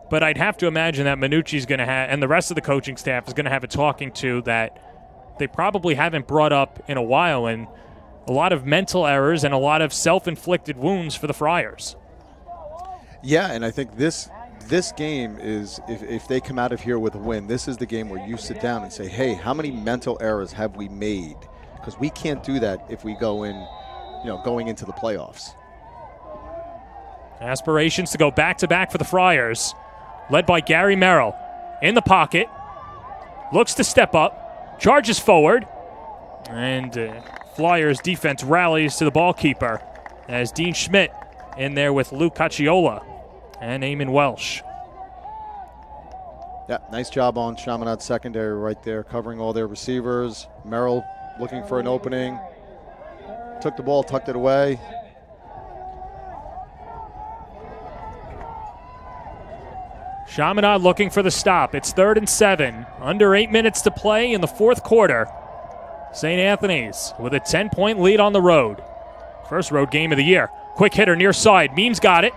but I'd have to imagine that Minucci's going to have, and the rest of the coaching staff is going to have a talking to that they probably haven't brought up in a while, and a lot of mental errors and a lot of self-inflicted wounds for the Friars.
Yeah, and I think this game is, if they come out of here with a win, this is the game where you sit down and say, hey, how many mental errors have we made? Because we can't do that if we go in, going into the playoffs.
Aspirations to go back-to-back for the Friars, led by Gary Merrill. In the pocket, looks to step up, charges forward, and Flyers defense rallies to the ball keeper as Dean Schmidt in there with Lou Cacciola and Eamon Welsh.
Yeah, nice job on Chaminade's secondary right there, covering all their receivers. Merrill looking for an opening. Took the ball, tucked it away.
Chaminade looking for the stop. It's 3rd and 7. Under 8 minutes to play in the 4th quarter. St. Anthony's with a 10-point lead on the road. First road game of the year. Quick hitter near side. Means got it.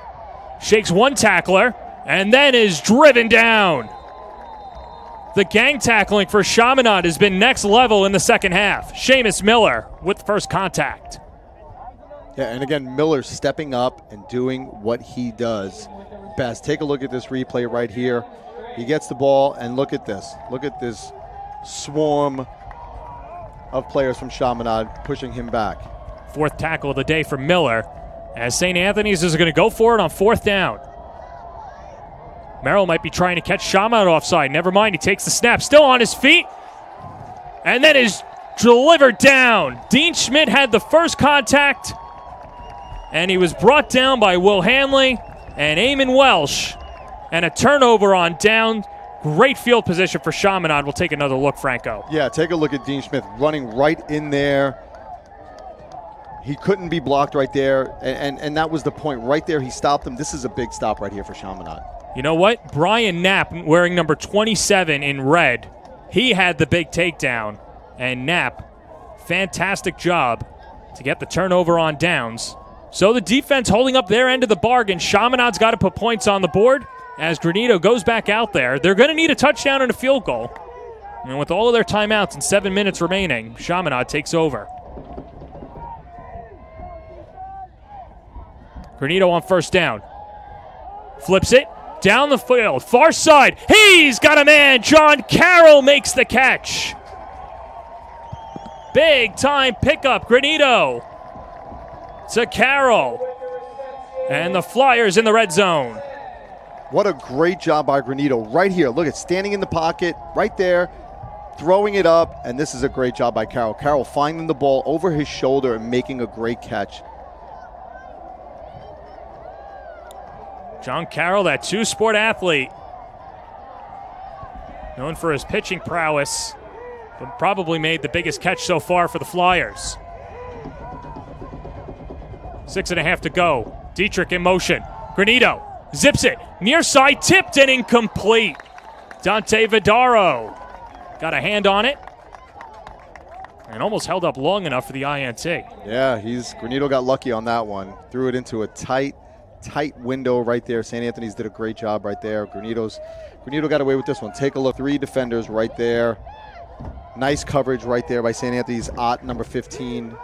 Shakes one tackler and then is driven down. The gang tackling for Chaminade has been next level in the second half. Seamus Miller with first contact.
Yeah, and again, Miller stepping up and doing what he does best. Take a look at this replay right here. He gets the ball, and look at this. Look at this swarm of players from Chaminade pushing him back.
4th tackle of the day for Miller, as St. Anthony's is going to go for it on 4th down. Merrill might be trying to catch Chaminade offside. Never mind, he takes the snap. Still on his feet. And then is delivered down. Dean Schmidt had the first contact. And he was brought down by Will Hanley and Eamon Welsh. And a turnover on down. Great field position for Chaminade. We'll take another look, Franco.
Yeah, take a look at Dean Smith running right in there. He couldn't be blocked right there, and that was the point. Right there, he stopped him. This is a big stop right here for Chaminade.
You know what? Brian Knapp, wearing number 27 in red, he had the big takedown. And Knapp, fantastic job to get the turnover on downs. So the defense holding up their end of the bargain. Chaminade's got to put points on the board as Granito goes back out there. They're going to need a touchdown and a field goal. And with all of their timeouts and 7 minutes remaining, Chaminade takes over. Granito on first down. Flips it down the field. Far side. He's got a man. John Carroll makes the catch. Big time pickup. Granito to Carroll. And the Flyers in the red zone.
What a great job by Granito right here. Look at standing in the pocket right there, throwing it up, and this is a great job by Carroll. Carroll finding the ball over his shoulder and making a great catch.
John Carroll, that two-sport athlete, known for his pitching prowess, but probably made the biggest catch so far for the Flyers. 6.5 to go. Dietrich in motion. Granito zips it. Near side, tipped and incomplete. Dante Vidaro got a hand on it and almost held up long enough for the INT.
Yeah, Granito got lucky on that one. Threw it into a tight window right there. St. Anthony's did a great job right there. Granito got away with this one. Take a look. 3 defenders right there. Nice coverage right there by St. Anthony's Ott, number 15.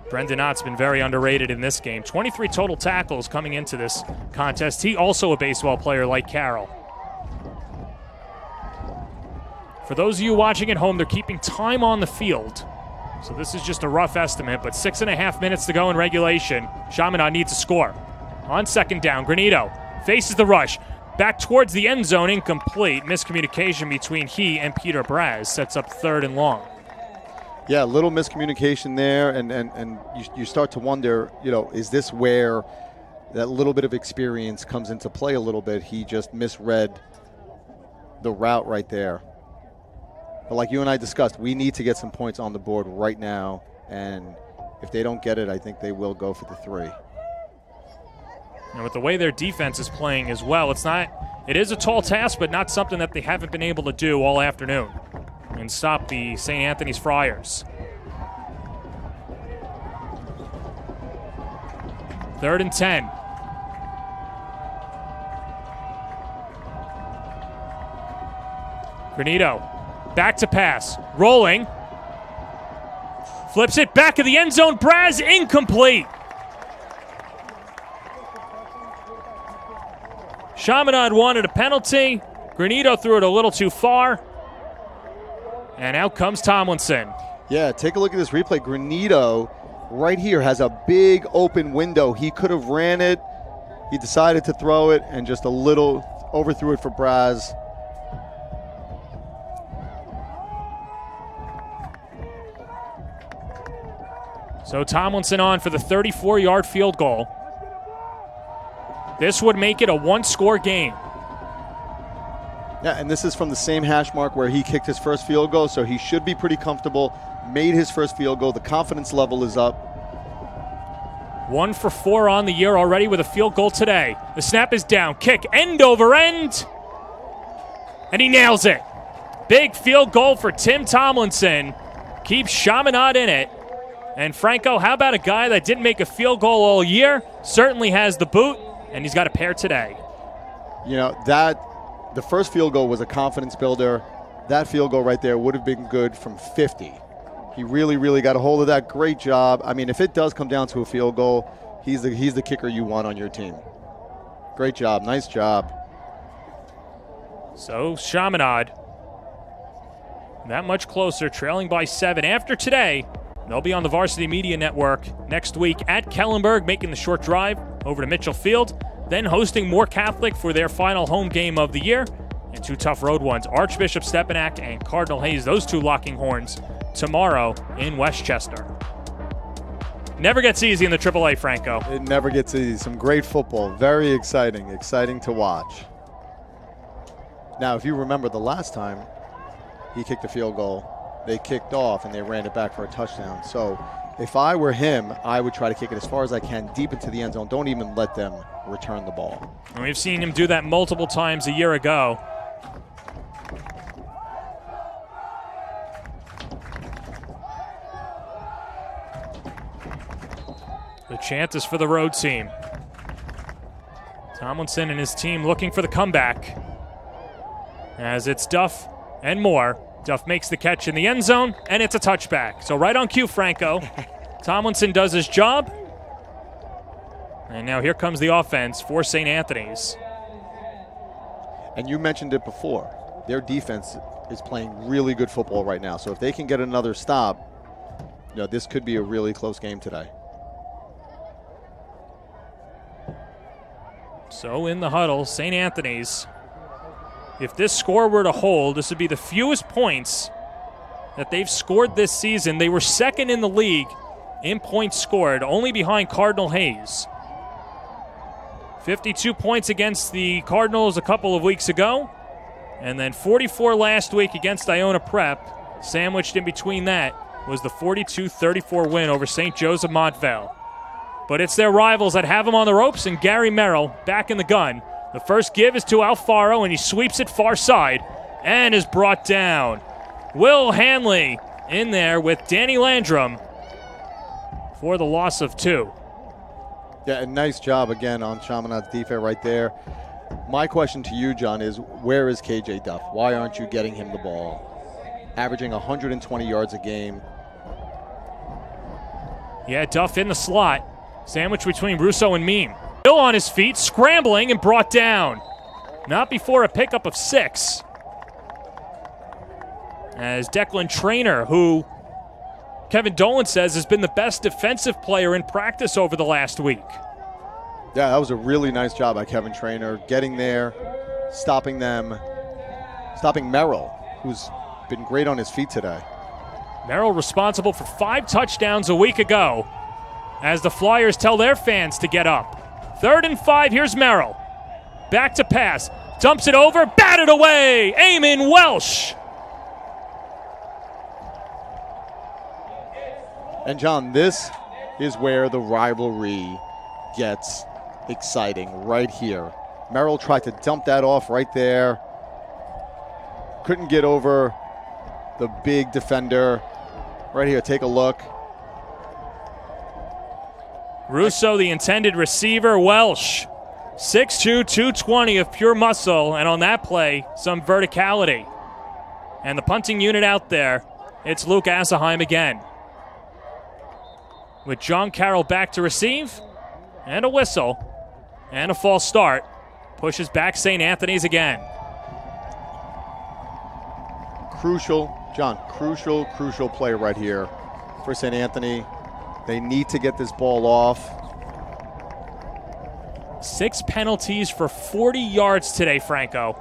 Brendan Ott's been very underrated in this game. 23 total tackles coming into this contest. He also a baseball player like Carroll. For those of you watching at home, they're keeping time on the field. So this is just a rough estimate, but 6.5 minutes to go in regulation. Chaminade needs a score. On second down, Granito faces the rush. Back towards the end zone, incomplete. Miscommunication between he and Peter Braz sets up 3rd and long.
Yeah, a little miscommunication there, and you start to wonder, is this where that little bit of experience comes into play a little bit? He just misread the route right there. But like you and I discussed, we need to get some points on the board right now, and if they don't get it, I think they will go for the 3.
And with the way their defense is playing as well, it is a tall task, but not something that they haven't been able to do all afternoon and stop the St. Anthony's Friars. 3rd and 10. Granito, back to pass, rolling, flips it back of the end zone. Braz, incomplete. Chaminade wanted a penalty. Granito threw it a little too far. And out comes Tomlinson.
Yeah, take a look at this replay. Granito right here has a big open window. He could have ran it. He decided to throw it and just a little overthrew it for Braz.
So Tomlinson on for the 34-yard field goal. This would make it a 1-score game.
Yeah, and this is from the same hash mark where he kicked his first field goal, so he should be pretty comfortable. Made his first field goal. The confidence level is up.
1 for 4 on the year already with a field goal today. The snap is down. Kick end over end. And he nails it. Big field goal for Tim Tomlinson. Keeps Chaminade in it. And Franco, how about a guy that didn't make a field goal all year? Certainly has the boot, and he's got a pair today.
The first field goal was a confidence builder. That field goal right there would have been good from 50. He really, really got a hold of that. Great job. I mean, if it does come down to a field goal, he's the kicker you want on your team. Great job. Nice job.
So Chaminade, that much closer, trailing by 7. After today, they'll be on the Varsity Media Network next week at Kellenberg, making the short drive over to Mitchell Field, then hosting Moore Catholic for their final home game of the year, and 2 tough road ones, Archbishop Stepinac and Cardinal Hayes, those 2 locking horns tomorrow in Westchester. Never gets easy in the AAA, Franco.
It never gets easy. Some great football. Very exciting. Exciting to watch. Now, if you remember the last time he kicked a field goal, they kicked off and they ran it back for a touchdown. So if I were him, I would try to kick it as far as I can deep into the end zone. Don't even let them return the ball.
And we've seen him do that multiple times a year ago. The chant is for the road team. Tomlinson and his team looking for the comeback. As it's Duff and Moore. Duff makes the catch in the end zone, and it's a touchback. So right on cue, Franco. Tomlinson does his job. And now here comes the offense for St. Anthony's.
And you mentioned it before. Their defense is playing really good football right now. So if they can get another stop, this could be a really close game today.
So in the huddle, St. Anthony's. If this score were to hold, this would be the fewest points that they've scored this season. They were second in the league in points scored, only behind Cardinal Hayes. 52 points against the Cardinals a couple of weeks ago, and then 44 last week against Iona Prep. Sandwiched in between that was the 42-34 win over St. Joseph Montvale. But it's their rivals that have him on the ropes, and Gary Merrill back in the gun. The first give is to Alfaro, and he sweeps it far side and is brought down. Will Hanley in there with Danny Landrum for the loss of 2.
Yeah, a nice job again on Chaminade's defense right there. My question to you, John, is where is KJ Duff? Why aren't you getting him the ball? Averaging 120 yards a game.
Yeah, Duff in the slot. Sandwich between Russo and Meme. Still on his feet, scrambling and brought down. Not before a pickup of 6. As Declan Traynor, who Kevin Dolan says has been the best defensive player in practice over the last week.
Yeah, that was a really nice job by Kevin Traynor, getting there, stopping them, stopping Merrill, who's been great on his feet today.
Merrill responsible for 5 touchdowns a week ago, as the Flyers tell their fans to get up. 3rd and 5, here's Merrill. Back to pass, dumps it over, batted away, Eamon Welsh.
And John, this is where the rivalry gets exciting, right here. Merrill tried to dump that off right there. Couldn't get over the big defender. Right here, take a look.
Russo, the intended receiver. Welsh, 6'2", 220 of pure muscle, and on that play, some verticality. And the punting unit out there, it's Luke Asselheim again. With John Carroll back to receive, and a whistle, and a false start. Pushes back St. Anthony's again.
Crucial, John, crucial play right here for St. Anthony. They need to get this ball off.
6 penalties for 40 yards today, Franco.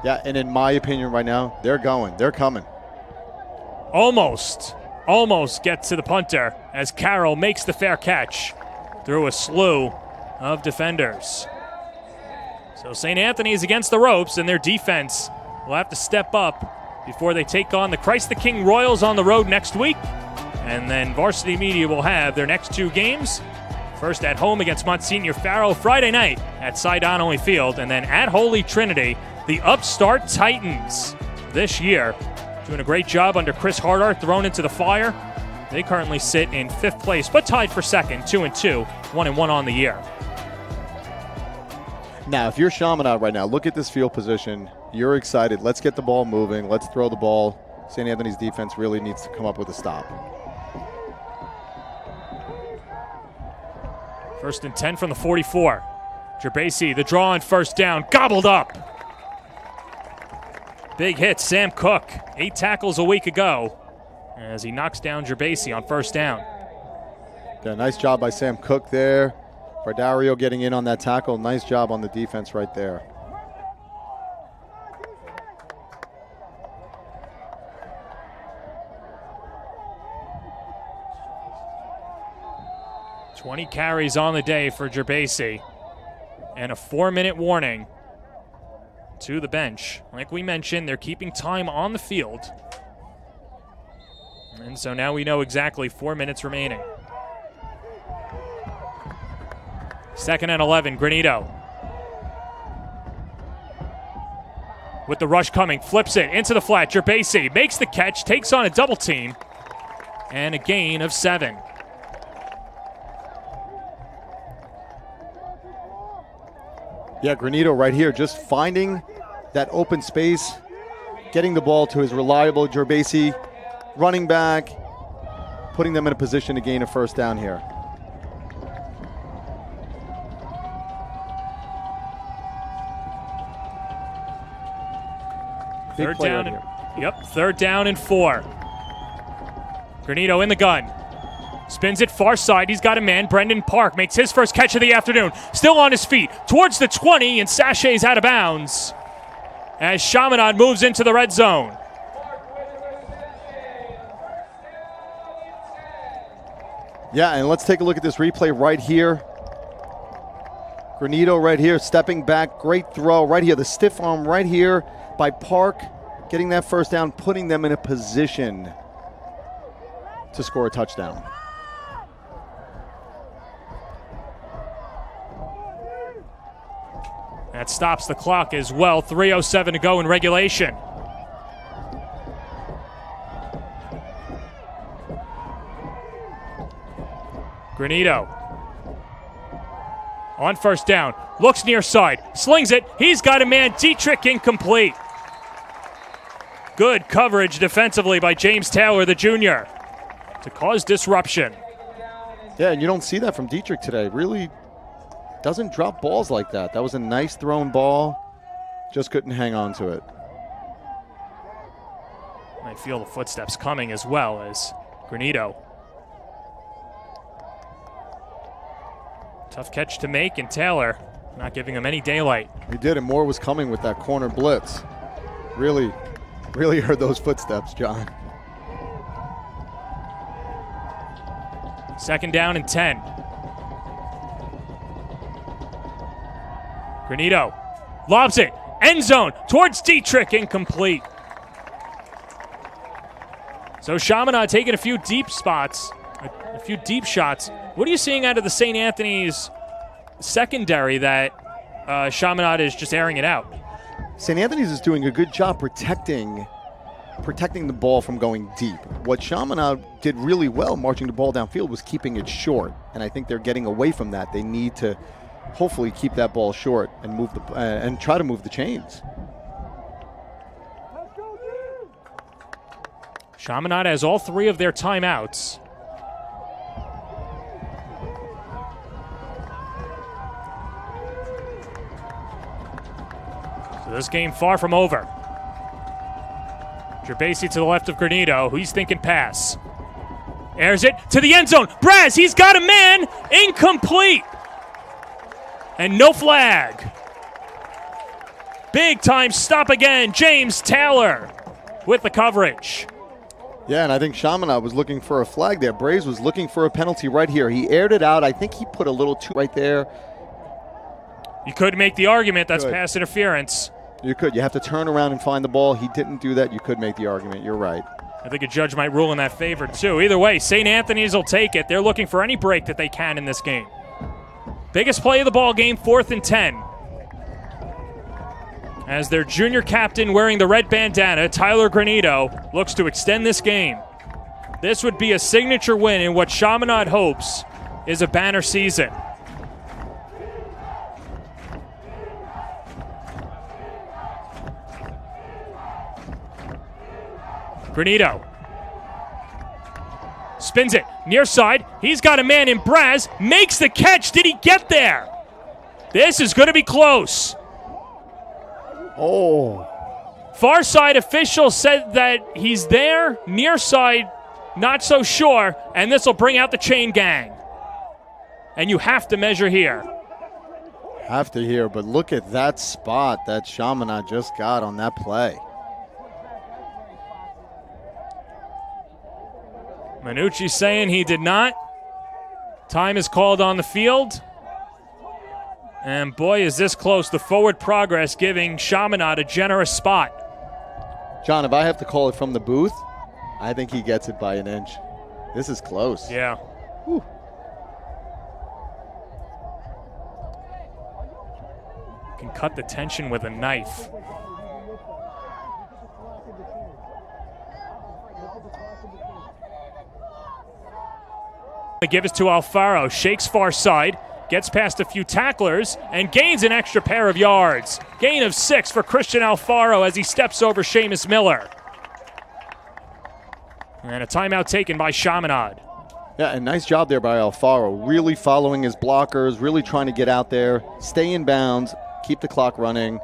Yeah, and in my opinion right now, they're coming.
Almost get to the punter as Carroll makes the fair catch through a slew of defenders. So St. Anthony's against the ropes, and their defense will have to step up before they take on the Christ the King Royals on the road next week. And then Varsity Media will have their next 2 games. First at home against Monsignor Faro Friday night at Cy Donnelly Field, and then at Holy Trinity, the upstart Titans this year. Doing a great job under Chris Hardart, thrown into the fire. They currently sit in 5th place, but tied for 2nd, 2-2, 1-1 on the year.
Now, if you're Chaminade right now, look at this field position. You're excited. Let's get the ball moving. Let's throw the ball. St. Anthony's defense really needs to come up with a stop.
1st and 10 from the 44. Gerbasi, the draw on 1st down, gobbled up. Big hit, Sam Cook, 8 tackles a week ago as he knocks down Gerbasi on 1st down.
Yeah, nice job by Sam Cook there. Bardario getting in on that tackle. Nice job on the defense right there.
20 carries on the day for Gerbasi. And a 4-minute warning to the bench. Like we mentioned, they're keeping time on the field. And so now we know exactly 4 minutes remaining. 2nd and 11, Granito. With the rush coming, flips it into the flat. Gerbasi makes the catch, takes on a double team, and a gain of 7.
Yeah, Granito right here, just finding that open space, getting the ball to his reliable Gerbasi running back, putting them in a position to gain a first down here.
Third down. Yep, 3rd down and 4. Granito in the gun. Spins it far side. He's got a man. Brendan Park makes his first catch of the afternoon. Still on his feet. Towards the 20 and sachets out of bounds as Chaminade moves into the red zone.
Yeah, and let's take a look at this replay right here. Granito right here, stepping back. Great throw right here. The stiff arm right here by Park, getting that first down, putting them in a position to score a touchdown.
That stops the clock as well. 3:07 to go in regulation. Granito on first down, looks near side, slings it. He's got a man. Dietrich incomplete. Good coverage defensively by James Taylor, the junior, to cause disruption.
Yeah, and you don't see that from Dietrich today. Really doesn't drop balls like that. That was a nice thrown ball. Just couldn't hang on to it.
I feel the footsteps coming as well as Granito. Tough catch to make, and Taylor not giving him any daylight.
He did, and more was coming with that corner blitz. Really heard those footsteps, John.
2nd down and 10. Granito lobs it, end zone, towards Dietrich, incomplete. So Chaminade taking a few deep spots, a few deep shots. What are you seeing out of the St. Anthony's secondary that Chaminade is just airing it out?
St. Anthony's is doing a good job protecting the ball from going deep. What Chaminade did really well marching the ball downfield was keeping it short, and I think they're getting away from that. They need to hopefully keep that ball short and move and try to move the chains.
Chaminade has all 3 of their timeouts. So this game far from over. Gerbasi to the left of Granito. He's thinking pass. Airs it to the end zone. Braz, he's got a man. Incomplete. And no flag. Big time stop again. James Taylor with the coverage.
Yeah, and I think Chaminade was looking for a flag there. Braze was looking for a penalty right here. He aired it out. I think he put a little too right there.
You could make the argument that's pass interference.
You could. You have to turn around and find the ball. He didn't do that. You could make the argument. You're right.
I think a judge might rule in that favor, too. Either way, St. Anthony's will take it. They're looking for any break that they can in this game. Biggest play of the ball game, 4th and 10. As their junior captain wearing the red bandana, Tyler Granito, looks to extend this game. This would be a signature win in what Chaminade hopes is a banner season. Granito spins it near side. He's got a man in Braz. Makes the catch. Did he get there? This is going to be close.
Oh.
Far side official said that he's there. Near side, not so sure. And this will bring out the chain gang. And you have to measure here.
Have to here, but look at that spot that Chaminade just got on that play.
Manucci saying he did not. Time is called on the field. And boy, is this close. The forward progress giving Chaminade a generous spot.
John, if I have to call it from the booth, I think he gets it by an inch. This is close.
Yeah.
Whew.
Can cut the tension with a knife. They give it to Alfaro, shakes far side, gets past a few tacklers, and gains an extra pair of yards. Gain of 6 for Christian Alfaro as he steps over Seamus Miller. And a timeout taken by Chaminade.
Yeah, and nice job there by Alfaro. Really following his blockers, really trying to get out there, stay in bounds, keep the clock running.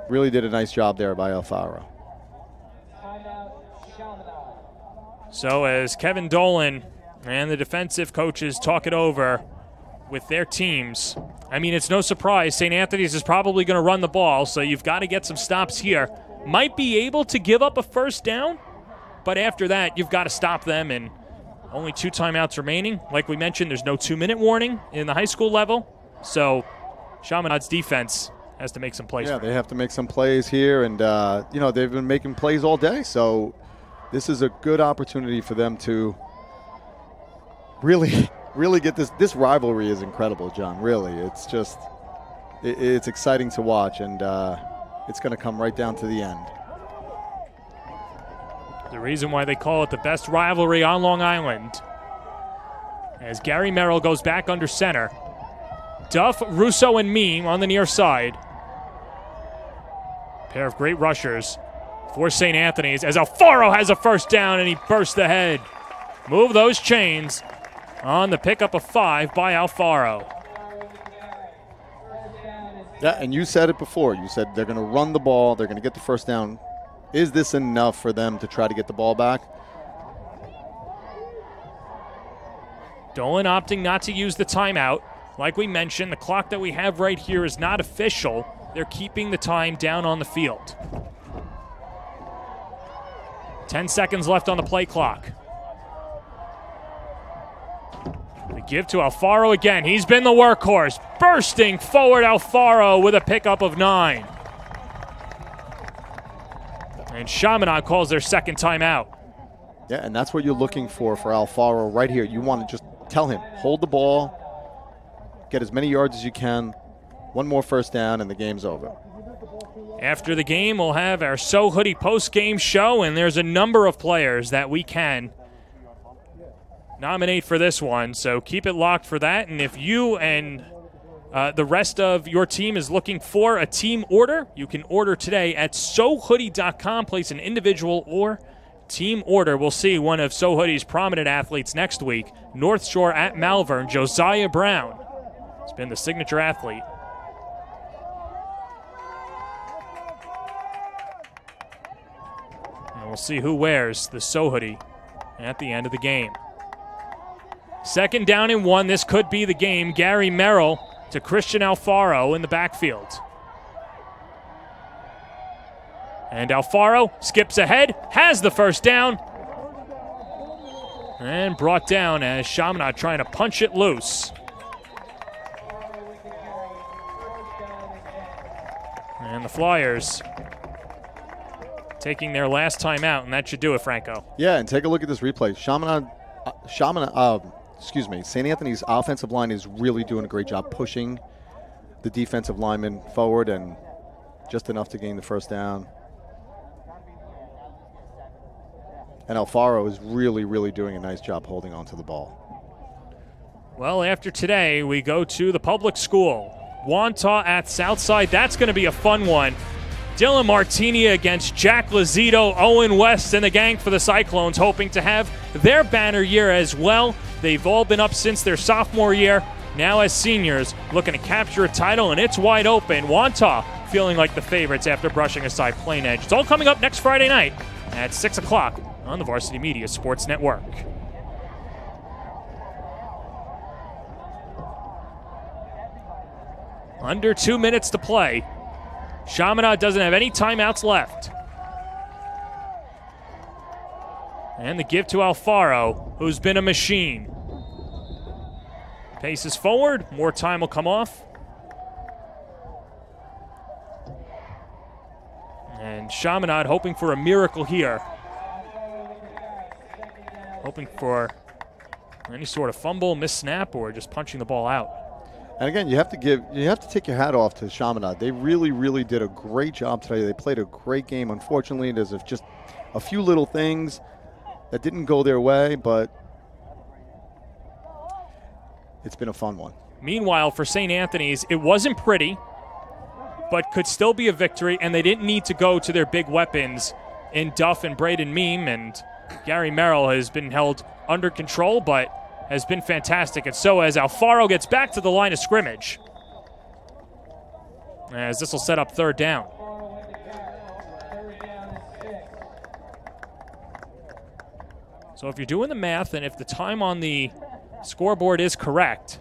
Really did a nice job there by Alfaro.
So as Kevin Dolan and the defensive coaches talk it over with their teams, I mean, it's no surprise St. Anthony's is probably going to run the ball, so you've got to get some stops here. Might be able to give up a first down, but after that, you've got to stop them, and only 2 timeouts remaining. Like we mentioned, there's no 2-minute warning in the high school level, so Chaminade's defense has to make some plays.
Yeah, they have to make some plays here, and, they've been making plays all day, so this is a good opportunity for them to really get this. This rivalry is incredible, John, really. It's just, it's exciting to watch, and it's going to come right down to the end.
The reason why they call it the best rivalry on Long Island. As Gary Merrill goes back under center. Duff, Russo, and Meem on the near side. Pair of great rushers for St. Anthony's as Alfaro has a first down and he bursts ahead. Move those chains on the pickup of 5 by Alfaro.
Yeah, and you said it before. You said they're going to run the ball. They're going to get the first down. Is this enough for them to try to get the ball back?
Dolan opting not to use the timeout. Like we mentioned, the clock that we have right here is not official. They're keeping the time down on the field. 10 seconds left on the play clock. The give to Alfaro again. He's been the workhorse. Bursting forward Alfaro with a pickup of 9. And Chaminade calls their second timeout.
Yeah, and that's what you're looking for Alfaro right here. You want to just tell him, hold the ball, get as many yards as you can, one more first down, and the game's over.
After the game, we'll have our So Hoodie post-game show, and there's a number of players that we can nominate for this one, so keep it locked for that. And if you and the rest of your team is looking for a team order, you can order today at SoHoodie.com. Place an individual or team order. We'll see one of So Hoodie's prominent athletes next week. North Shore at Malvern, Josiah Brown has been the signature athlete. And we'll see who wears the So Hoodie at the end of the game. 2nd down and 1. This could be the game. Gary Merrill to Christian Alfaro in the backfield. And Alfaro skips ahead, has the first down, and brought down as Chaminade trying to punch it loose. And the Flyers taking their last time out, and that should do it, Franco.
Yeah, and take a look at this replay. St. Anthony's offensive line is really doing a great job pushing the defensive linemen forward, and just enough to gain the first down. And Alfaro is really, really doing a nice job holding on to the ball.
Well, after today, we go to the public school. Wantagh at Southside. That's going to be a fun one. Dylan Martini against Jack Lazito, Owen West, and the gang for the Cyclones, hoping to have their banner year as well. They've all been up since their sophomore year. Now as seniors, looking to capture a title, and it's wide open. Wantagh feeling like the favorites after brushing aside Plain Edge. It's all coming up next Friday night at 6 o'clock on the Varsity Media Sports Network. Under 2 minutes to play. Chaminade doesn't have any timeouts left. And the give to Alfaro, who's been a machine. Paces forward. More time will come off. And Chaminade hoping for a miracle here. Hoping for any sort of fumble, missed snap, or just punching the ball out.
And again, you have to take your hat off to Chaminade. They really, really did a great job today. They played a great game. Unfortunately, there's just a few little things that didn't go their way, but it's been a fun one.
Meanwhile, for St. Anthony's, it wasn't pretty, but could still be a victory, and they didn't need to go to their big weapons in Duff and Braden Meem, and Gary Merrill has been held under control, but has been fantastic, and so as Alfaro gets back to the line of scrimmage, as this will set up third down. So if you're doing the math, and if the time on the scoreboard is correct,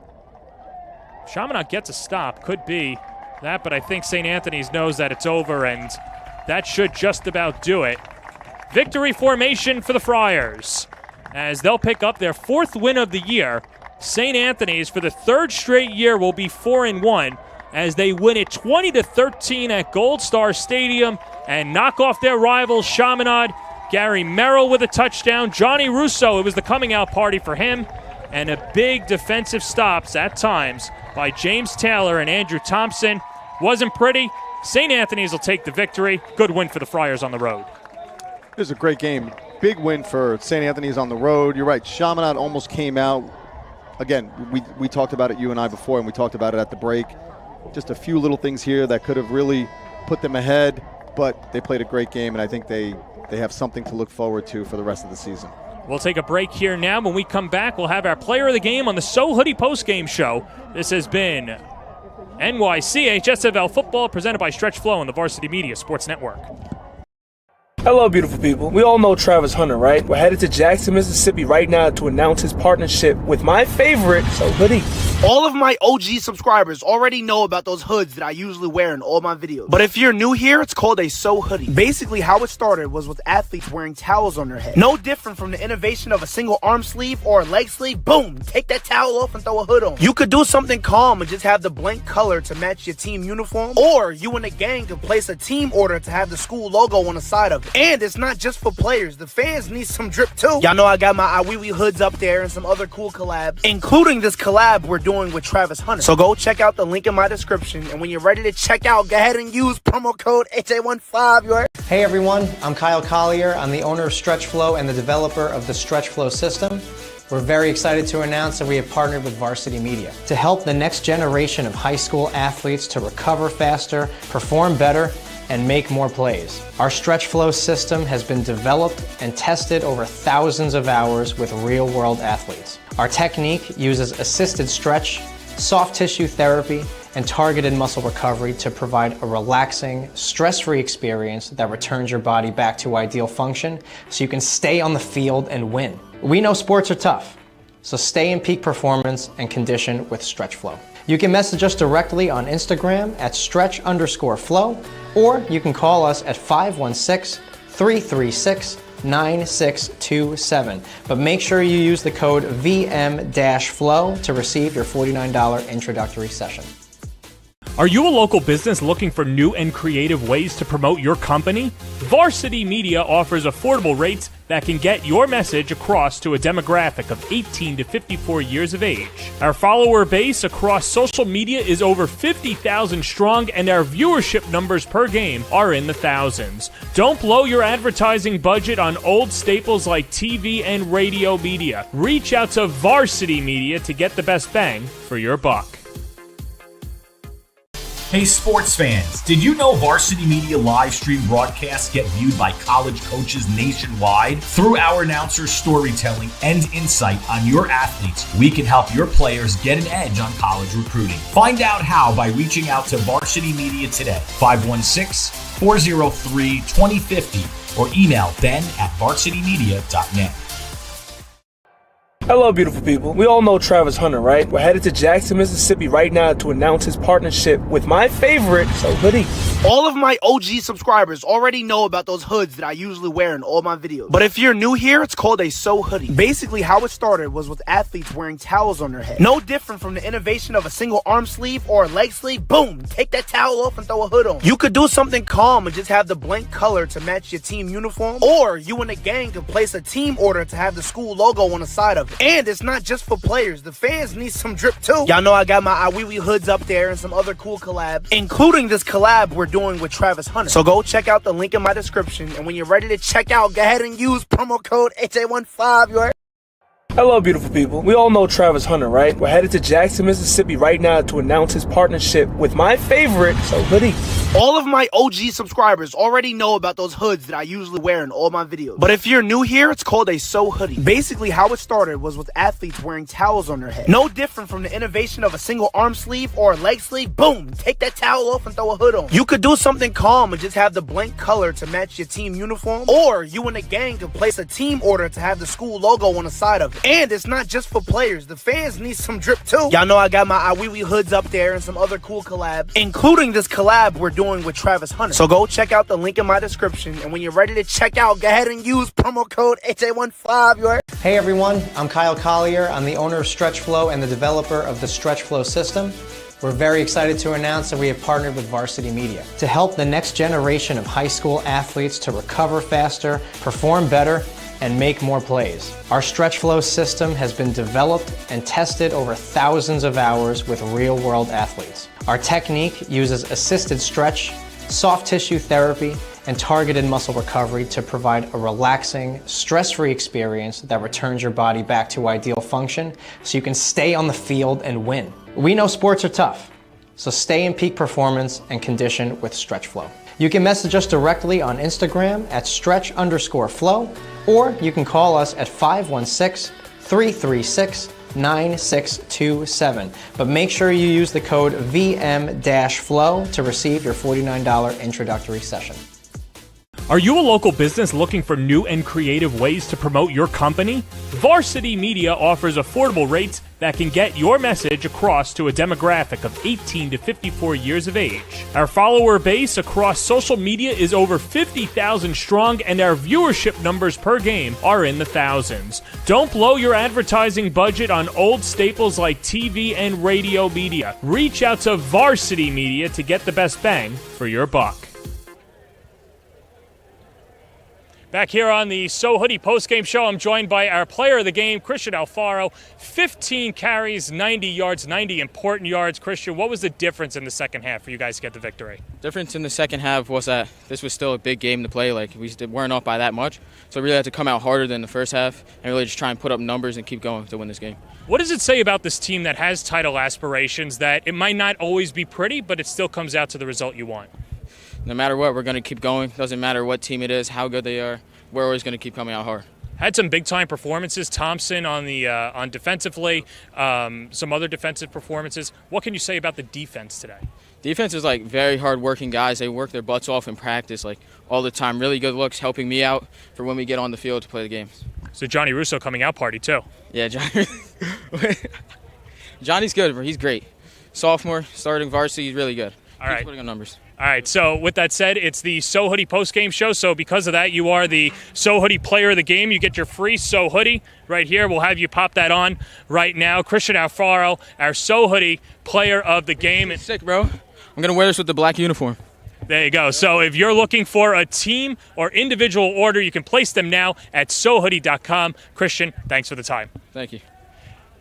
Chaminade gets a stop. Could be that, but I think St. Anthony's knows that it's over, and that should just about do it. Victory formation for the Friars, as they'll pick up their 4th win of the year. St. Anthony's, for the 3rd straight year, will be 4-1 as they win it 20-13 at Gold Star Stadium and knock off their rivals Chaminade. Gary Merrill with a touchdown. Johnny Russo, it was the coming out party for him, and a big defensive stops at times by James Taylor and Andrew Thompson. Wasn't pretty. St. Anthony's will take the victory. Good win for the Friars on the road.
It was a great game. Big win for St. Anthony's on the road. You're right, Chaminade almost came out. Again, we talked about it, you and I, before, and we talked about it at the break. Just a few little things here that could have really put them ahead, but they played a great game, and I think they have something to look forward to for the rest of the season.
We'll take a break here now. When we come back, we'll have our player of the game on the So Hoodie postgame show. This has been NYCHSFL football presented by Stretch Flow on the Varsity Media Sports Network.
Hello, beautiful people. We all know Travis Hunter, right? We're headed to Jackson, Mississippi right now to announce his partnership with my favorite, So Hoodie.
All of my OG subscribers already know about those hoods that I usually wear in all my videos. But if you're new here, it's called a So Hoodie. Basically, how it started was with athletes wearing towels on their head. No different from the innovation of a single arm sleeve or a leg sleeve. Boom! Take that towel off and throw a hood on. You could do something calm and just have the blank color to match your team uniform. Or you and a gang could place a team order to have the school logo on the side of it. And it's not just for players. The fans need some drip too. Y'all know I got my Iwiwi hoods up there and some other cool collabs, including this collab we're doing with Travis Hunter. So go check out the link in my description, and when you're ready to check out, go ahead and use promo code HA15.
Hey everyone, I'm Kyle Collier. I'm the owner of Stretch Flow and the developer of the Stretch Flow system. We're very excited to announce that we have partnered with Varsity Media to help the next generation of high school athletes to recover faster, perform better, and make more plays. Our Stretch Flow system has been developed and tested over thousands of hours with real-world athletes. Our technique uses assisted stretch, soft tissue therapy, and targeted muscle recovery to provide a relaxing, stress-free experience that returns your body back to ideal function so you can stay on the field and win. We know sports are tough, so stay in peak performance and condition with Stretch Flow. You can message us directly on Instagram at stretch_flow, or you can call us at 516-336-9627. But make sure you use the code VM-FLOW to receive your $49 introductory session.
Are you a local business looking for new and creative ways to promote your company? Varsity Media offers affordable rates that can get your message across to a demographic of 18 to 54 years of age. Our follower base across social media is over 50,000 strong, and our viewership numbers per game are in the thousands. Don't blow your advertising budget on old staples like TV and radio media. Reach out to Varsity Media to get the best bang for your buck.
Hey sports fans, did you know Varsity Media live stream broadcasts get viewed by college coaches nationwide? Through our announcers' storytelling and insight on your athletes, we can help your players get an edge on college recruiting. Find out how by reaching out to Varsity Media today, 516-403-2050, or email ben@varsitymedia.net.
Hello, beautiful people. We all know Travis Hunter, right? We're headed to Jackson, Mississippi right now to announce his partnership with my favorite, So Hoodie.
All of my OG subscribers already know about those hoods that I usually wear in all my videos. But if you're new here, it's called a So Hoodie. Basically, how it started was with athletes wearing towels on their head. No different from the innovation of a single arm sleeve or a leg sleeve. Boom! Take that towel off and throw a hood on. You could do something calm and just have the blank color to match your team uniform. Or you and a gang could place a team order to have the school logo on the side of it. And it's not just for players. The fans need some drip too. Y'all know I got my Iwiwi hoods up there and some other cool collabs, including this collab we're doing with Travis Hunter. So go check out the link in my description, and when you're ready to check out, go ahead and use promo code HA15. You heard?
Hello, beautiful people. We all know Travis Hunter, right? We're headed to Jackson, Mississippi right now to announce his partnership with my favorite, So Hoodie.
All of my OG subscribers already know about those hoods that I usually wear in all my videos. But if you're new here, it's called a So Hoodie. Basically, how it started was with athletes wearing towels on their head. No different from the innovation of a single arm sleeve or a leg sleeve. Boom! Take that towel off and throw a hood on. You could do something calm and just have the blank color to match your team uniform. Or you and a gang could place a team order to have the school logo on the side of it. And it's not just for players. The fans need some drip too. Y'all know I got my Iwiwi hoods up there and some other cool collabs, including this collab we're doing with Travis Hunter. So go check out the link in my description, and when you're ready to check out, go ahead and use promo code HA15. You heard?
Hey everyone, I'm Kyle Collier. I'm the owner of StretchFlow and the developer of the StretchFlow system. We're very excited to announce that we have partnered with Varsity Media to help the next generation of high school athletes to recover faster, perform better, and make more plays. Our StretchFlow system has been developed and tested over thousands of hours with real-world athletes. Our technique uses assisted stretch, soft tissue therapy, and targeted muscle recovery to provide a relaxing, stress-free experience that returns your body back to ideal function so you can stay on the field and win. We know sports are tough, so stay in peak performance and condition with StretchFlow. You can message us directly on Instagram at stretch_flow, or you can call us at 516-336-9627. But make sure you use the code VM-FLOW to receive your $49 introductory session.
Are you a local business looking for new and creative ways to promote your company? Varsity Media offers affordable rates that can get your message across to a demographic of 18 to 54 years of age. Our follower base across social media is over 50,000 strong, and our viewership numbers per game are in the thousands. Don't blow your advertising budget on old staples like TV and radio media. Reach out to Varsity Media to get the best bang for your buck. Back here on the So Hoodie postgame show, I'm joined by our player of the game, Christian Alfaro. 15 carries, 90 yards, 90 important yards. Christian, what was the difference in the second half for you guys to get the victory?
Difference in the second half was that this was still a big game to play. Like, we weren't up by that much. So we really had to come out harder than the first half and really just try and put up numbers and keep going to win this game.
What does it say about this team that has title aspirations that it might not always be pretty, but it still comes out to the result you want?
No matter what, we're going to keep going. Doesn't matter what team it is, how good they are. We're always going to keep coming out hard.
Had some big-time performances. Thompson on the on defensively, some other defensive performances. What can you say about the defense today?
Defense is like very hard-working guys. They work their butts off in practice, like all the time. Really good looks, helping me out for when we get on the field to play the games.
So Johnny Russo coming out party too.
Yeah, Johnny's good. He's great. Sophomore, starting varsity, he's really good.
All right.
He's putting on numbers.
All right, so with that said, it's the So Hoodie postgame show. So because of that, you are the So Hoodie player of the game. You get your free So Hoodie right here. We'll have you pop that on right now. Christian Alfaro, our So Hoodie player of the game.
Sick, bro. I'm going to wear this with the black uniform.
There you go. So if you're looking for a team or individual order, you can place them now at sohoodie.com. Christian, thanks for the time.
Thank you.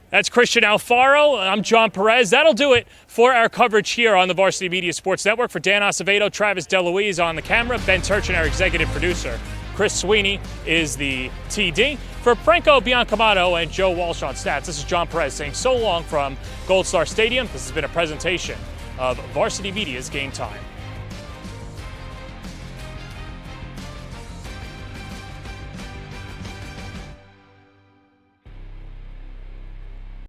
That's Christian Alfaro. I'm John Perez. That'll do it for our coverage here on the Varsity Media Sports Network. For Dan Acevedo, Travis DeLuise on the camera, Ben Turchin, our executive producer. Chris Sweeney is the TD. For Franco Biancamato and Joe Walsh on stats, this is John Perez saying so long from Gold Star Stadium. This has been a presentation of Varsity Media's Game Time.